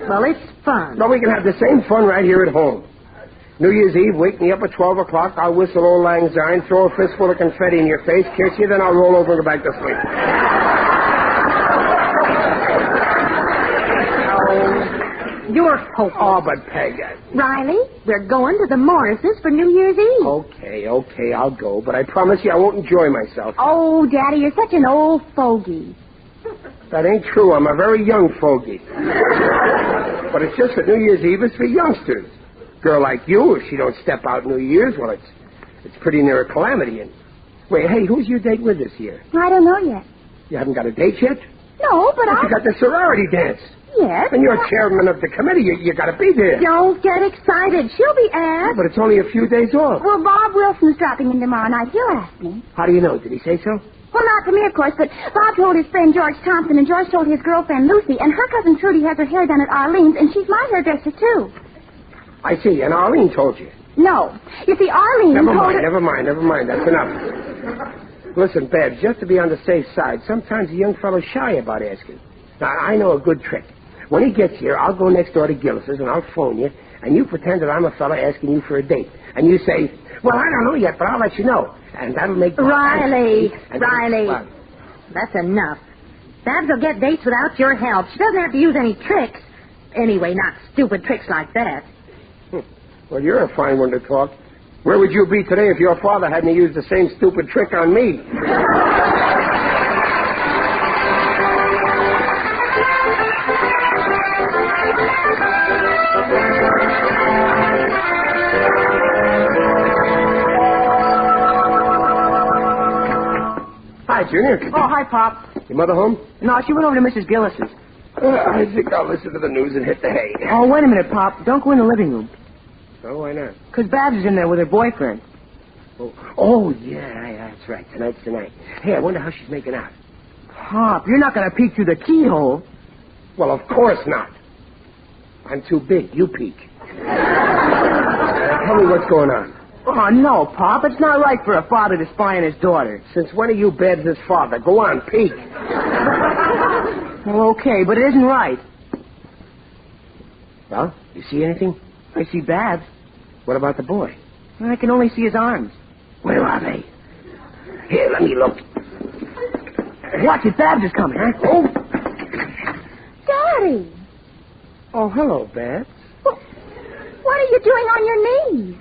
Well, it's fun. But we can have the same fun right here at home. New Year's Eve, wake me up at 12 o'clock. I'll whistle Old Lang Syne, throw a fistful of confetti in your face, kiss you, then I'll roll over and go back to sleep. You're hopeless. Oh, but Peg... Riley, we're going to the Morrises for New Year's Eve. Okay, I'll go. But I promise you I won't enjoy myself. Oh, Daddy, you're such an old fogey. That ain't true. I'm a very young fogey. But it's just that New Year's Eve is for youngsters. A girl like you, if she don't step out New Year's, well, it's pretty near a calamity. And wait, hey, who's your date with this year? I don't know yet. You haven't got a date yet? No, but You got the sorority dance. Yes. And you're chairman of the committee. You got to be there. Don't get excited. She'll be asked. But it's only a few days off. Well, Bob Wilson's dropping in tomorrow night. He'll ask me. How do you know? Did he say so? Well, not to me, of course, but Bob told his friend George Thompson, and George told his girlfriend Lucy, and her cousin Trudy has her hair done at Arlene's, and she's my hairdresser, too. I see. And Arlene told you. No. You see, Arlene Never told mind. That's enough. Listen, Babs, just to be on the safe side, sometimes a young fellow's shy about asking. Now, I know a good trick. When he gets here, I'll go next door to Gillis's, and I'll phone you, and you pretend that I'm a fellow asking you for a date. And you say, well, I don't know yet, but I'll let you know. And that'll make... Riley. What? That's enough. Babs will get dates without your help. She doesn't have to use any tricks. Anyway, not stupid tricks like that. Well, you're a fine one to talk. Where would you be today if your father hadn't used the same stupid trick on me? Hi, Junior. Oh, hi, Pop. Your mother home? No, she went over to Mrs. Gillis's. I think I'll listen to the news and hit the hay. Oh, wait a minute, Pop. Don't go in the living room. Oh, why not? Because Babs is in there with her boyfriend. Oh, yeah, that's right. Tonight's the night. Hey, I wonder how she's making out. Pop, you're not going to peek through the keyhole. Well, of course not. I'm too big. You peek. Tell me what's going on. Oh, no, Pop. It's not right for a father to spy on his daughter. Since when are you Babs' father? Go on, peek. Well, okay, but it isn't right. Well, you see anything? I see Babs. What about the boy? I can only see his arms. Where are they? Here, let me look. Watch it, Babs is coming. Huh? Oh. Daddy. Oh, hello, Babs. Well, what are you doing on your knees?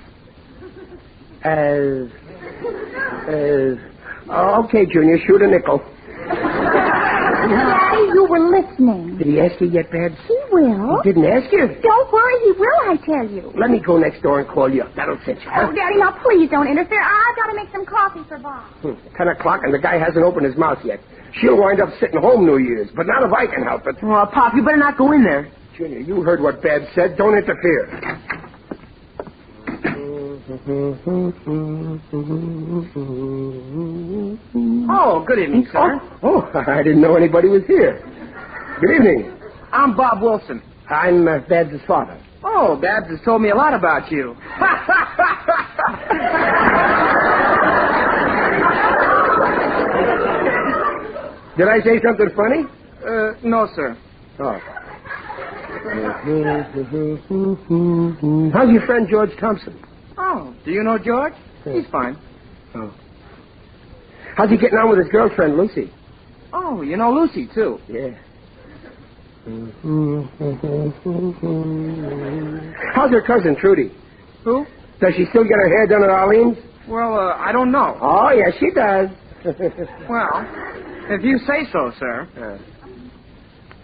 Okay, Junior, shoot a nickel. Daddy, you were listening. Did he ask you yet, Babs? He will. He didn't ask you? Don't worry, he will, I tell you. Let me go next door and call you up. That'll cinch you. Oh, Daddy, now please don't interfere. I've got to make some coffee for Bob. 10 o'clock and the guy hasn't opened his mouth yet. She'll wind up sitting home New Year's, but not if I can help it. Oh, Pop, you better not go in there. Junior, you heard what Babs said. Don't interfere. Oh, good evening, sir. Oh, I didn't know anybody was here. Good evening. I'm Bob Wilson. I'm Babs' father. Oh, Babs has told me a lot about you. Did I say something funny? No, sir. Oh. How's your friend George Thompson? Oh, do you know George? He's fine. Oh. How's he getting on with his girlfriend, Lucy? Oh, you know Lucy, too. Yeah. How's her cousin, Trudy? Who? Does she still get her hair done at Arlene's? Well, I don't know. Oh, yes, she does. Well, if you say so, sir.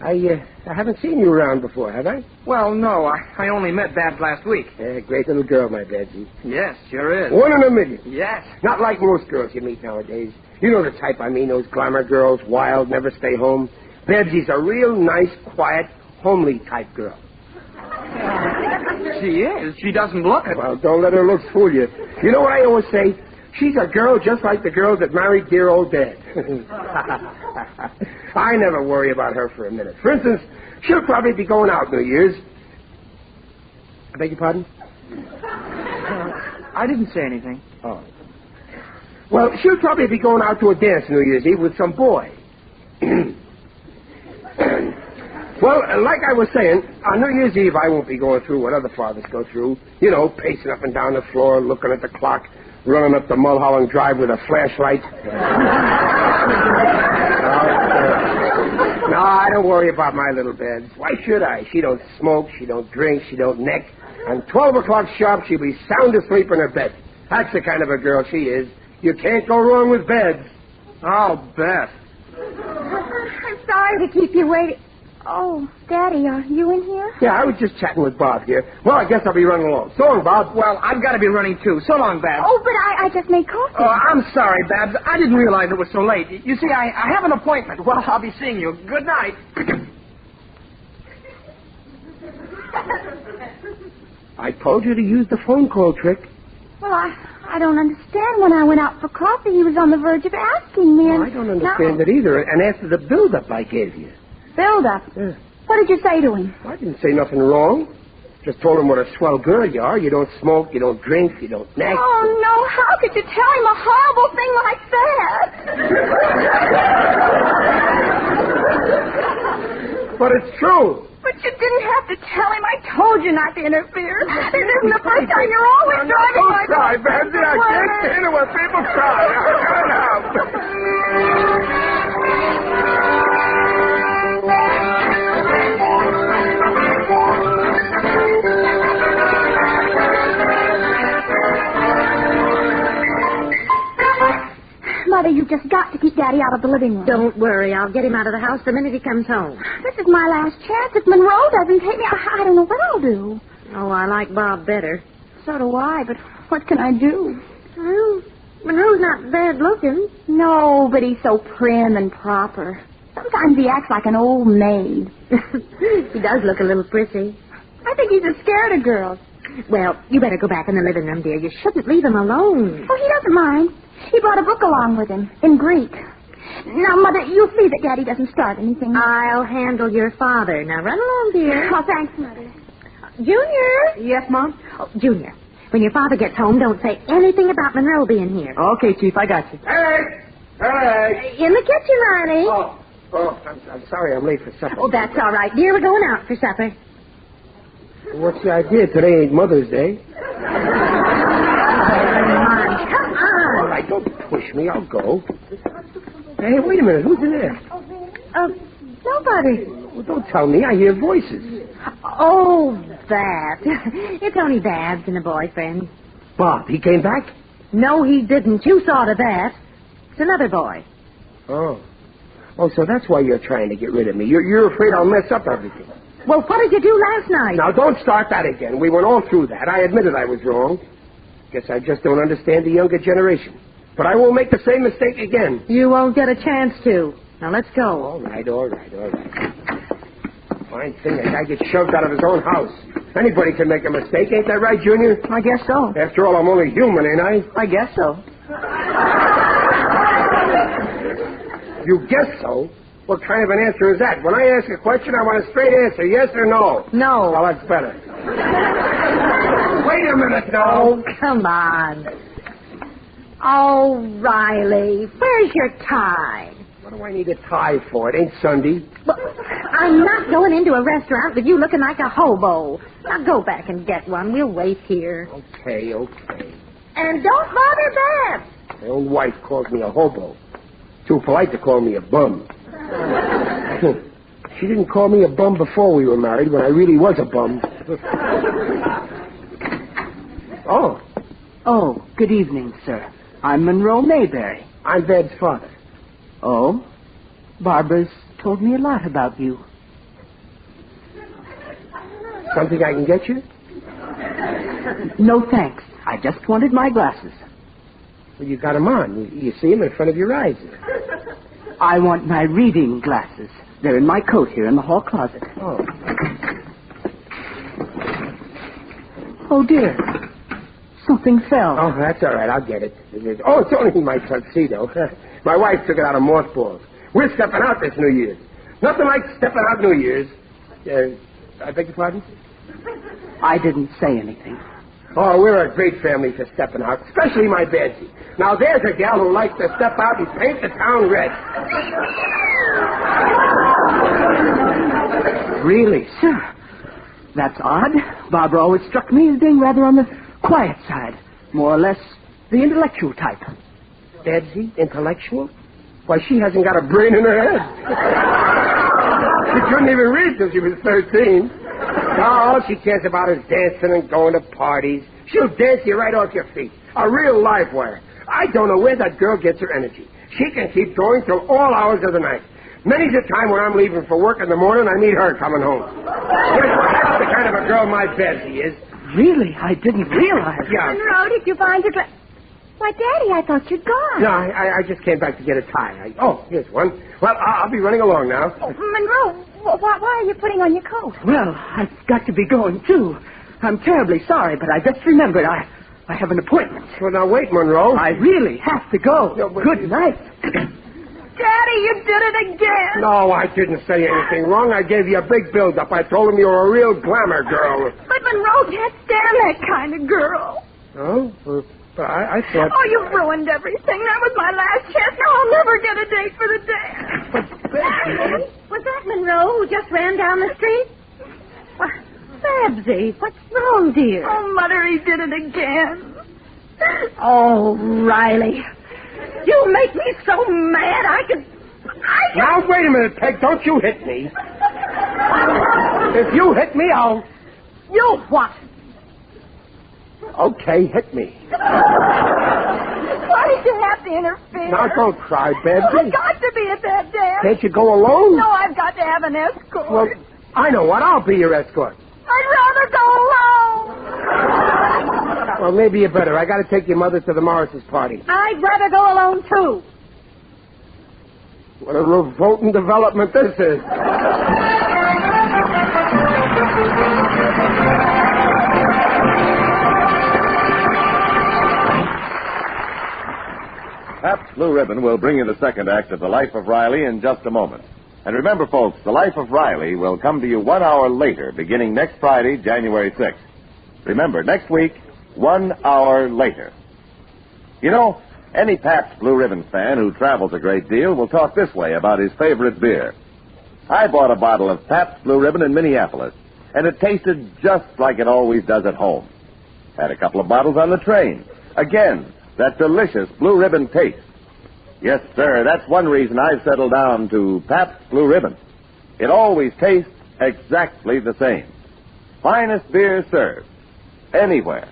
I haven't seen you around before, have I? Well, no, I only met Babs last week. Yeah, great little girl, my Babsy. Yes, sure is. 1 in a million. Yes. Not like most girls you meet nowadays. You know the type I mean, those glamour girls, wild, never stay home. Babsy's a real nice, quiet, homely type girl. She is. She doesn't look it. Well, don't let her looks fool you. You know what I always say? She's a girl just like the girls that married dear old Dad. I never worry about her for a minute. For instance, she'll probably be going out New Year's. I beg your pardon? I didn't say anything. Oh. Well, she'll probably be going out to a dance New Year's Eve with some boy. Well, like I was saying, on New Year's Eve, I won't be going through what other fathers go through. You know, pacing up and down the floor, looking at the clock, running up the Mulholland Drive with a flashlight. No, I don't worry about my little Babs. Why should I? She don't smoke, she don't drink, she don't neck. And 12 o'clock sharp, she'll be sound asleep in her bed. That's the kind of a girl she is. You can't go wrong with Babs. Oh, Beth. I'm sorry to keep you waiting. Oh, Daddy, are you in here? Yeah, I was just chatting with Bob here. Well, I guess I'll be running along. So long, Bob. Well, I've got to be running, too. So long, Babs. Oh, but I just made coffee. Oh, I'm sorry, Babs. I didn't realize it was so late. You see, I have an appointment. Well, I'll be seeing you. Good night. I told you to use the phone call trick. Well, I don't understand. When I went out for coffee, he was on the verge of asking me. Well, I don't understand it either. And after the build-up I gave you. Build-up? Yeah. What did you say to him? I didn't say nothing wrong. Just told him what a swell girl you are. You don't smoke, you don't drink, you don't neck. Oh, no. How could you tell him a horrible thing like that? But it's true. But you didn't have to tell him. I told you not to interfere. This isn't the first time. You're always driving like that. Cry, Babsy. I can't stand it when people cry. Mother, you've just got to keep Daddy out of the living room. Don't worry. I'll get him out of the house the minute he comes home. This is my last chance. If Monroe doesn't take me, I don't know what I'll do. Oh, I like Bob better. So do I, but what can I do? Well, Monroe's not bad looking. No, but he's so prim and proper. Sometimes he acts like an old maid. He does look a little prissy. I think he's scared of girls. Well, you better go back in the living room, dear. You shouldn't leave him alone. Oh, he doesn't mind. He brought a book along with him, in Greek. Now, Mother, you'll see that Daddy doesn't start anything. I'll handle your father. Now, run along, dear. Oh, thanks, Mother. Junior? Yes, Mom? Oh, Junior, when your father gets home, don't say anything about Monroe being here. Okay, Chief, I got you. Hey! Hey! In the kitchen, Ronnie. Oh, I'm sorry I'm late for supper. Oh, that's all right, dear. We're going out for supper. What's the idea? Today ain't Mother's Day. Come on. All right, don't push me. I'll go. Hey, wait a minute. Who's in there? Nobody. Well, don't tell me. I hear voices. Oh, that. It's only Babs and a boyfriend. Bob, he came back? No, he didn't. You saw to that. It's another boy. Oh. Oh, so that's why you're trying to get rid of me. You're afraid I'll mess up everything. Well, what did you do last night? Now, don't start that again. We went all through that. I admitted I was wrong. Guess I just don't understand the younger generation. But I won't make the same mistake again. You won't get a chance to. Now, let's go. All right. Fine thing, a guy gets shoved out of his own house. Anybody can make a mistake, ain't that right, Junior? I guess so. After all, I'm only human, ain't I? I guess so. You guess so? What kind of an answer is that? When I ask a question, I want a straight answer, yes or no? No. Well, that's better. Wait a minute, no. Oh, come on. Oh, Riley, where's your tie? What do I need a tie for? It ain't Sunday. Well, I'm not going into a restaurant with you looking like a hobo. Now go back and get one. We'll wait here. Okay. And don't bother Babs. My own wife calls me a hobo. Too polite to call me a bum. She didn't call me a bum before we were married, when I really was a bum. Oh, good evening, sir. I'm Monroe Mayberry. I'm Babs' father. Oh? Barbara's told me a lot about you. Something I can get you? No, thanks. I just wanted my glasses. Well, you got them on. You see them in front of your eyes. I want my reading glasses. They're in my coat here in the hall closet. Oh, dear. Something fell. Oh, that's all right. I'll get it. Oh, it's only my tuxedo. My wife took it out of mothballs. We're stepping out this New Year's. Nothing like stepping out New Year's. I beg your pardon? I didn't say anything. Oh, we're a great family for stepping out, especially my Betsy. Now, there's a gal who likes to step out and paint the town red. Really, sir? That's odd. Barbara always struck me as being rather on the quiet side. More or less the intellectual type. Betsy? Intellectual? Why, she hasn't got a brain in her head. She couldn't even read till she was 13. Now, all she cares about is dancing and going to parties. She'll dance you right off your feet. A real live wire. I don't know where that girl gets her energy. She can keep going till all hours of the night. Many's the time when I'm leaving for work in the morning, I meet her coming home. That's the kind of a girl my Betsy is. Really? I didn't realize. Yeah. Monroe, did you find your Why, Daddy, I thought you'd gone. No, I just came back to get a tie. Here's one. Well, I'll be running along now. Oh, Monroe, why are you putting on your coat? Well, I've got to be going, too. I'm terribly sorry, but I just remembered I have an appointment. Well, now, wait, Monroe. I really have to go. No, but... Good night. Daddy, you did it again. No, I didn't say anything wrong. I gave you a big build-up. I told him you were a real glamour girl. But Monroe can't stand that kind of girl. Oh? Well, I thought... Oh, you've ruined everything. That was my last chance. Now I'll never get a date for the dance. But, Babsy... Was that Monroe who just ran down the street? Well, Babsy, what's wrong, dear? Oh, Mother, he did it again. Oh, Riley. You make me so mad I could... Now, wait a minute, Peg. Don't you hit me. If you hit me, I'll... You what? Okay, hit me. Why did you have to interfere? Now, don't cry, Babsy. I've got to be at that dance. Can't you go alone? No, I've got to have an escort. Well, I know what. I'll be your escort. I'd rather go alone. Well, maybe you better. I got to take your mother to the Morris's party. I'd rather go alone, too. What a revolting development this is. Pabst Blue Ribbon will bring you the second act of The Life of Riley in just a moment. And remember, folks, The Life of Riley will come to you 1 hour later, beginning next Friday, January 6th. Remember, next week, 1 hour later. You know, any Pabst Blue Ribbon fan who travels a great deal will talk this way about his favorite beer. I bought a bottle of Pabst Blue Ribbon in Minneapolis, and it tasted just like it always does at home. Had a couple of bottles on the train. Again, that delicious Blue Ribbon taste. Yes, sir, that's one reason I've settled down to Pabst Blue Ribbon. it always tastes exactly the same. Finest beer served. Anywhere.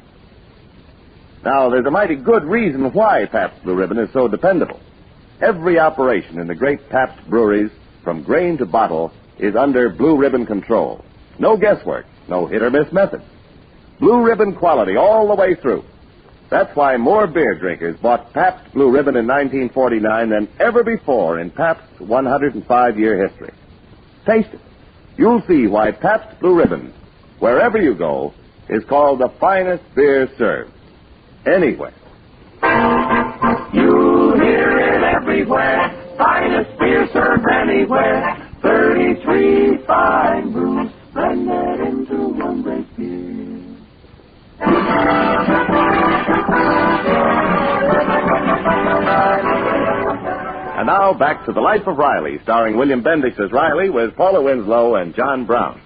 Now, there's a mighty good reason why Pabst Blue Ribbon is so dependable. Every operation in the great Pabst breweries, from grain to bottle, is under Blue Ribbon control. No guesswork, no hit-or-miss methods. Blue Ribbon quality all the way through. That's why more beer drinkers bought Pabst Blue Ribbon in 1949 than ever before in Pabst's 105-year history. Taste it. You'll see why Pabst Blue Ribbon, wherever you go, is called the finest beer served. Anywhere. You hear it everywhere. Finest beer served anywhere. 33 fine brews blended into one great beer. And now back to The Life of Riley, starring William Bendix as Riley with Paula Winslow and John Brown.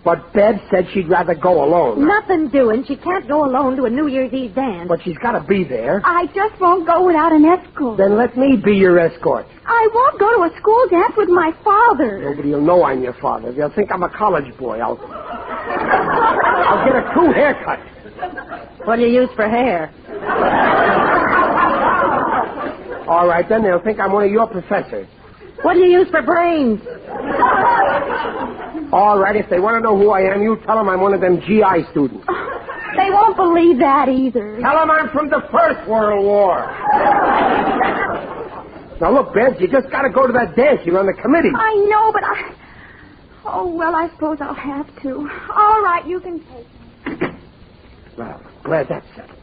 But Bev said she'd rather go alone. Nothing doing. She can't go alone to a New Year's Eve dance. But she's got to be there. I just won't go without an escort. Then let me be your escort. I won't go to a school dance with my father. Nobody will know I'm your father. They'll think I'm a college boy. I'll get a cool haircut. What do you use for hair? All right, then they'll think I'm one of your professors. What do you use for brains? All right, if they want to know who I am, you tell them I'm one of them GI students. They won't believe that either. Tell them I'm from the First World War. Now, look, Bev, you just got to go to that dance. You're on the committee. I know, but Oh, well, I suppose I'll have to. All right, you can take it. Well, glad that's settled.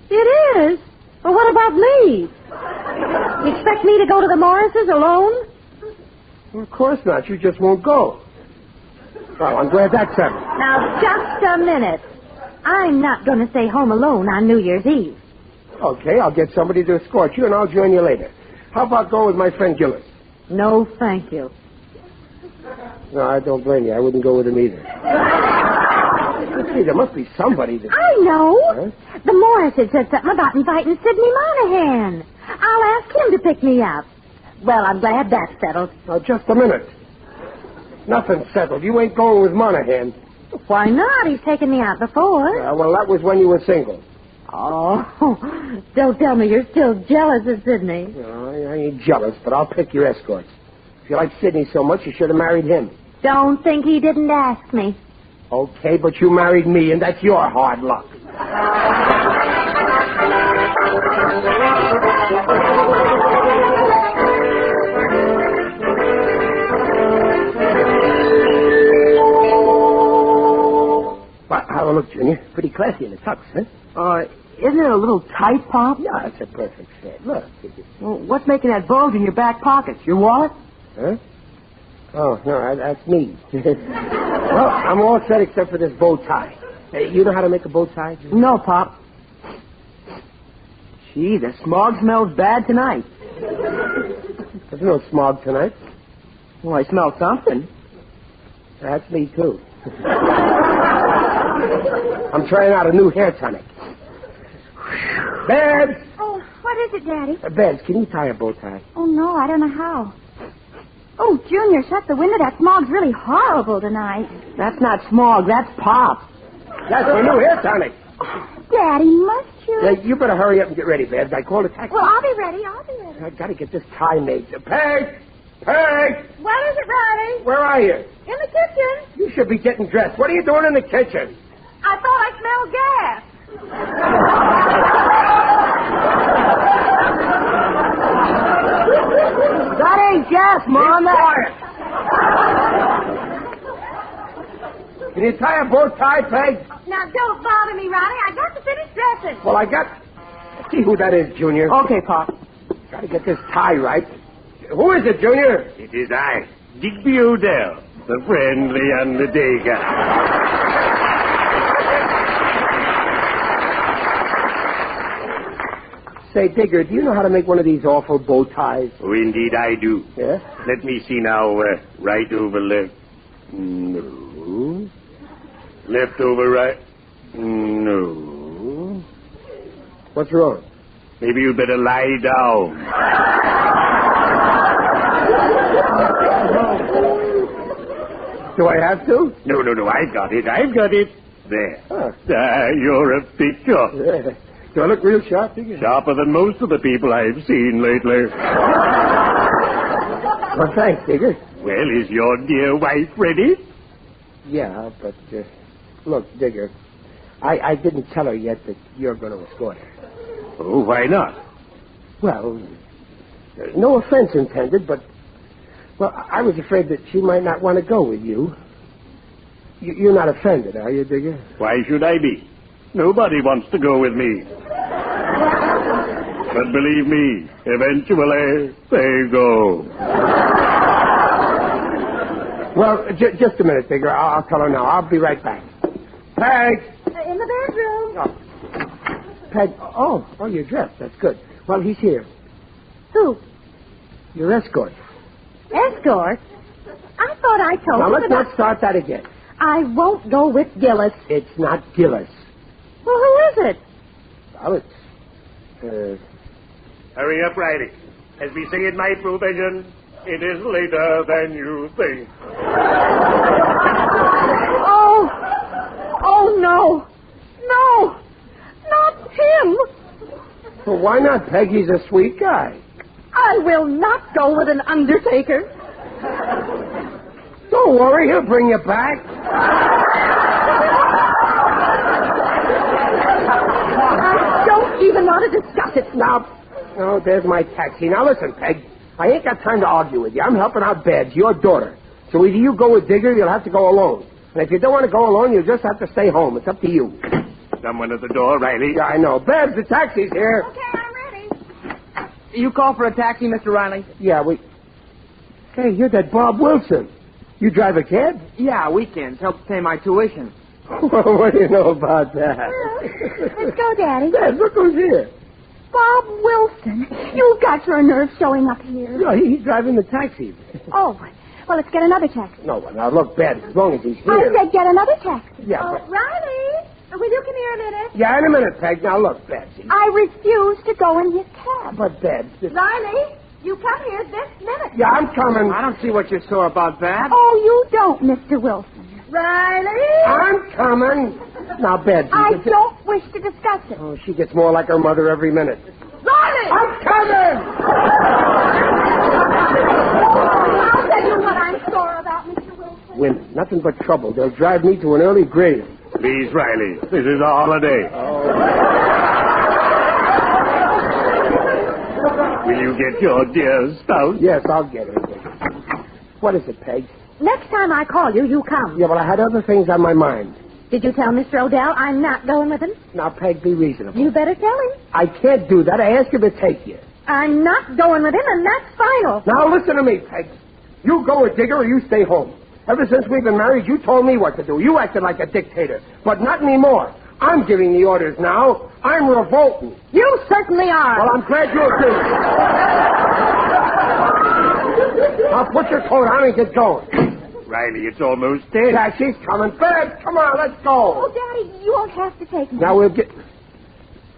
It is. Well, what about me? You expect me to go to the Morrises alone? Well, of course not. You just won't go. Well, I'm glad that's settled. Now, just a minute. I'm not going to stay home alone on New Year's Eve. Okay, I'll get somebody to escort you, and I'll join you later. How about going with my friend Gillis? No, thank you. No, I don't blame you. I wouldn't go with him either. Let's see, there must be somebody that... I know. Huh? The Morrises said something about inviting Sidney Monahan. I'll ask him to pick me up. Well, I'm glad that's settled. Now, just a minute. Nothing's settled. You ain't going with Monahan. Why not? He's taken me out before. Well, that was when you were single. Oh, don't tell me you're still jealous of Sidney. No, I ain't jealous, but I'll pick your escorts. If you like Sidney so much, you should have married him. Don't think he didn't ask me. Okay, but you married me, and that's your hard luck. Well, have a look, Junior. Pretty classy in the tux, huh? Isn't it a little tight, Pop? Yeah, it's a perfect fit. Look. Well, what's making that bulge in your back pockets? Your wallet? Huh? Oh, no, that's me. Well, I'm all set except for this bow tie. Hey, you know how to make a bow tie? Junior? No, Pop. Gee, the smog smells bad tonight. There's no smog tonight. Well, I smell something. That's me, too. I'm trying out a new hair tonic. Babs! Oh, what is it, Daddy? Babs, can you tie a bow tie? Oh, no, I don't know how. Oh, Junior, shut the window. That smog's really horrible tonight. That's not smog. That's Pop. That's my new hair tonic. Daddy, must you? Yeah, you better hurry up and get ready, Babs. I called a taxi. Well, I'll be ready. I gotta get this tie made. Peg! Peg! What is it, Riley? Where are you? In the kitchen. You should be getting dressed. What are you doing in the kitchen? I thought I smelled gas. That ain't gas, Mom. Quiet. Can you tie a bow tie, Peg? Now, don't bother me, Riley. I got to finish dressing. Well, Let's see who that is, Junior. Okay, Pop. Gotta get this tie right. Who is it, Junior? It is I, Digby Odell, the friendly undertaker. Say, Digger, do you know how to make one of these awful bow ties? Oh, indeed I do. Yeah? Let me see now. Right over left. No. Left over right. No. What's wrong? Maybe you'd better lie down. do I have to? No. I've got it. There. Huh. You're a picture. Yeah. Do I look real sharp, Digger? Sharper than most of the people I've seen lately. Well, thanks, Digger. Well, is your dear wife ready? Yeah, but, look, Digger, I didn't tell her yet that you're going to escort her. Oh, why not? Well, no offense intended, but, well, I was afraid that she might not want to go with you. You're not offended, are you, Digger? Why should I be? Nobody wants to go with me. But believe me, eventually they go. Well, just a minute, Digger. I'll tell her now. I'll be right back. Peg! In the bedroom. Oh. Peg, oh, you're dressed. That's good. Well, he's here. Who? Your escort. Escort? I thought I told Now, you let's not start that again. I won't go with Gillis. It's not Gillis. Well, who is it? Well, it's, Hurry up, Riley. As we say in my profession, it is later than you think. Oh, no. No, not him. Well, why not, Peg? He's a sweet guy. I will not go with an undertaker. Don't worry, he'll bring you back. I don't even want to discuss it. Now, oh, there's my taxi. Now, listen, Peg. I ain't got time to argue with you. I'm helping out Babs, your daughter. So either you go with Digger or you'll have to go alone. And if you don't want to go alone, you'll just have to stay home. It's up to you. Someone at the door, Riley. Yeah, I know. Babs, the taxi's here. Okay, I'm ready. You call for a taxi, Mr. Riley? Yeah, Hey, you're that Bob Wilson. You drive a cab? Yeah, weekends. Help pay my tuition. Well, what do you know about that? Let's go, Daddy. Babs, look who's here. Bob Wilson. You've got your nerve showing up here. Yeah, he's driving the taxi. Oh, well, let's get another taxi. No, now look, Babs, as long as he's here. I said get another taxi. Yeah, Oh, but... Riley, will you come here a minute? Yeah, in a minute, Peg. Now, look, Babs. I refuse to go in his cab. But, Babs... Riley, you come here this minute. Yeah, I'm coming. I don't see what you're sore about, Babs. Oh, you don't, Mr. Wilson. Riley! I'm coming. Now, Babs... I don't wish to discuss it. Oh, she gets more like her mother every minute. Riley! I'm coming! I'll tell you what I'm sore about, Mr. Wilson. Women, nothing but trouble. They'll drive me to an early grave. Please, Riley, this is a holiday. Will you get your dear spouse? Yes, I'll get her. What is it, Peg? Next time I call you, you come. Yeah, but I had other things on my mind. Did you tell Mr. Odell I'm not going with him? Now, Peg, be reasonable. You better tell him. I can't do that. I asked him to take you. I'm not going with him, and that's final. Now, listen to me, Peg. You go with Digger or you stay home. Ever since we've been married, you told me what to do. You acted like a dictator. But not anymore. I'm giving the orders now. I'm revolting. You certainly are. Well, I'm glad you agree. Now, put your coat on and get going. Riley, it's almost 10. Taxi's coming. Babs, come on, let's go. Oh, Daddy, you won't have to take me. Now we'll get...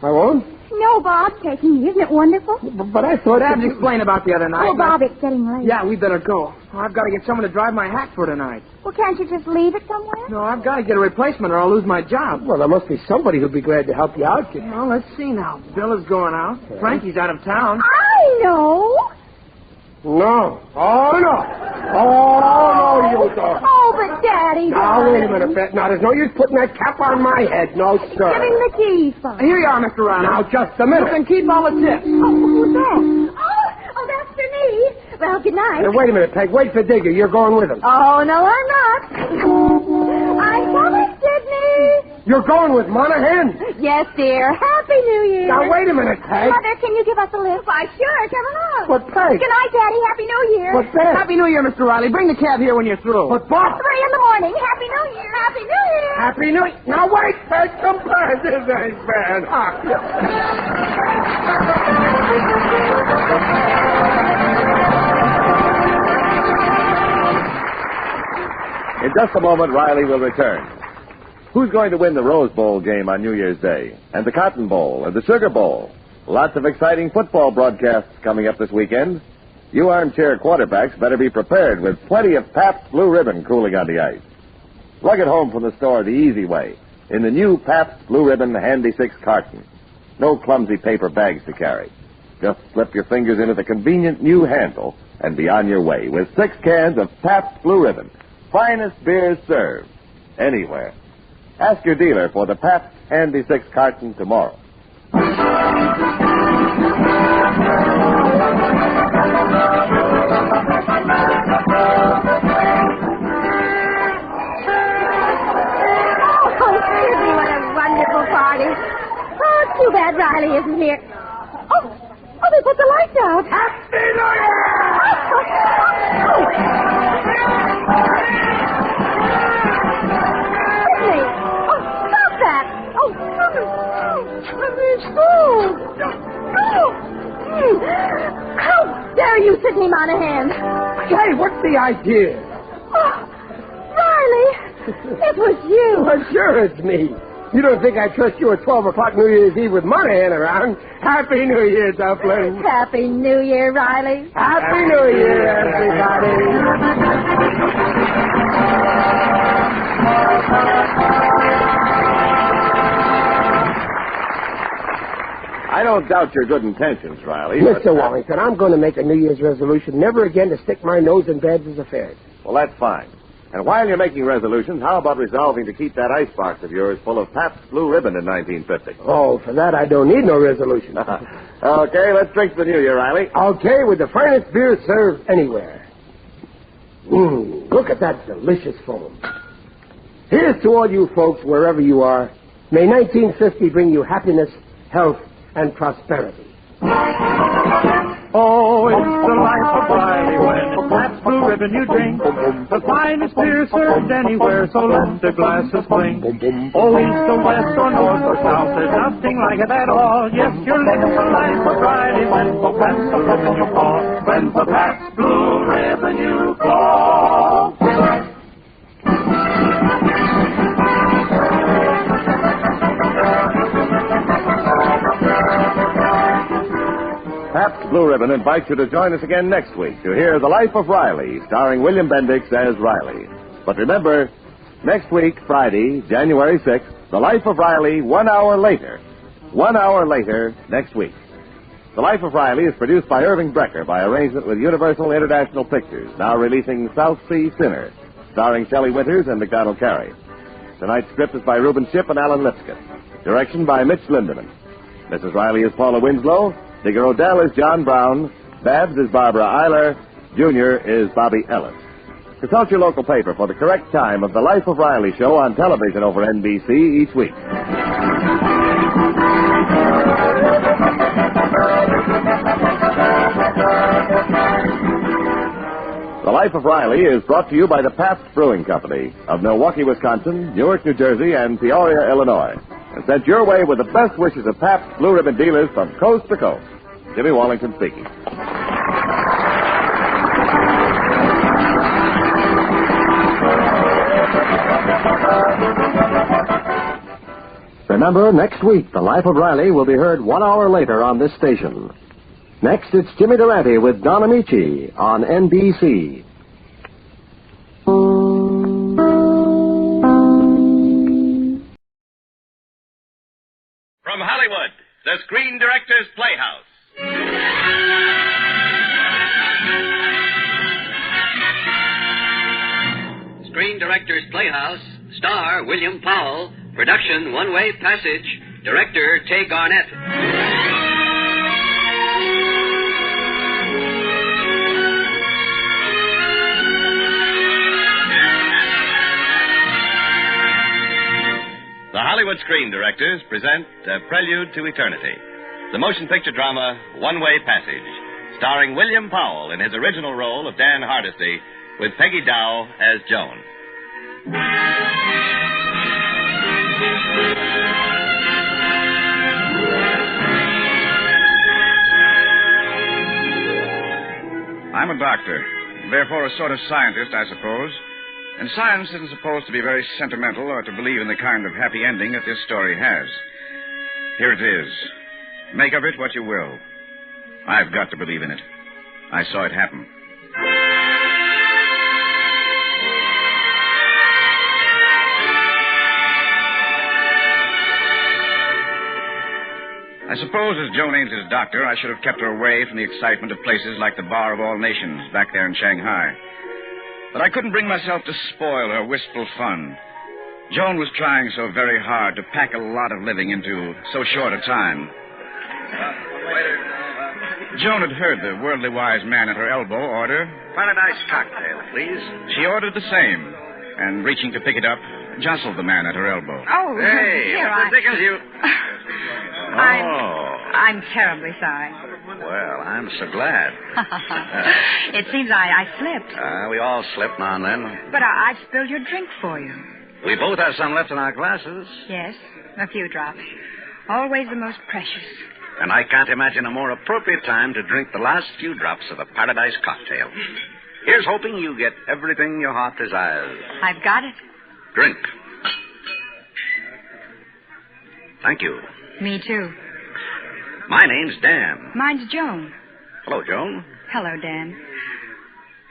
I won't? No, Bob's taking me. Isn't it wonderful? But I thought... Babs explained about the other night. Oh, Bob, it's getting late. Yeah, we better go. I've got to get someone to drive my hack for tonight. Well, can't you just leave it somewhere? No, I've got to get a replacement or I'll lose my job. Well, there must be somebody who'd be glad to help you out. Well, let's see now. Bill is going out. Yeah. Frankie's out of town. I know. No. Oh, no. Oh, no, you don't. Oh, but Daddy... Now, wait a minute, Bet. Now, there's no use putting that cap on my head. No, sir. Give him the keys, Bob. Here you are, Mr. Riley. Now, just a minute. You can keep all the tips. Oh, who's that? Oh, that's for me. Well, good night. Now, wait a minute, Peg. Wait for Digger. You're going with him. Oh, no, I'm not. I'm coming, Sidney. You're going with Monahan? Yes, dear. Happy New Year. Now, wait a minute, Peg. Mother, can you give us a lift? Why, sure. Come along. But, Peg. Good night, Daddy. Happy New Year. But, Peg. Happy New Year, Mr. Riley. Bring the cab here when you're through. But, Bob. 3 a.m. Happy New Year. Happy New Year. Happy New Year. Now, wait, Peg. Come back. This ain't bad. In just a moment, Riley will return. Who's going to win the Rose Bowl game on New Year's Day? And the Cotton Bowl and the Sugar Bowl? Lots of exciting football broadcasts coming up this weekend. You armchair quarterbacks better be prepared with plenty of Pabst Blue Ribbon cooling on the ice. Lug it home from the store the easy way in the new Pabst Blue Ribbon Handy 6 carton. No clumsy paper bags to carry. Just slip your fingers into the convenient new handle and be on your way with 6 cans of Pabst Blue Ribbon. Finest beers served anywhere. Ask your dealer for the Pabst Handy 6 carton tomorrow. Too bad Riley isn't here. Oh, they put the lights out. Happy New Year! Sidney! Oh, stop that! Oh, how dare you, Sidney Monahan? Hey, what's the idea? Oh, Riley, it was you. Well, sure it's me. You don't think I trust you at 12 o'clock New Year's Eve with Monahan around? Happy New Year, Dublin. Happy New Year, Riley. Happy New Year, everybody. I don't doubt your good intentions, Riley. Mr. Wallington, I'm going to make a New Year's resolution never again to stick my nose in Babs' affairs. Well, that's fine. And while you're making resolutions, how about resolving to keep that icebox of yours full of Pabst Blue Ribbon in 1950? Oh, for that I don't need no resolution. Okay, let's drink to the New Year, Riley. Okay, with the finest beer served anywhere. Look at that delicious foam. Here's to all you folks, wherever you are. May 1950 bring you happiness, health, and prosperity. Oh, it's the life of Riley when it's Pabst Blue Ribbon you drink. The finest beer served anywhere, so let the glasses clink. Oh, east or west or north or south, there's nothing like it at all. Yes, you're living the life of Riley when for Pabst Blue Ribbon you call. When for Pabst Blue Ribbon you call. Pabst Blue Ribbon invites you to join us again next week to hear The Life of Riley, starring William Bendix as Riley. But remember, next week, Friday, January 6th, The Life of Riley 1 hour later. 1 hour later next week. The Life of Riley is produced by Irving Brecker by arrangement with Universal International Pictures, now releasing South Sea Sinner, starring Shelley Winters and MacDonald Carey. Tonight's script is by Reuben Shipp and Alan Lipscomb. Direction by Mitch Lindemann. Mrs. Riley is Paula Winslow. Digger Odell is John Brown. Babs is Barbara Eiler. Junior is Bobby Ellis. Consult your local paper for the correct time of The Life of Riley show on television over NBC each week. The Life of Riley is brought to you by the Pabst Brewing Company of Milwaukee, Wisconsin, Newark, New Jersey, and Peoria, Illinois. And sent your way with the best wishes of Pabst Blue Ribbon dealers from coast to coast. Jimmy Wallington speaking. Remember, next week, The Life of Riley will be heard 1 hour later on this station. Next, it's Jimmy Durante with Don Amici on NBC. From Hollywood, the Screen Directors Playhouse. Screen Directors Playhouse, star William Powell, production One Way Passage, director Tay Garnett. The Hollywood Screen Directors present A Prelude to Eternity, the motion picture drama One Way Passage, starring William Powell in his original role of Dan Hardesty, with Peggy Dow as Joan. I'm a doctor, therefore a sort of scientist, I suppose. And science isn't supposed to be very sentimental or to believe in the kind of happy ending that this story has. Here it is. Make of it what you will. I've got to believe in it. I saw it happen. I suppose as Joan Ains's doctor, I should have kept her away from the excitement of places like the Bar of All Nations back there in Shanghai. But I couldn't bring myself to spoil her wistful fun. Joan was trying so very hard to pack a lot of living into so short a time. Joan had heard the worldly wise man at her elbow order, Paradise cocktail, please. She ordered the same, and reaching to pick it up, jostled the man at her elbow. Oh, Hey, here what the dickens you... I'm terribly sorry. Well, I'm so glad. It seems I slipped. We all slip now and then. But I spilled your drink for you. We both have some left in our glasses. Yes, a few drops. Always the most precious. And I can't imagine a more appropriate time to drink the last few drops of a Paradise cocktail. Here's hoping you get everything your heart desires. I've got it. Drink. Thank you. Me too. My name's Dan. Mine's Joan. Hello, Joan. Hello, Dan.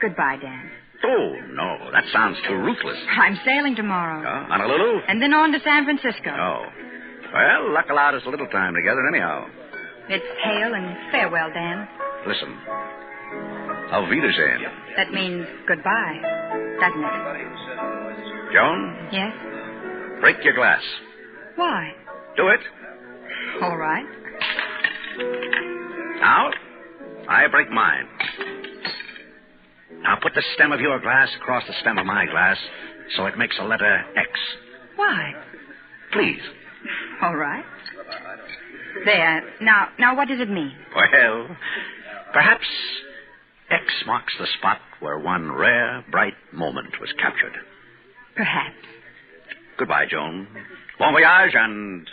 Goodbye, Dan. Oh, no, that sounds too ruthless. I'm sailing tomorrow. Honolulu? And then on to San Francisco. Oh. Well, luck allowed us a little time together anyhow. It's hail and farewell, Dan. Listen. Auf Wiedersehen. That means goodbye, doesn't it? Joan? Yes? Break your glass. Why? Do it. All right. Now, I break mine. Now, put the stem of your glass across the stem of my glass so it makes a letter X. Why? Please. All right. There. Now, what does it mean? Well, perhaps X marks the spot where one rare, bright moment was captured. Perhaps. Goodbye, Joan. Bon voyage and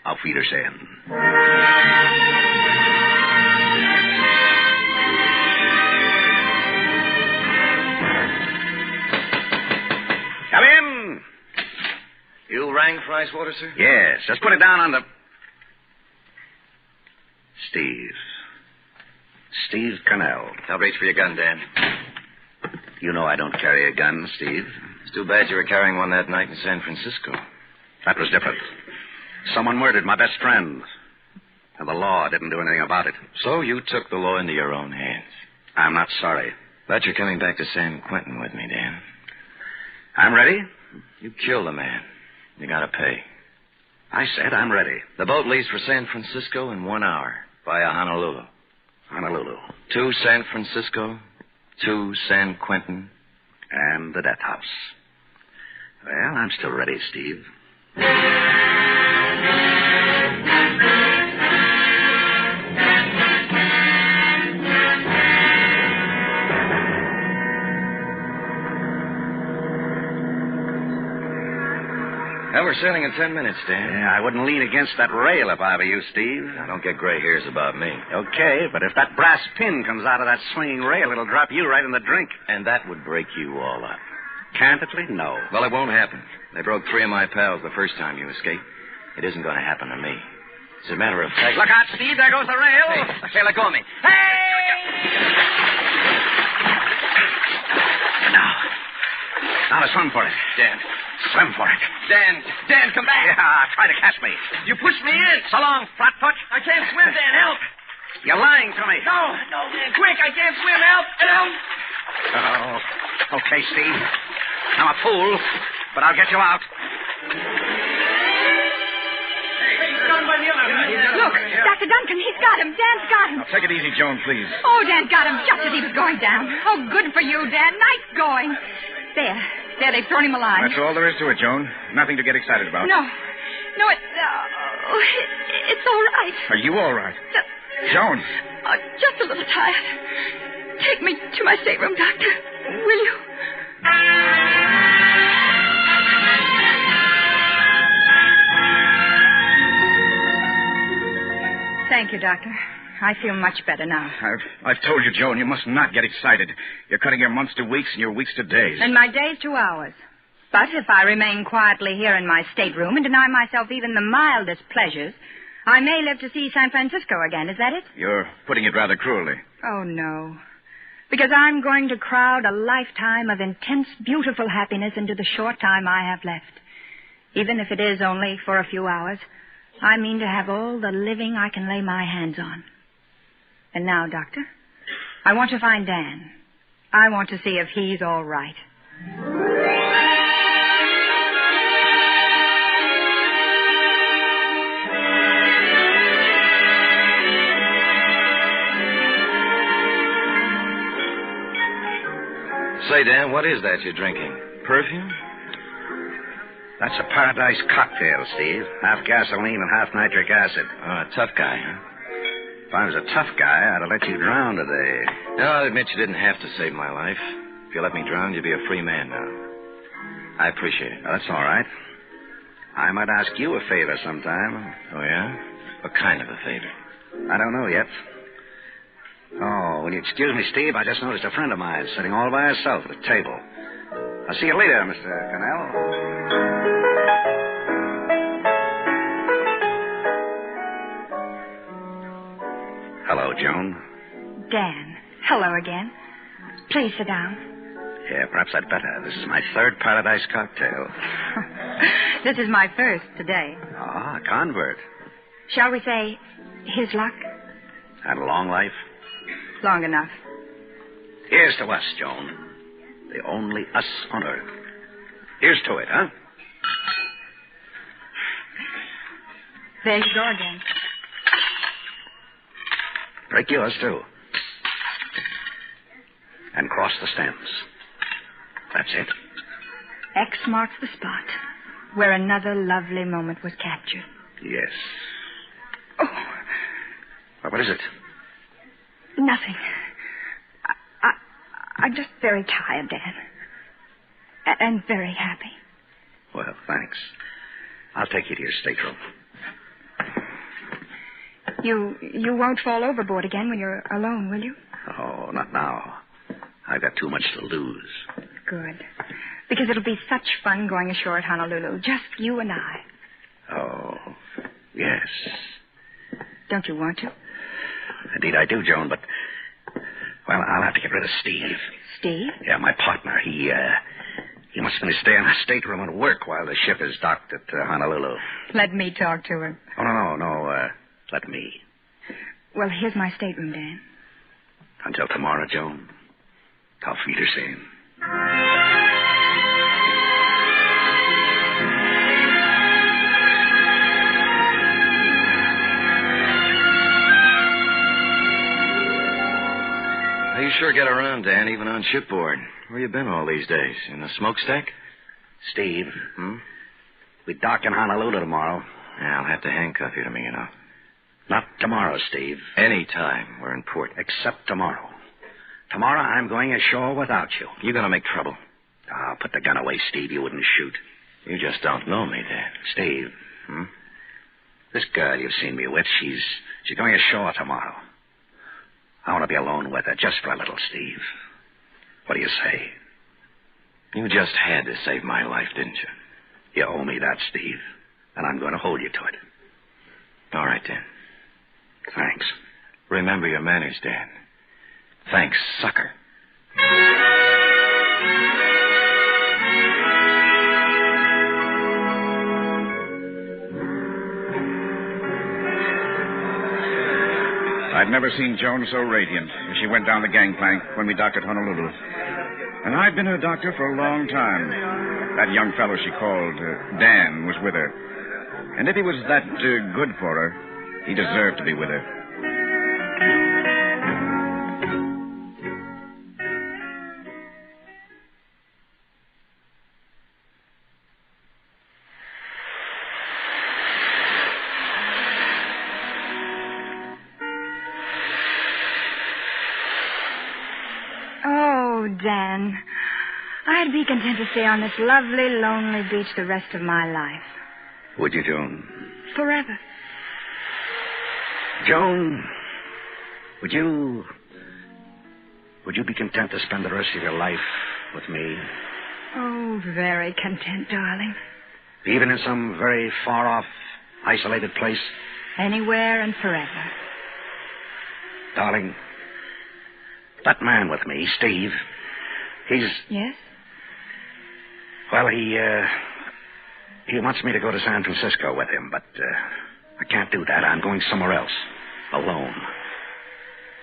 auf Wiedersehen. Come in. You rang for ice water, sir? Yes, just put it down on the... Steve Connell. I'll reach for your gun, Dan. You know I don't carry a gun, Steve. It's too bad you were carrying one that night in San Francisco. That was different. Someone murdered my best friend. And the law didn't do anything about it. So you took the law into your own hands. I'm not sorry. But you're coming back to San Quentin with me, Dan. I'm ready. You killed a man. You gotta pay. I said I'm ready. The boat leaves for San Francisco in 1 hour via Honolulu. Honolulu. 2 San Francisco, 2 San Quentin. And the death house. Well, I'm still ready, Steve. Well, we're sailing in 10 minutes, Dan. Yeah, I wouldn't lean against that rail if I were you, Steve. Now, don't get gray hairs about me. Okay, but if that brass pin comes out of that swinging rail, it'll drop you right in the drink. And that would break you all up. Candidly, no. Well, it won't happen. They broke 3 of my pals the first time you escaped. It isn't going to happen to me. As a matter of fact... Look out, Steve. There goes the rail. Hey, let go of me. Now to swim for it. Dan. Swim for it. Dan, come back. Yeah, try to catch me. You pushed me in. So long, flatfoot. I can't swim, Dan. Help. You're lying to me. No, Dan. Quick, I can't swim. Help. Oh, okay, Steve. I'm a fool, but I'll get you out. Look, Dr. Duncan, he's got him. Dan's got him. Now, take it easy, Joan, please. Oh, Dan got him just as he was going down. Oh, good for you, Dan. Nice going. There, they've thrown him alive. That's all there is to it, Joan. Nothing to get excited about. No, it's all right. Are you all right? Joan. Just a little tired. Take me to my stateroom, Doctor. Will you? Thank you, Doctor. I feel much better now. I've told you, Joan, you must not get excited. You're cutting your months to weeks and your weeks to days. And my days to hours. But if I remain quietly here in my stateroom and deny myself even the mildest pleasures, I may live to see San Francisco again. Is that it? You're putting it rather cruelly. Oh, no. Because I'm going to crowd a lifetime of intense, beautiful happiness into the short time I have left. Even if it is only for a few hours, I mean to have all the living I can lay my hands on. And now, Doctor, I want to find Dan. I want to see if he's all right. Say, Dan, what is that you're drinking? Perfume? That's a paradise cocktail, Steve. Half gasoline and half nitric acid. Oh, a tough guy, huh? If I was a tough guy, I'd have let you drown today. No, I'll admit you didn't have to save my life. If you let me drown, you'd be a free man now. I appreciate it. That's all right. I might ask you a favor sometime. Oh, yeah? What kind of a favor? I don't know yet. Oh, will you excuse me, Steve? I just noticed a friend of mine sitting all by herself at a table. I'll see you later, Mr. Connell. Hello, Joan. Dan, hello again. Please sit down. Yeah, perhaps I'd better. This is my third paradise cocktail. This is my first today. Ah, convert. Shall we say his luck? Had a long life? Long enough. Here's to us, Joan. The only us on earth. Here's to it, huh? There you go again. Break yours, too. And cross the stems. That's it. X marks the spot where another lovely moment was captured. Yes. Oh. Well, what is it? Nothing. I'm just very tired, Dan. And very happy. Well, thanks. I'll take you to your stateroom. You won't fall overboard again when you're alone, will you? Oh, not now. I've got too much to lose. Good. Because it'll be such fun going ashore at Honolulu. Just you and I. Oh, yes. Don't you want to? Indeed I do, Joan, but... Well, I'll have to get rid of Steve. Steve? Yeah, my partner. He must stay in the stateroom and work while the ship is docked at Honolulu. Let me talk to him. Oh, no. Let me. Well, here's my stateroom, Dan. Until tomorrow, Joan. Auf Wiedersehen. You sure get around, Dan, even on shipboard. Where you been all these days? In the smokestack? Steve, we dock in Honolulu tomorrow. Yeah, I'll have to handcuff you to me, you know. Not tomorrow, Steve. Any time we're in port. Except tomorrow. Tomorrow I'm going ashore without you. You're going to make trouble. Ah, put the gun away, Steve. You wouldn't shoot. You just don't know me, Dan. Steve, this girl you've seen me with, she's going ashore tomorrow. I want to be alone with her just for a little, Steve. What do you say? You just had to save my life, didn't you? You owe me that, Steve, and I'm going to hold you to it. All right, Dan. Thanks. Remember your manners, Dan. Thanks, sucker. I've never seen Joan so radiant as she went down the gangplank when we docked at Honolulu. And I've been her doctor for a long time. That young fellow she called Dan was with her. And if he was that good for her, he deserved to be with her. Dan, I'd be content to stay on this lovely, lonely beach the rest of my life. Would you, Joan? Forever. Joan, would you be content to spend the rest of your life with me? Oh, very content, darling. Even in some very far-off, isolated place? Anywhere and forever. Darling, That man with me, Steve, he's... Yes? Well, he wants me to go to San Francisco with him, but I can't do that. I'm going somewhere else, alone.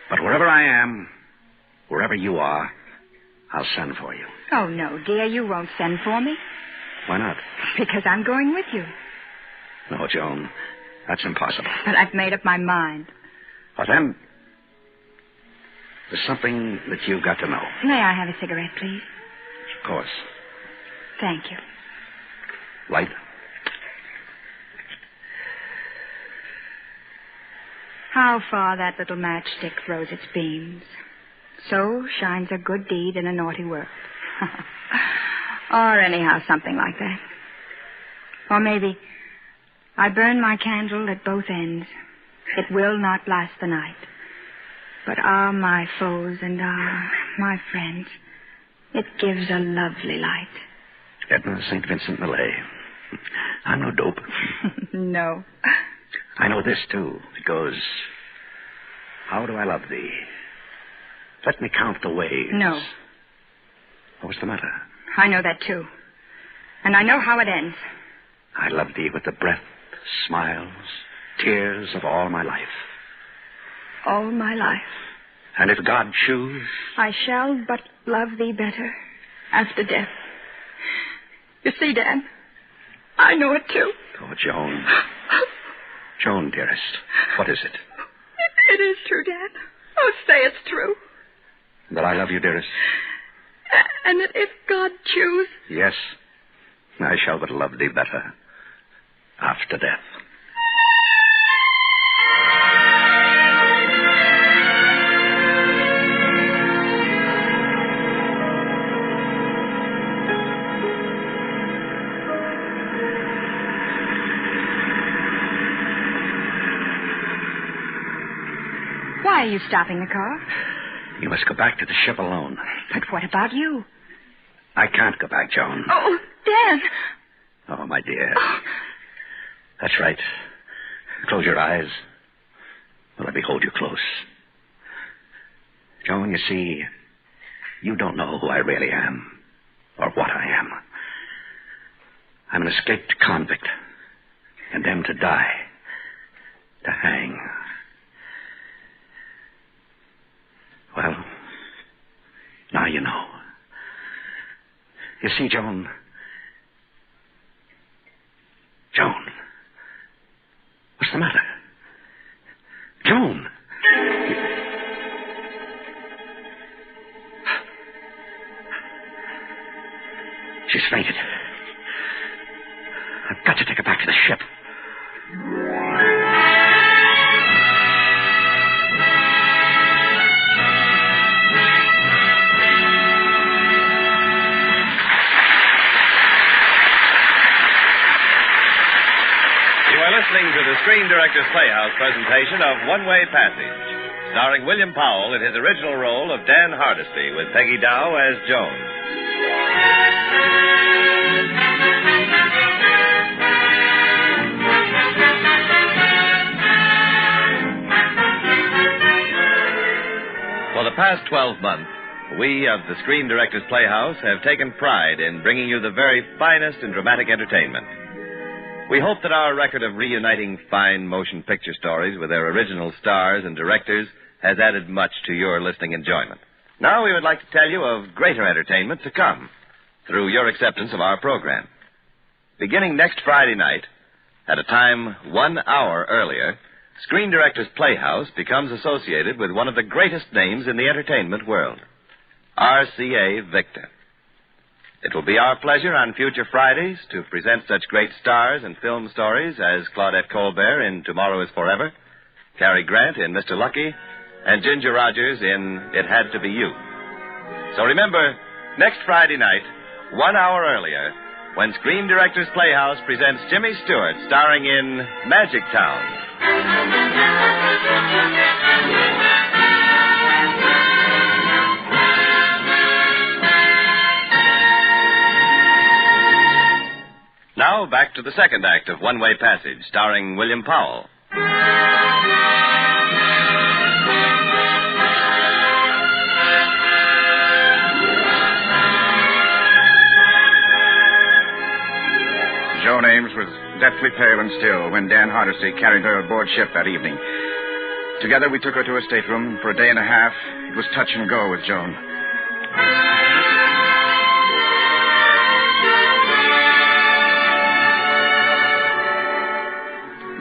But wherever I am, wherever you are, I'll send for you. Oh, no, dear, you won't send for me. Why not? Because I'm going with you. No, Joan, that's impossible. But I've made up my mind. But then, there's something that you've got to know. May I have a cigarette, please? Of course. Thank you. Light? How far that little matchstick throws its beams, so shines a good deed in a naughty world. Or anyhow, something like that. Or maybe I burn my candle at both ends. It will not last the night. But my foes and my friends, it gives a lovely light. Edna St. Vincent Millay. I'm no dope. No. I know this, too. It goes, how do I love thee? Let me count the ways. No. What's the matter? I know that, too. And I know how it ends. I love thee with the breath, smiles, tears of all my life. All my life. And if God choose... I shall but love thee better after death. You see, Dan, I know it, too. Oh, Joan. Joan, dearest, what is it? It is true, Dan. Oh, say it's true. That I love you, dearest? And that if God choose... Yes, I shall but love thee better after death. Why are you stopping the car? You must go back to the ship alone. But what about you? I can't go back, Joan. Oh, Dan. Oh, my dear. That's right. Close your eyes. Let me hold you close. Joan, you see, you don't know who I really am or what I am. I'm an escaped convict, condemned to die, to hang. Well, now you know. You see, Joan... Joan. What's the matter? Joan. She's fainted. I've got to take her back to the ship. Listening to the Screen Directors Playhouse presentation of One Way Passage, starring William Powell in his original role of Dan Hardesty with Peggy Dow as Joan. For the past 12 months, we of the Screen Directors Playhouse have taken pride in bringing you the very finest in dramatic entertainment. We hope that our record of reuniting fine motion picture stories with their original stars and directors has added much to your listening enjoyment. Now we would like to tell you of greater entertainment to come through your acceptance of our program. Beginning next Friday night, at a time 1 hour earlier, Screen Directors Playhouse becomes associated with one of the greatest names in the entertainment world, RCA Victor. It will be our pleasure on future Fridays to present such great stars and film stories as Claudette Colbert in Tomorrow is Forever, Cary Grant in Mr. Lucky, and Ginger Rogers in It Had to Be You. So remember, next Friday night, 1 hour earlier, when Screen Directors Playhouse presents Jimmy Stewart starring in Magic Town. Now, back to the second act of One Way Passage, starring William Powell. Joan Ames was deathly pale and still when Dan Hardesty carried her aboard ship that evening. Together, we took her to her stateroom. For a day and a half, it was touch and go with Joan.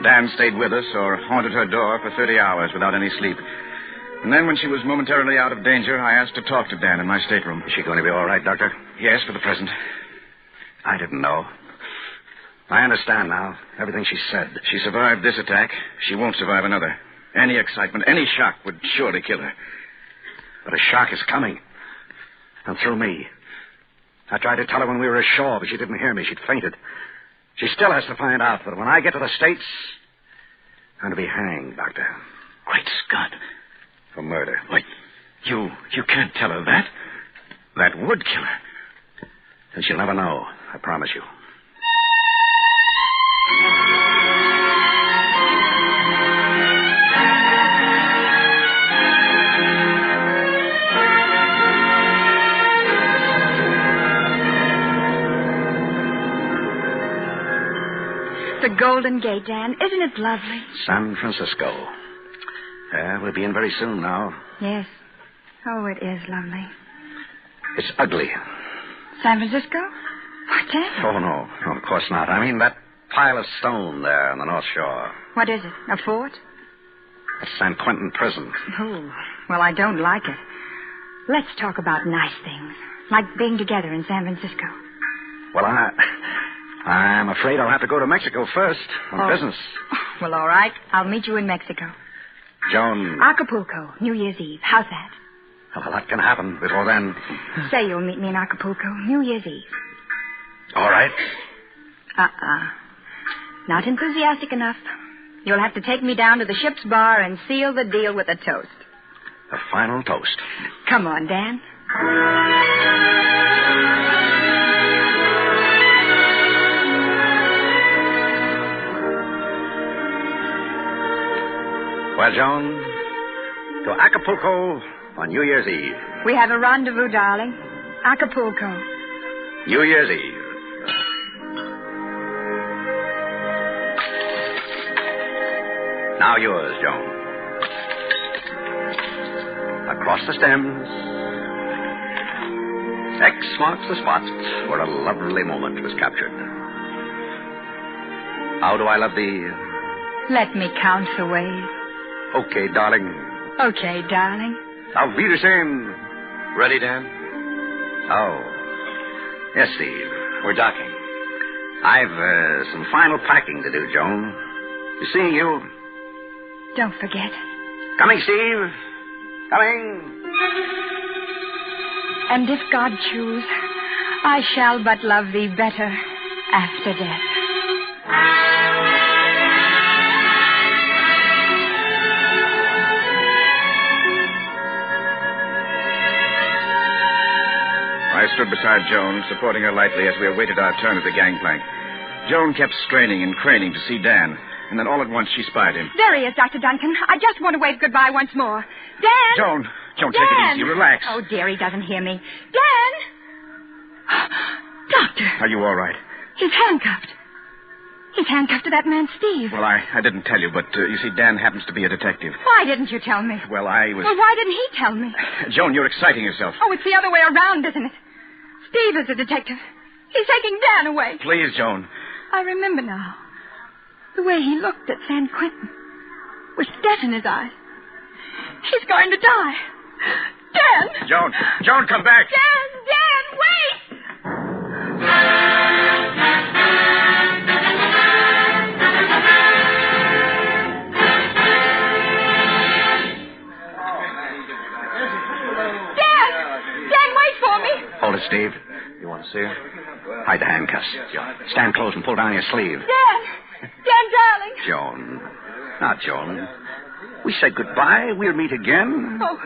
Dan stayed with us or haunted her door for 30 hours without any sleep. And then when she was momentarily out of danger, I asked to talk to Dan in my stateroom. Is she going to be all right, Doctor? Yes, for the present. I didn't know. I understand now. Everything she said. She survived this attack. She won't survive another. Any excitement, any shock would surely kill her. But a shock is coming. And through me. I tried to tell her when we were ashore, but she didn't hear me. She'd fainted. She still has to find out that when I get to the States, I'm going to be hanged, Doctor. Great Scott. For murder. Wait, you can't tell her that. That would kill her. And she'll never know, I promise you. The Golden Gate, Dan. Isn't it lovely? San Francisco. Yeah, we'll be in very soon now. Yes. Oh, it is lovely. It's ugly. San Francisco? What, Dan? Oh, no, of course not. I mean that pile of stone there on the North Shore. What is it? A fort? That's San Quentin Prison. Oh, well, I don't like it. Let's talk about nice things, like being together in San Francisco. Well, I'm afraid I'll have to go to Mexico first on business. Well, all right. I'll meet you in Mexico. Joan. Acapulco, New Year's Eve. How's that? Well, a lot can happen before then. Say you'll meet me in Acapulco, New Year's Eve. All right. Not enthusiastic enough. You'll have to take me down to the ship's bar and seal the deal with a toast. A final toast. Come on, Dan. Well, Joan, to Acapulco on New Year's Eve. We have a rendezvous, darling. Acapulco. New Year's Eve. Now yours, Joan. Across the stems. X marks the spot where a lovely moment was captured. How do I love thee? Let me count the ways. Okay, darling. Okay, darling. Auf Wiedersehen. Ready, Dan? Oh. Yes, Steve. We're docking. I've some final packing to do, Joan. Seeing you. Don't forget. Coming, Steve. Coming. And if God choose, I shall but love thee better after death. I stood beside Joan, supporting her lightly as we awaited our turn at the gangplank. Joan kept straining and craning to see Dan, and then all at once she spied him. There he is, Dr. Duncan. I just want to wave goodbye once more. Dan! Joan, Dan! take it easy. Relax. Oh, dear, he doesn't hear me. Dan! Doctor. Are you all right? He's handcuffed. He's handcuffed to that man, Steve. Well, I didn't tell you, but you see, Dan happens to be a detective. Why didn't you tell me? Well, I was... Well, why didn't he tell me? Joan, you're exciting yourself. Oh, it's the other way around, isn't it? Steve is a detective. He's taking Dan away. Please, Joan. I remember now. The way he looked at San Quentin. With death in his eyes. He's going to die. Dan! Joan, come back! Dan, wait! Dan, wait for me! Hold it, Steve. You want to see her? Hide the handcuffs. Stand close and pull down your sleeve. Dan, darling. Joan. Not Joan. We said goodbye. We'll meet again. Oh,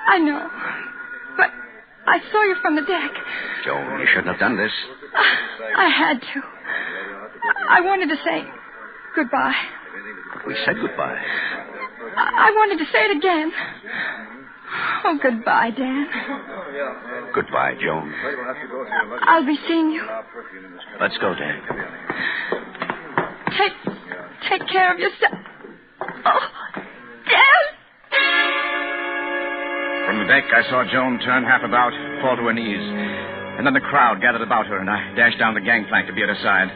I know. But I saw you from the deck. Joan, you shouldn't have done this. I had to. I wanted to say goodbye. But we said goodbye. I wanted to say it again. Oh, goodbye, Dan. Goodbye, Joan. I'll be seeing you. Let's go, Dan. Take care of yourself. Oh, Dan! From the deck, I saw Joan turn half about, fall to her knees. And then the crowd gathered about her, and I dashed down the gangplank to be at her side.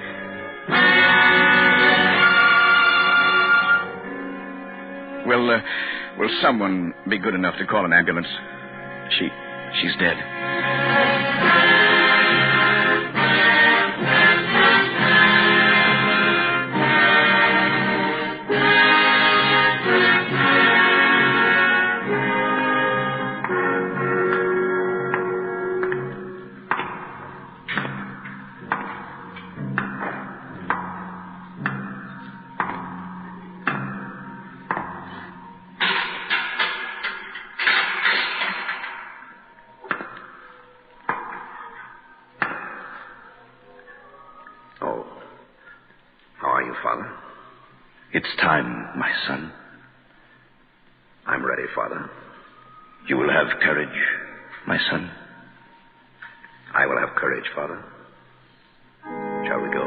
Will someone be good enough to call an ambulance? She's dead. Father? It's time, my son. I'm ready, Father. You will have courage, my son. I will have courage, Father. Shall we go?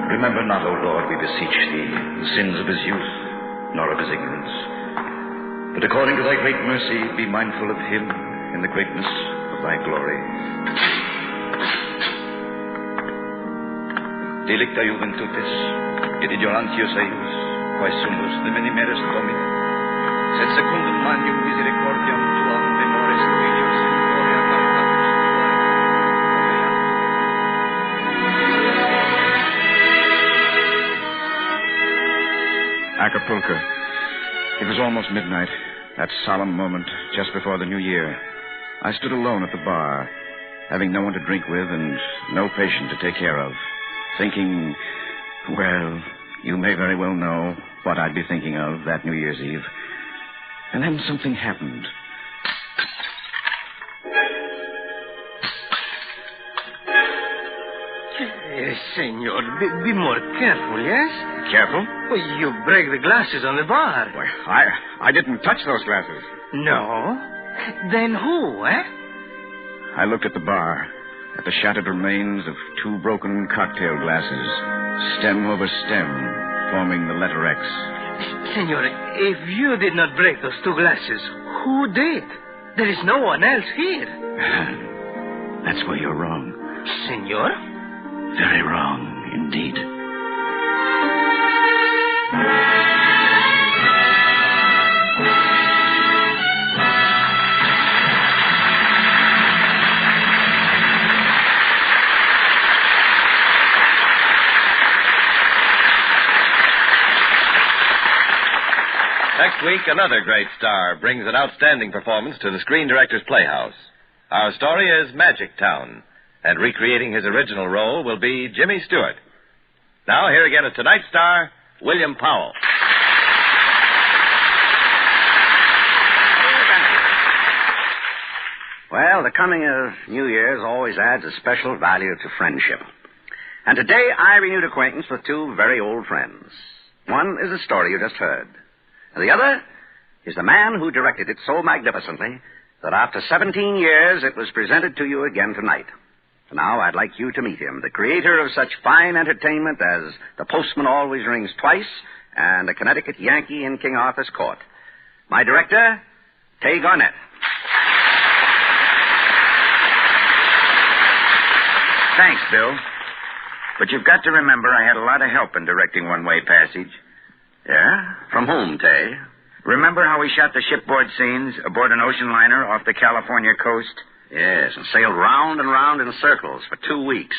Remember not, O Lord, we beseech thee, the sins of his youth, nor of his ignorance. But according to thy great mercy, be mindful of him in the greatness of thy glory. Delicta juventutis, et ignorantius eius, quae sumus de menimeres Domini, sed secundum magnum misericordiam tuam memores tuius in gloria cantatus. Acapulco. It was almost midnight, that solemn moment just before the new year. I stood alone at the bar, having no one to drink with and no patient to take care of, thinking, well, you may very well know what I'd be thinking of that New Year's Eve. And then something happened. Senor, be more careful, yes? Careful? Well, you break the glasses on the bar. Why, I didn't touch those glasses. No? Then who, eh? I looked at the bar, at the shattered remains of two broken cocktail glasses, stem over stem, forming the letter X. Senor, if you did not break those two glasses, who did? There is no one else here. That's where you're wrong. Senor? Very wrong, indeed. Next week, another great star brings an outstanding performance to the Screen Directors Playhouse. Our story is Magic Town, and recreating his original role will be Jimmy Stewart. Now, here again is tonight's star, William Powell. Well, the coming of New Year's always adds a special value to friendship. And today I renewed acquaintance with two very old friends. One is the story you just heard. And the other is the man who directed it so magnificently that after 17 years it was presented to you again tonight. And now I'd like you to meet him, the creator of such fine entertainment as The Postman Always Rings Twice and The Connecticut Yankee in King Arthur's Court. My director, Tay Garnett. Thanks, Bill. But you've got to remember I had a lot of help in directing One Way Passage. Yeah? From whom, Tay? Remember how we shot the shipboard scenes aboard an ocean liner off the California coast? Yes, and sailed round and round in circles for 2 weeks.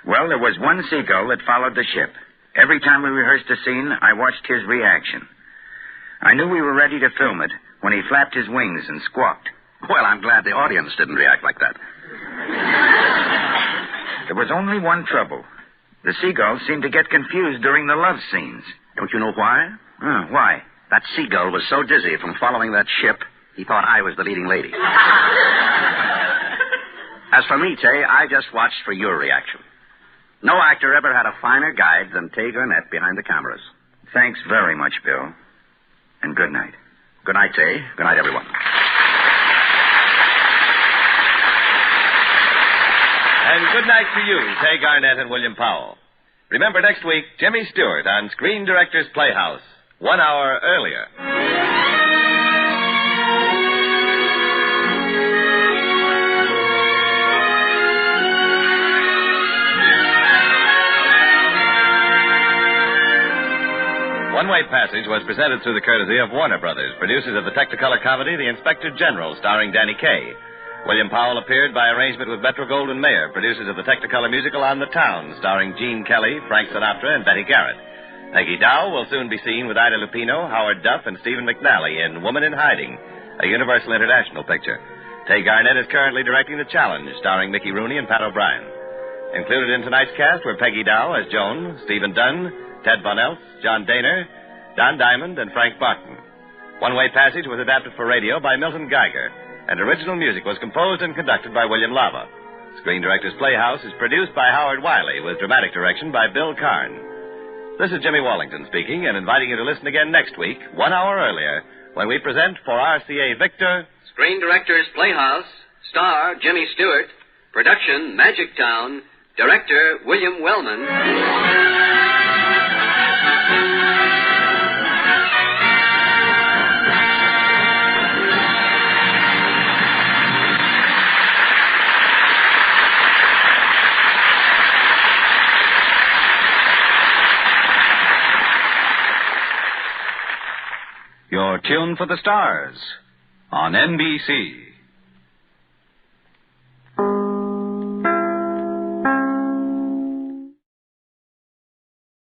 Well, there was one seagull that followed the ship. Every time we rehearsed a scene, I watched his reaction. I knew we were ready to film it when he flapped his wings and squawked. Well, I'm glad the audience didn't react like that. There was only one trouble. The seagull seemed to get confused during the love scenes. Don't you know why? Why? That seagull was so dizzy from following that ship, he thought I was the leading lady. As for me, Tay, I just watched for your reaction. No actor ever had a finer guide than Tay Garnett behind the cameras. Thanks very much, Bill. And good night. Good night, Tay. Good night, everyone. And good night to you, Tay Garnett and William Powell. Remember next week, Jimmy Stewart on Screen Directors Playhouse, 1 hour earlier. One-Way Passage was presented through the courtesy of Warner Brothers, producers of the Technicolor comedy The Inspector General, starring Danny Kaye. William Powell appeared by arrangement with Metro-Goldwyn-Mayer, producers of the Technicolor musical On the Town, starring Gene Kelly, Frank Sinatra, and Betty Garrett. Peggy Dow will soon be seen with Ida Lupino, Howard Duff, and Stephen McNally in Woman in Hiding, a Universal International picture. Tay Garnett is currently directing The Challenge, starring Mickey Rooney and Pat O'Brien. Included in tonight's cast were Peggy Dow as Joan, Stephen Dunn, Ted Von Eltz, John Daner, Don Diamond, and Frank Barton. One-Way Passage was adapted for radio by Milton Geiger, and original music was composed and conducted by William Lava. Screen Directors Playhouse is produced by Howard Wiley with dramatic direction by Bill Karn. This is Jimmy Wallington speaking and inviting you to listen again next week, 1 hour earlier, when we present for RCA Victor... Screen Directors Playhouse, star Jimmy Stewart, production Magic Town, director William Wellman. You're tuned for the stars on NBC.